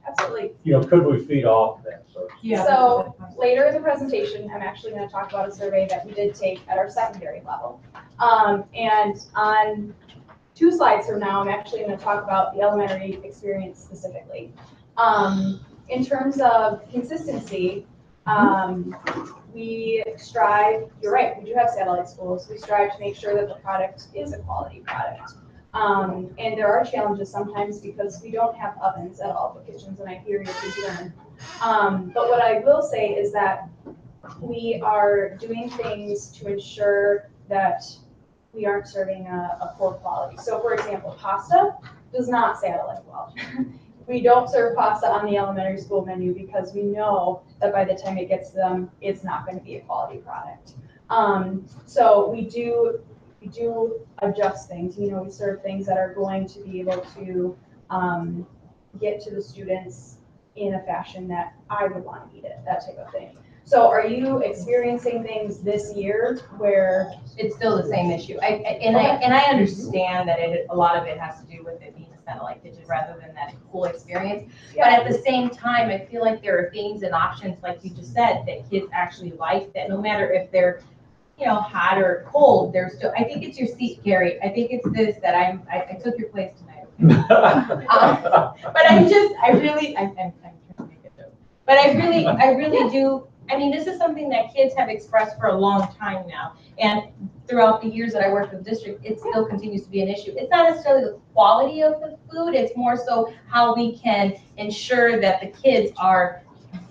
Absolutely. Could we feed off that? So later in the presentation, I'm actually going to talk about a survey that we did take at our secondary level. And on 2 slides from now, I'm actually going to talk about the elementary experience specifically. In terms of consistency, we strive, you're right, we do have satellite schools. We strive to make sure that the product is a quality product. And there are challenges sometimes because we don't have ovens at all the kitchens, and I hear your concern. But what I will say is that we are doing things to ensure that we aren't serving a poor quality. So for example, pasta does not satellite well. We don't serve pasta on the elementary school menu because we know that by the time it gets to them, it's not going to be a quality product. So we do adjust things. You know, we serve things that are going to be able to get to the students in a fashion that I would want to eat it, that type of thing. So are you experiencing things this year where it's still the same issue? I understand that a lot of it has to do with it being a satellite kitchen rather than that full experience. But at the same time, I feel like there are things and options, like you just said, that kids actually like, that no matter if they're, you know, hot or cold, they're still, I think it's your seat, Gary. I think it's this that I took your place tonight. But I'm trying to make it joke. But I really do. I mean, this is something that kids have expressed for a long time now. And throughout the years that I worked with the district, it still continues to be an issue. It's not necessarily the quality of the food, it's more so how we can ensure that the kids are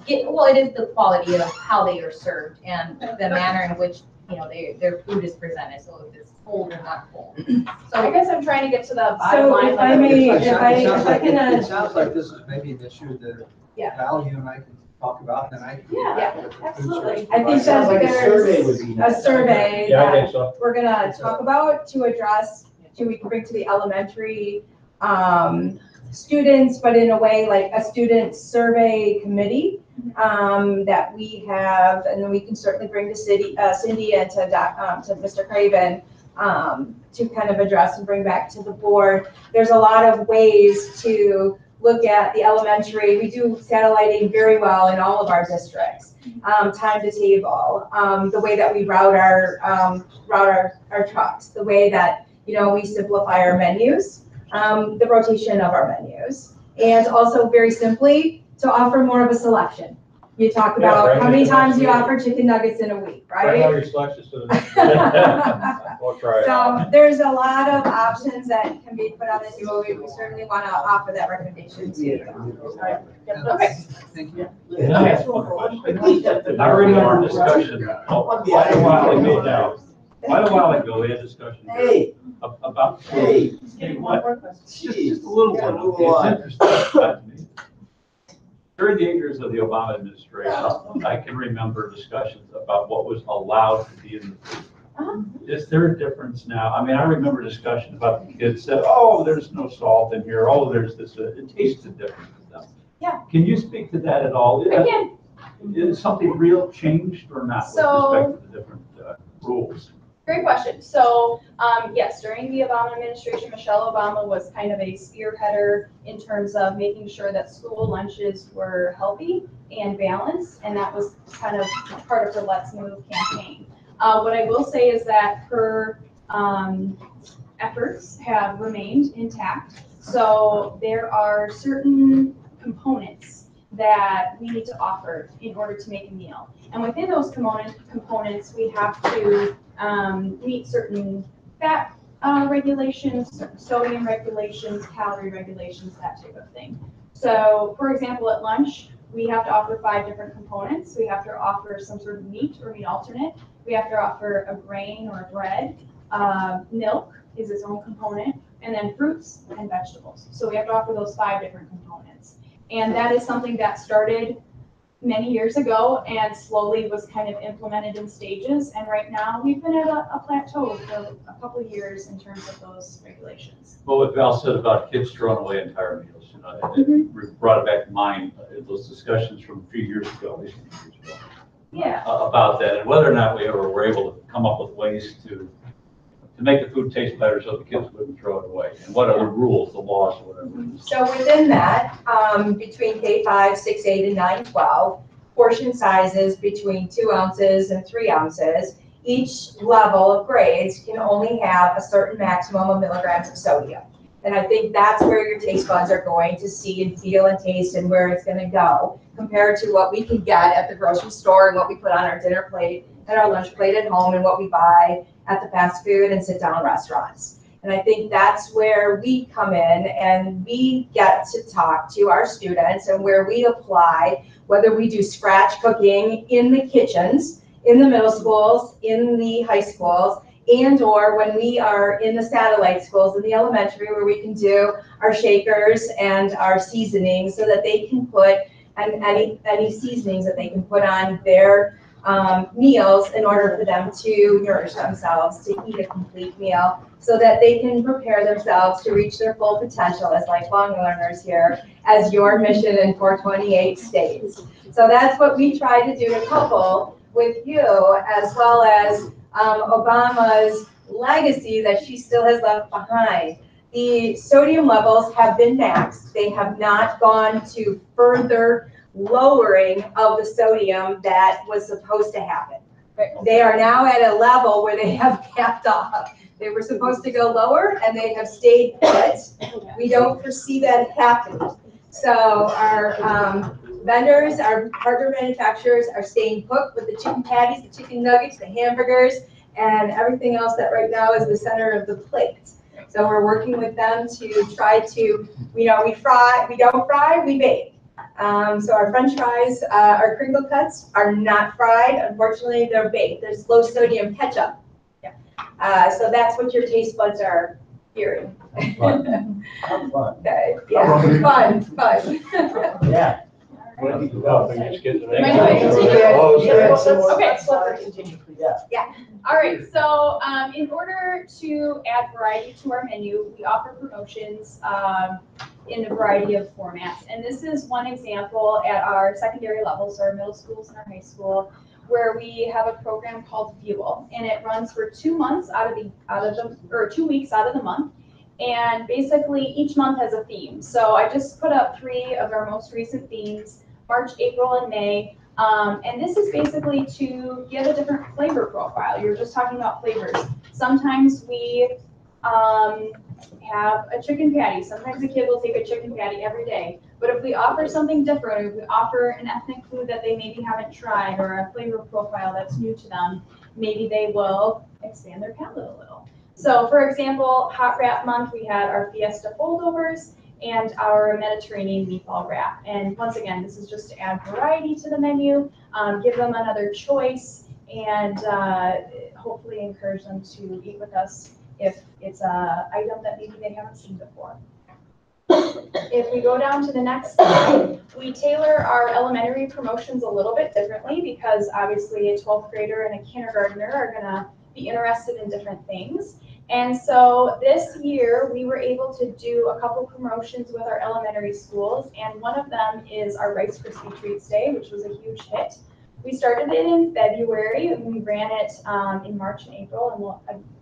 it is the quality of how they are served and the manner in which, you know, their food is presented, so if it's cold or not cold. So I guess I'm trying to get to the bottom So line. if I may, It sounds like this is maybe an issue that Val, you and I can talk about, and I can. Yeah, absolutely. I think that there's a survey Yeah, I think that so. we're gonna talk about to address, we can bring to the elementary students, but in a way like a student survey committee that we have, and then we can certainly bring to Cindy and to Mr. Craven to kind of address and bring back to the board. There's a lot of ways to look at the elementary. We do satelliting very well in all of our districts. Time to table, the way that we route our trucks, the way that, you know, we simplify our menus, the rotation of our menus, and also very simply to offer more of a selection. You talk about how many times you offer chicken nuggets in a week, right? Bring all your selections to the next one. We'll try it. So there's a lot of options that can be put on this. We certainly want to offer that recommendation to you. Okay. Thank you. I remember discussion quite a while ago now. Quite a while ago, we had discussion about. Hey. What? Just a little one. It's interesting. During the years of the Obama administration, I can remember discussions about what was allowed to be in the food. Is there a difference now? I mean, I remember discussion about the kids said, oh, there's no salt in here. Oh, there's this. It tasted different to them. Yeah. Can you speak to that at all? I can. Is something real changed or not with respect to the different rules? Great question. So, yes, during the Obama administration, Michelle Obama was kind of a spearheader in terms of making sure that school lunches were healthy and balanced, and that was kind of part of her Let's Move campaign. What I will say is that her efforts have remained intact. So there are certain components that we need to offer in order to make a meal. And within those components, we have to meet certain fat regulations, certain sodium regulations, calorie regulations, that type of thing. So for example, at lunch, we have to offer 5 different components. We have to offer some sort of meat or meat alternate. We have to offer a grain or a bread. Milk is its own component, and then fruits and vegetables. So we have to offer those 5 different components. And that is something that started many years ago and slowly was kind of implemented in stages. And right now we've been at a plateau for a couple of years in terms of those regulations. Well, what Val said about kids throwing away entire meals, you know, it brought it back to mind, those discussions from a few years ago, at least a few years ago. Yeah. About that, and whether or not we ever were able to come up with ways to make the food taste better so the kids wouldn't throw it away. And what are the rules, the laws, or whatever. So within that, between K5, 6, 8, and 9, 12, portion sizes between 2 ounces and 3 ounces. Each level of grades can only have a certain maximum of milligrams of sodium. And I think that's where your taste buds are going to see and feel and taste and where it's going to go compared to what we can get at the grocery store and what we put on our dinner plate and our lunch plate at home and what we buy at the fast food and sit down restaurants. And I think that's where we come in and we get to talk to our students and where we apply, whether we do scratch cooking in the kitchens, in the middle schools, in the high schools, and/or when we are in the satellite schools in the elementary where we can do our shakers and our seasonings so that they can put, and any seasonings that they can put on their meals in order for them to nourish themselves, to eat a complete meal, so that they can prepare themselves to reach their full potential as lifelong learners here, as your mission in 428 states. So that's what we try to do to couple with you, as well as Obama's legacy that she still has left behind. The sodium levels have been maxed. They have not gone to further lowering of the sodium that was supposed to happen. They are now at a level where they have capped off. They were supposed to go lower and they have stayed put. We don't foresee that happening. So our vendors, our partner manufacturers are staying put with the chicken patties, the chicken nuggets, the hamburgers, and everything else that right now is the center of the plate. So we're working with them to try to, we don't fry, we bake. So our French fries, our crinkle cuts are not fried. Unfortunately, they're baked. There's low sodium ketchup. So that's what your taste buds are hearing. Fun. Okay. Yeah, fun. Yeah. Well, you can just get the Might next have one. to Oh, Okay. Continue, please. Yeah. All right, so in order to add variety to our menu, we offer promotions in a variety of formats. And this is one example at our secondary levels, so our middle schools and our high school, where we have a program called Fuel, and it runs for 2 months or 2 weeks out of the month. And basically each month has a theme. So I just put up 3 of our most recent themes, March, April, and May. And this is basically to give a different flavor profile. You're just talking about flavors. Sometimes we have a chicken patty. Sometimes a kid will take a chicken patty every day. But if we offer something different, or if we offer an ethnic food that they maybe haven't tried, or a flavor profile that's new to them, maybe they will expand their palate a little. So for example, Hot Wrap Month, we had our Fiesta Foldovers and our Mediterranean meatball wrap. And once again, this is just to add variety to the menu, give them another choice, and hopefully encourage them to eat with us if it's an item that maybe they haven't seen before. If we go down to the next slide, we tailor our elementary promotions a little bit differently because obviously a 12th grader and a kindergartner are gonna be interested in different things. And so this year, we were able to do a couple promotions with our elementary schools, and one of them is our Rice Krispie Treats Day, which was a huge hit. We started it in February, and we ran it in March and April, and we'll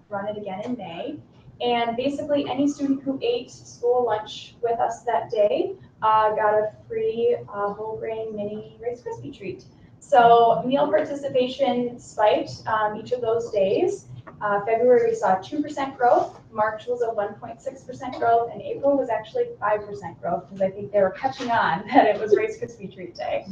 run it again in May. And basically, any student who ate school lunch with us that day got a free whole grain mini Rice Krispie treat. So meal participation spiked each of those days. February we saw 2% growth, March was a 1.6% growth, and April was actually 5% growth because I think they were catching on that it was Rice Krispie Treat Day.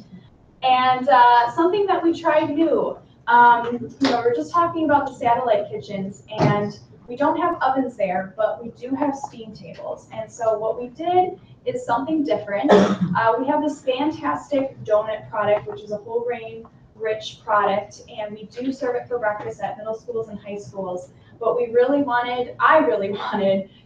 And something that we tried new, we're just talking about the satellite kitchens, and we don't have ovens there, but we do have steam tables. And so what we did is something different. We have this fantastic donut product, which is a whole grain rich product, and we do serve it for breakfast at middle schools and high schools. But I really wanted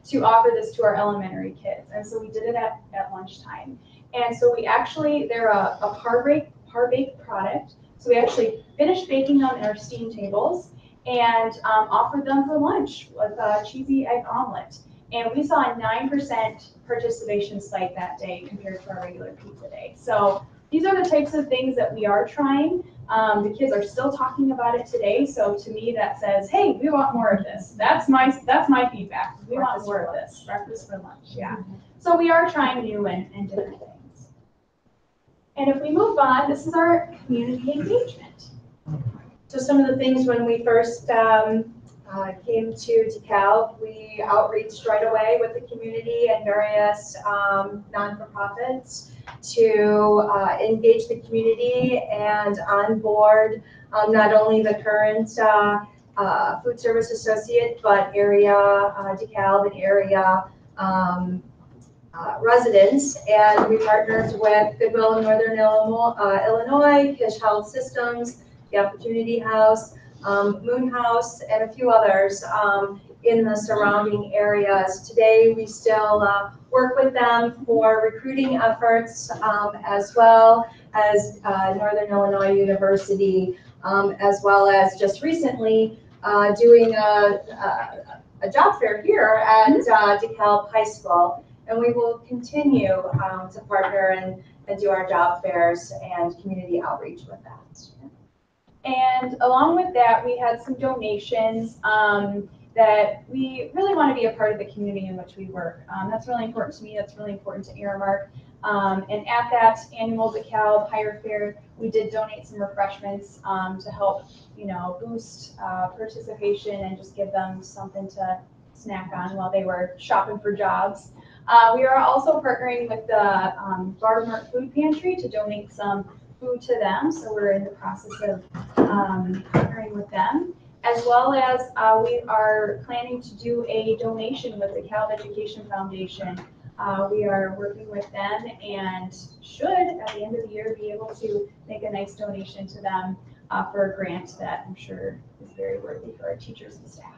to offer this to our elementary kids. And so we did it at lunchtime. And so they're a par-baked product. So we actually finished baking them in our steam tables and offered them for lunch with a cheesy egg omelet. And we saw a 9% participation spike that day compared to our regular pizza day. So these are the types of things that we are trying. The kids are still talking about it today. So to me, that says, hey, we want more of this. That's my feedback. We want more of this. Breakfast for lunch, yeah. So we are trying new and different things. And if we move on, this is our community engagement. So some of the things when we first came to DeKalb, we outreached right away with the community and various non-for-profits to engage the community and onboard not only the current food service associate, but area DeKalb and area residents. And we partnered with Goodwill in Northern Illinois, Kish Health Systems, the Opportunity House, Moon House, and a few others in the surrounding areas. Today, we still work with them for recruiting efforts, as well as Northern Illinois University, as well as just recently doing a job fair here at DeKalb High School. And we will continue to partner and do our job fairs and community outreach with that. And along with that, we had some donations that we really want to be a part of the community in which we work. That's really important to me. That's really important to Aramark. And at that annual DeKalb Hire Fair, we did donate some refreshments to help, boost participation and just give them something to snack on while they were shopping for jobs. We are also partnering with the BoardMeeting Food Pantry to donate some food to them. So we're in the process of partnering with them, as well as we are planning to do a donation with the DeKalb Education Foundation. We are working with them and should, at the end of the year, be able to make a nice donation to them for a grant that I'm sure is very worthy for our teachers and staff.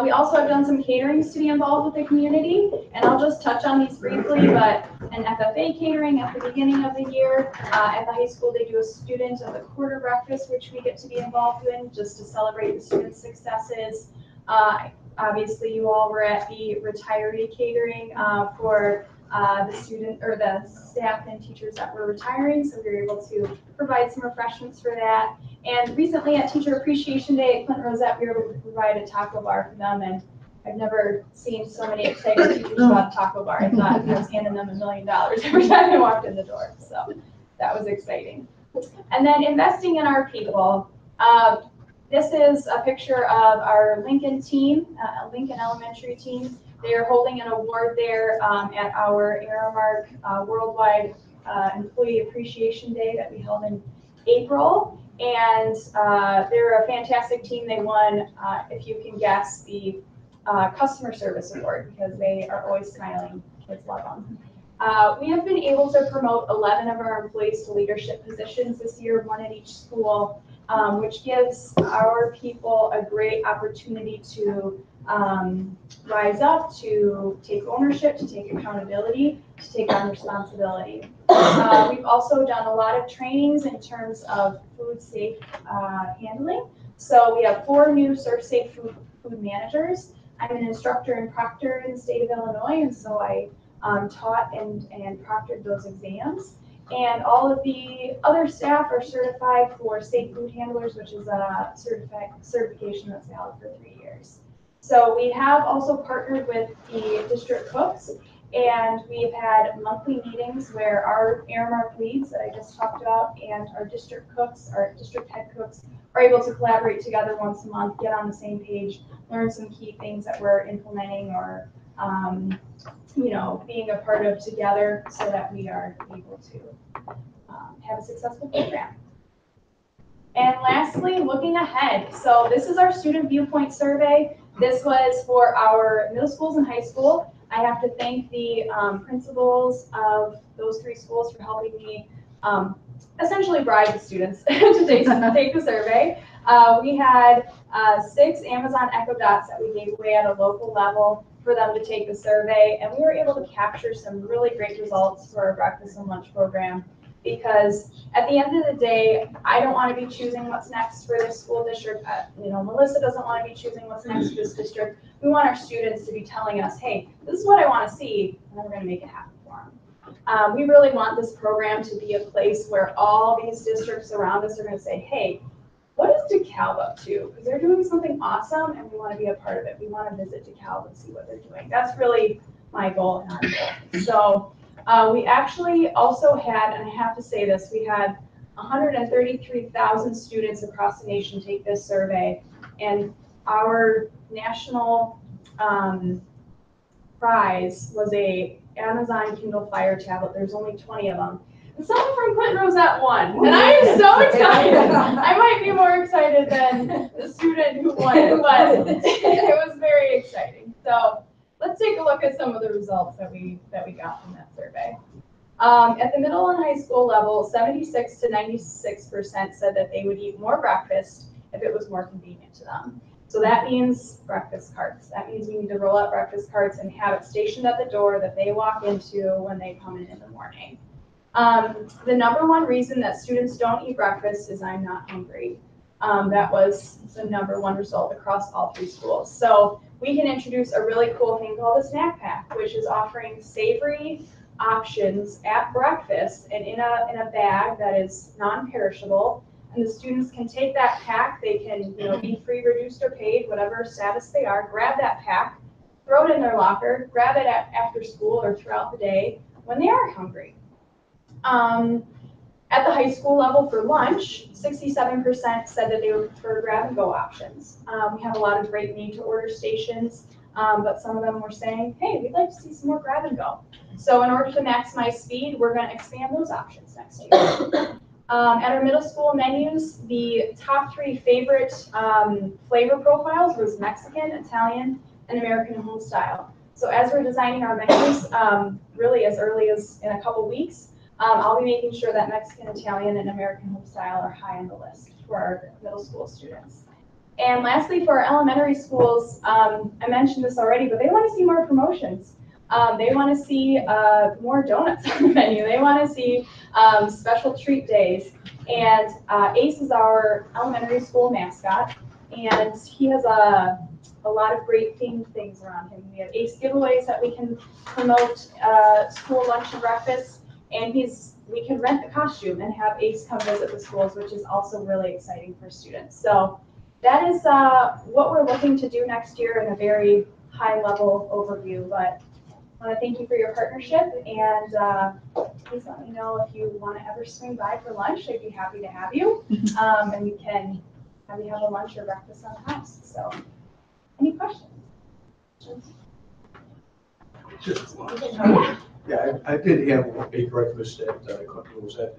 We also have done some caterings to be involved with the community, and I'll just touch on these briefly, but an FFA catering at the beginning of the year. At the high school, they do a student of the quarter breakfast, which we get to be involved in just to celebrate the students' successes. Obviously, you all were at the retiree catering for the student or the staff and teachers that were retiring, so we were able to provide some refreshments for that. And recently at Teacher Appreciation Day at Clinton Rosette, we were able to provide a taco bar for them, and I've never seen so many excited teachers about a taco bar. I thought I was handing them $1 million every time I walked in the door, so that was exciting. And then investing in our people. This is a picture of our Lincoln team, Lincoln Elementary team. They are holding an award there at our Aramark Worldwide Employee Appreciation Day that we held in April. And they're a fantastic team. They won, if you can guess, the Customer Service Award because they are always smiling. Kids love them. We have been able to promote 11 of our employees to leadership positions this year, one at each school, which gives our people a great opportunity to rise up, to take ownership, to take accountability, to take on responsibility. We've also done a lot of trainings in terms of food safe handling. So we have 4 new Serve Safe food managers. I'm an instructor in Proctor in the state of Illinois, and so I taught and proctored those exams. And all of the other staff are certified for safe food handlers, which is a certification that's valid for 3 years. So we have also partnered with the district cooks, and we've had monthly meetings where our Aramark leads that I just talked about and our district cooks, our district head cooks, are able to collaborate together once a month, get on the same page, learn some key things that we're implementing or being a part of together so that we are able to have a successful program. And lastly, looking ahead. So this is our student viewpoint survey. This was for our middle schools and high school. I have to thank the principals of those 3 schools for helping me essentially bribe the students to take the survey. We had 6 Amazon Echo Dots that we gave away at a local level for them to take the survey, and we were able to capture some really great results for our breakfast and lunch program, because at the end of the day, I don't want to be choosing what's next for this school district. Melissa doesn't want to be choosing what's next for this district. We want our students to be telling us, hey, this is what I want to see, and then we're going to make it happen for them. We really want this program to be a place where all these districts around us are going to say, hey, what is DeKalb up to? Because they're doing something awesome and we want to be a part of it. We want to visit DeKalb and see what they're doing. That's really my goal and our goal. So we actually also had, and I have to say this, we had 133,000 students across the nation take this survey, and our national prize was a Amazon Kindle Fire tablet. There's only 20 of them. And someone from Clinton Rosette won, and I am so excited. I might be more excited than the student who won it, but it was very exciting. So let's take a look at some of the results that we got from that survey. At the middle and high school level, 76 to 96% said that they would eat more breakfast if it was more convenient to them. So that means breakfast carts. That means we need to roll out breakfast carts and have it stationed at the door that they walk into when they come in the morning. The number one reason that students don't eat breakfast is I'm not hungry. That was the number one result across all 3 schools. So we can introduce a really cool thing called a snack pack, which is offering savory options at breakfast and in a bag that is non-perishable. And the students can take that pack, they can be free, reduced, or paid, whatever status they are, grab that pack, throw it in their locker, grab it after school or throughout the day when they are hungry. At the high school level for lunch, 67% said that they would prefer grab-and-go options. We have a lot of great made-to-order stations, but some of them were saying, hey, we'd like to see some more grab-and-go. So in order to maximize speed, we're going to expand those options next year. At our middle school menus, the top 3 favorite flavor profiles was Mexican, Italian, and American home style. So as we're designing our menus, really as early as in a couple weeks, I'll be making sure that Mexican, Italian, and American home style are high on the list for our middle school students. And lastly, for our elementary schools, I mentioned this already, but they want to see more promotions. They want to see more donuts on the menu. They want to see special treat days. And Ace is our elementary school mascot, and he has a lot of great themed things around him. We have Ace giveaways that we can promote school lunch and breakfast, and we can rent the costume and have Ace come visit the schools, which is also really exciting for students. So that is what we're looking to do next year in a very high-level overview. But I want to thank you for your partnership, and please let me know if you want to ever swing by for lunch. I'd be happy to have you, and we can have you have a lunch or breakfast on the house. So, any questions? Yeah, I did have a breakfast at was at.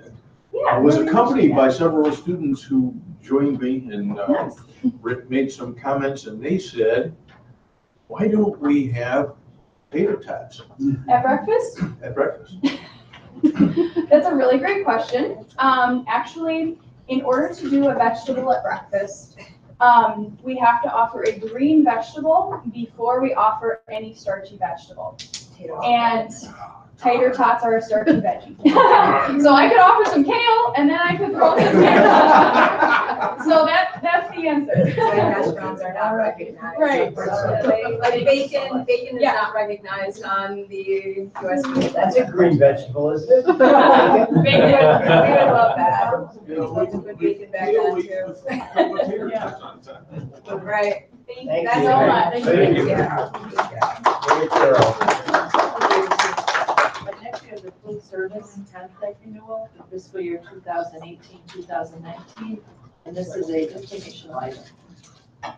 Yeah, I was accompanied by several students who joined me and made some comments, and they said, "Why don't we have tater tots At breakfast? at breakfast?" That's a really great question. Actually, in order to do a vegetable at breakfast, we have to offer a green vegetable before we offer any starchy vegetable. And tater tots are a starchy veggie. So I could offer some kale, and then I could throw some tater. So that's the answer. Restaurants are not recognized. Right. Unfortunately. Like bacon is not recognized on the USDA. That's a green vegetable, isn't it? Bacon, we would love that. Put some good bacon back on too. Right. Thank That's you. so much. Thank you. Very thorough. But next we have the food service contract renewal for fiscal year 2018, 2019, and this is a informational item.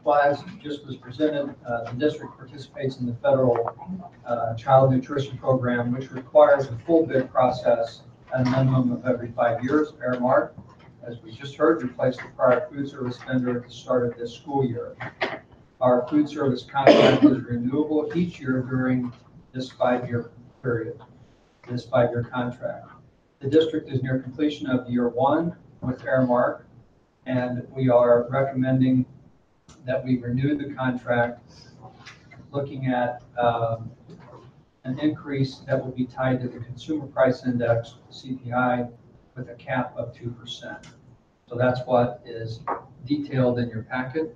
Well, as just was presented, the district participates in the federal child nutrition program, which requires a full bid process at a minimum of every 5 years. Aramark, as we just heard, replaced the prior food service vendor at the start of this school year. Our food service contract is renewable each year during this 5-year period, this 5-year contract. The district is near completion of year 1 with Aramark, and we are recommending that we renew the contract, looking at an increase that will be tied to the consumer price index, CPI, with a cap of 2%. So that's what is detailed in your packet,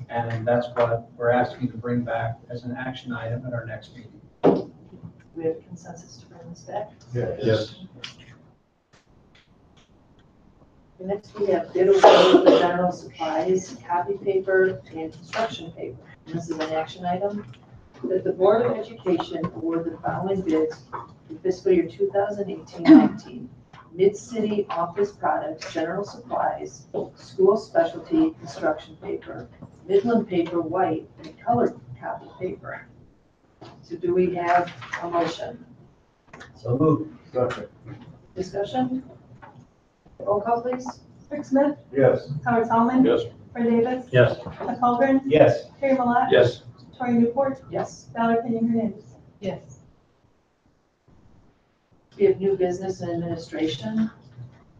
and that's what we're asking you to bring back as an action item at our next meeting. Do we have consensus to bring this back? Yes. Next, we have bid award for general supplies, copy paper, and construction paper. And this is an action item that the Board of Education award the following bids for fiscal year 2018-19. Mid-City Office Products, General Supplies, School Specialty Construction Paper, Midland Paper White, and Colored Copy Paper. So do we have a motion? So moved. Discussion? Roll call, please. Rick Smith, Yes. Howard Solomon. Yes. Fred Davis. Yes. Jeff Holgren. Yes. Terry Malat. Yes. Tori Newport. Yes. Valerie Pinion Hernandez. Yes. we have new business and administration.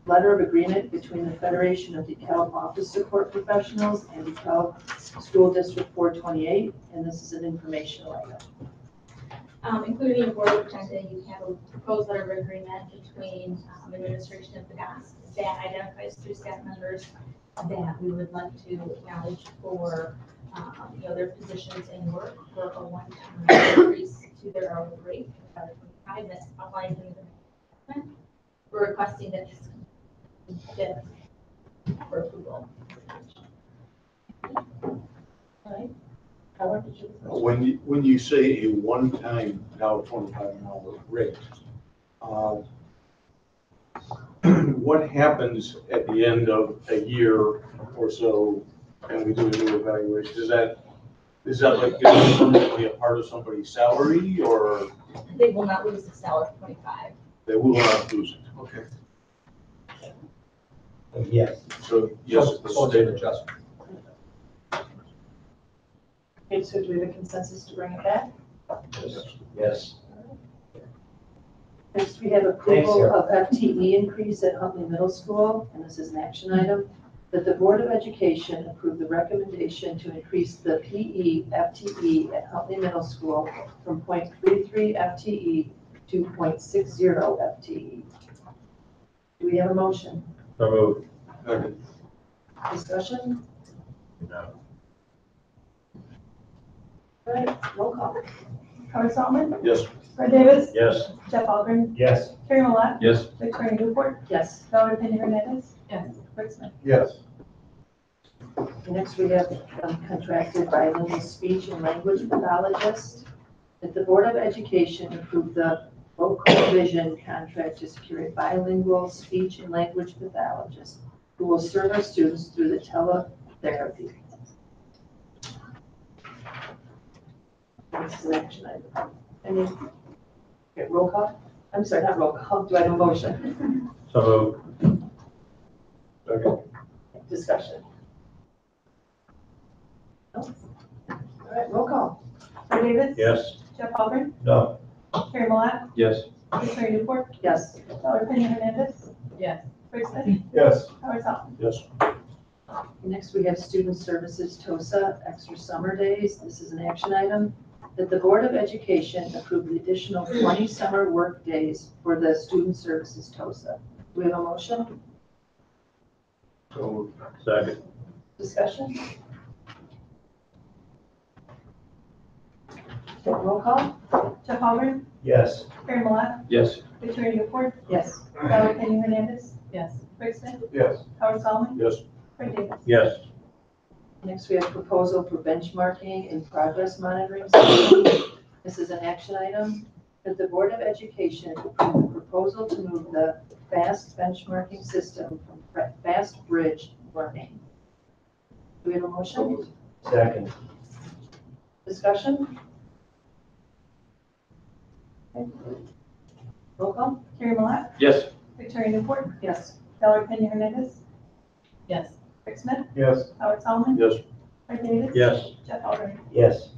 Letter of agreement between the Federation of DeKalb Office Support Professionals and DeKalb School District 428, and this is an informational item. Included in your board agenda, you have a proposed letter of agreement between administration of the DOS that identifies 2 staff members that we would like to acknowledge for their positions and work for a one-time increase to their hourly rate. 5 that's outlined in the document. We're requesting that this get for approval. Right. Howard, did you? When you say a one-time $25 an hour rate, what happens at the end of a year or so, and we do a new evaluation? Is that like permanently a part of somebody's salary, or? They will not lose the salary of 25. They will not lose it, okay. Yes. So, yes, So it's an adjustment. Okay, so do we have a consensus to bring it back? Yes. Next, we have approval of FTE increase at Huntley Middle School, and this is an action item, that the Board of Education approve the recommendation to increase the PE FTE at Huntley Middle School from 0.33 FTE to 0.60 FTE. Do we have a motion? So moved. Second. Discussion? No. All right, roll call. Howard Saltman, Yes. Fred Davis, Yes. Jeff Algren, Yes. Carrie Malott, Yes. Victoria Newport, Yes. Valerie Penny Hernandez, Yes. Rick Smith. Yes. Next, we have contracted bilingual speech and language pathologist. That the Board of Education approve the vocal vision contract to secure a bilingual speech and language pathologist who will serve our students through the teletherapy. This is an action item. Any, okay, roll call? I'm sorry, not roll call. Do I have a motion? So moved. Second. Discussion. No? All right, roll call. Fred Davis. Yes. Jeff Algren, No. Carrie Malott, Yes. Victoria Newport, Yes. Valerie Penny Hernandez, Yes. Rick Smith, Yes. Howard Saltman. Yes. Next, we have Student Services TOSA extra summer days. This is an action item. That the Board of Education approve the additional 20 summer work days for the Student Services TOSA. Do we have a motion? So moved. Second. Discussion? Okay, roll call? Jeff Algren, Yes. Carrie Malott, Yes. Victoria Newport, Yes. Valerie Penny Hernandez, Yes. Rick Smith, Yes. Howard Saltman, Yes. Fred Davis. Yes. Next, we have proposal for benchmarking and progress monitoring system. This is an action item. That the Board of Education approve the proposal to move the FAST benchmarking system from Fast Bridge Learning. Do we have a motion? Second. Discussion? Okay. Roll call? Carrie Malott, Yes. Victoria Newport, Yes. Valerie Penny Hernandez, Yes. Rick Smith, Yes. Howard Saltman, Yes. Fred Davis. Yes. Jeff Algren. Yes.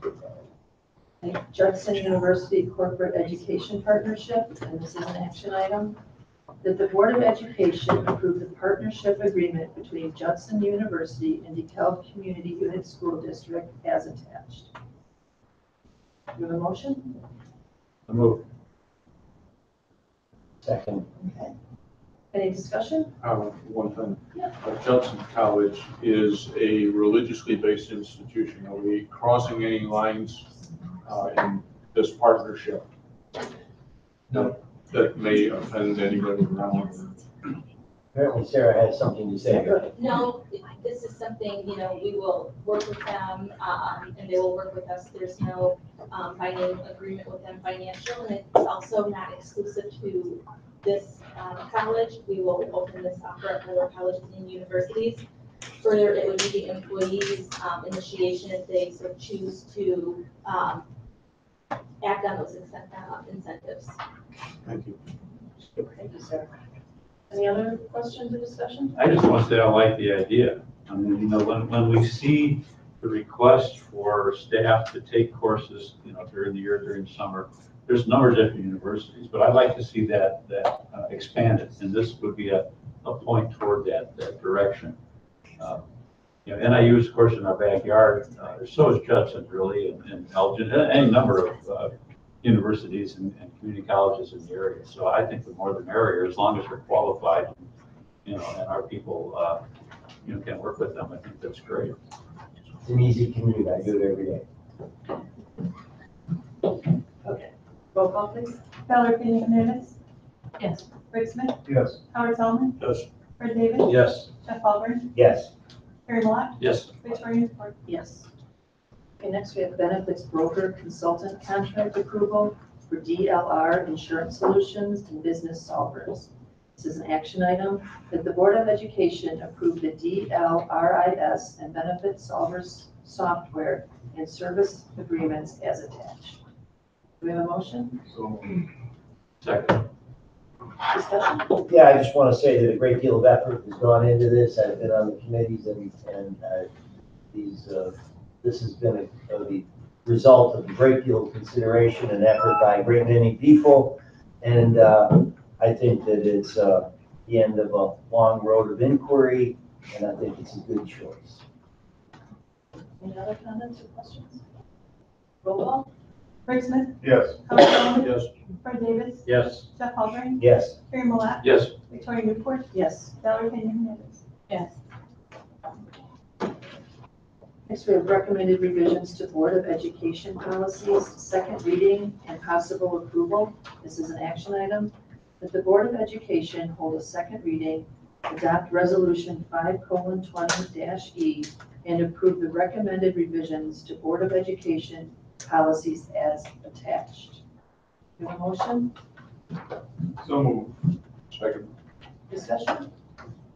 Judson University Corporate Education Partnership, and this is an action item. That the Board of Education approve the partnership agreement between Judson University and DeKalb Community Unit School District as attached. Do you have a motion? So moved. Second. Okay. Any discussion? One thing. Yeah. Judson College is a religiously based institution. Are we crossing any lines in this partnership? No. That may offend anybody around? Apparently Sarah has something to say. No, this is something, we will work with them, and they will work with us. There's no binding agreement with them financial, and it's also not exclusive to this college. We will open this up for other colleges and universities. Further, it would be the employees' initiation if they so choose to act on those incentives. Thank you. Thank you, sir. Any other questions or discussion? I just want to say I like the idea. I mean, when we see the request for staff to take courses, during the year, during summer, there's a number of different universities, but I'd like to see that expanded, and this would be a point toward that direction. You know, NIU is, of course, in our backyard. So is Judson, really, and Elgin, any number of universities and community colleges in the area. So I think the more the merrier, as long as they're qualified, you know, and our people, you know, can work with them. I think that's great. It's an easy commute. I do it every day. Okay, roll call please. Valerie Hernandez. Yes. Rick Smith. Yes. Howard Solomon. Yes. Fred Davis. Yes. Jeff Albert. Yes. Terry Malott. Yes. Victoria Newport. Yes. Okay, next we have benefits broker consultant contract approval for DLR Insurance Solutions and Business Solvers. This is an action item that the Board of Education approve the DLRIS and Benefit Solvers software and service agreements as attached. Do we have a motion? So, Second. Discussion? Yeah, I just want to say that a great deal of effort has gone into this. I've been on the committees and this has been the result of a great deal of consideration and effort by a great many people. And I think that it's the end of a long road of inquiry, and I think it's a good choice. Any other comments or questions? Roll call? Rick Smith. yes. Howard Solomon. Yes. Fred Davis. Yes. Jeff Albert. Yes. Terry Malott. Yes. Victoria Newport. Yes. Valerie Hernandez. Yes. Next, we have recommended revisions to Board of Education policies, second reading and possible approval. This is an action item that the Board of Education hold a second reading, adopt resolution 5:20-E, and approve the recommended revisions to Board of Education policies as attached. Do you have a motion? So moved. Second. Discussion?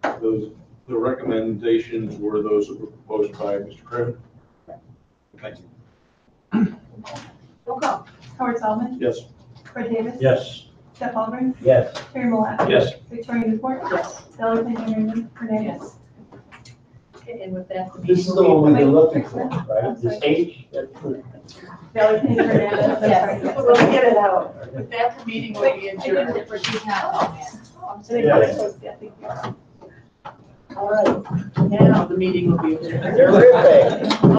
The recommendations were those that were proposed by Mr. Craven. Thank you. Roll call. Howard Solomon. Yes. Fred Davis. Yes. Jeff Albert. Yes. Terry Malott. Yes. Victoria Newport. Yes. Valerie Hernandez. Okay, and with that, This is the one we've been looking for, right? The stage? Valerie Hernandez. Yes, we'll get it out. With that, the meeting will be adjourned. Yeah. All right, now the meeting will be adjourned. Terrific.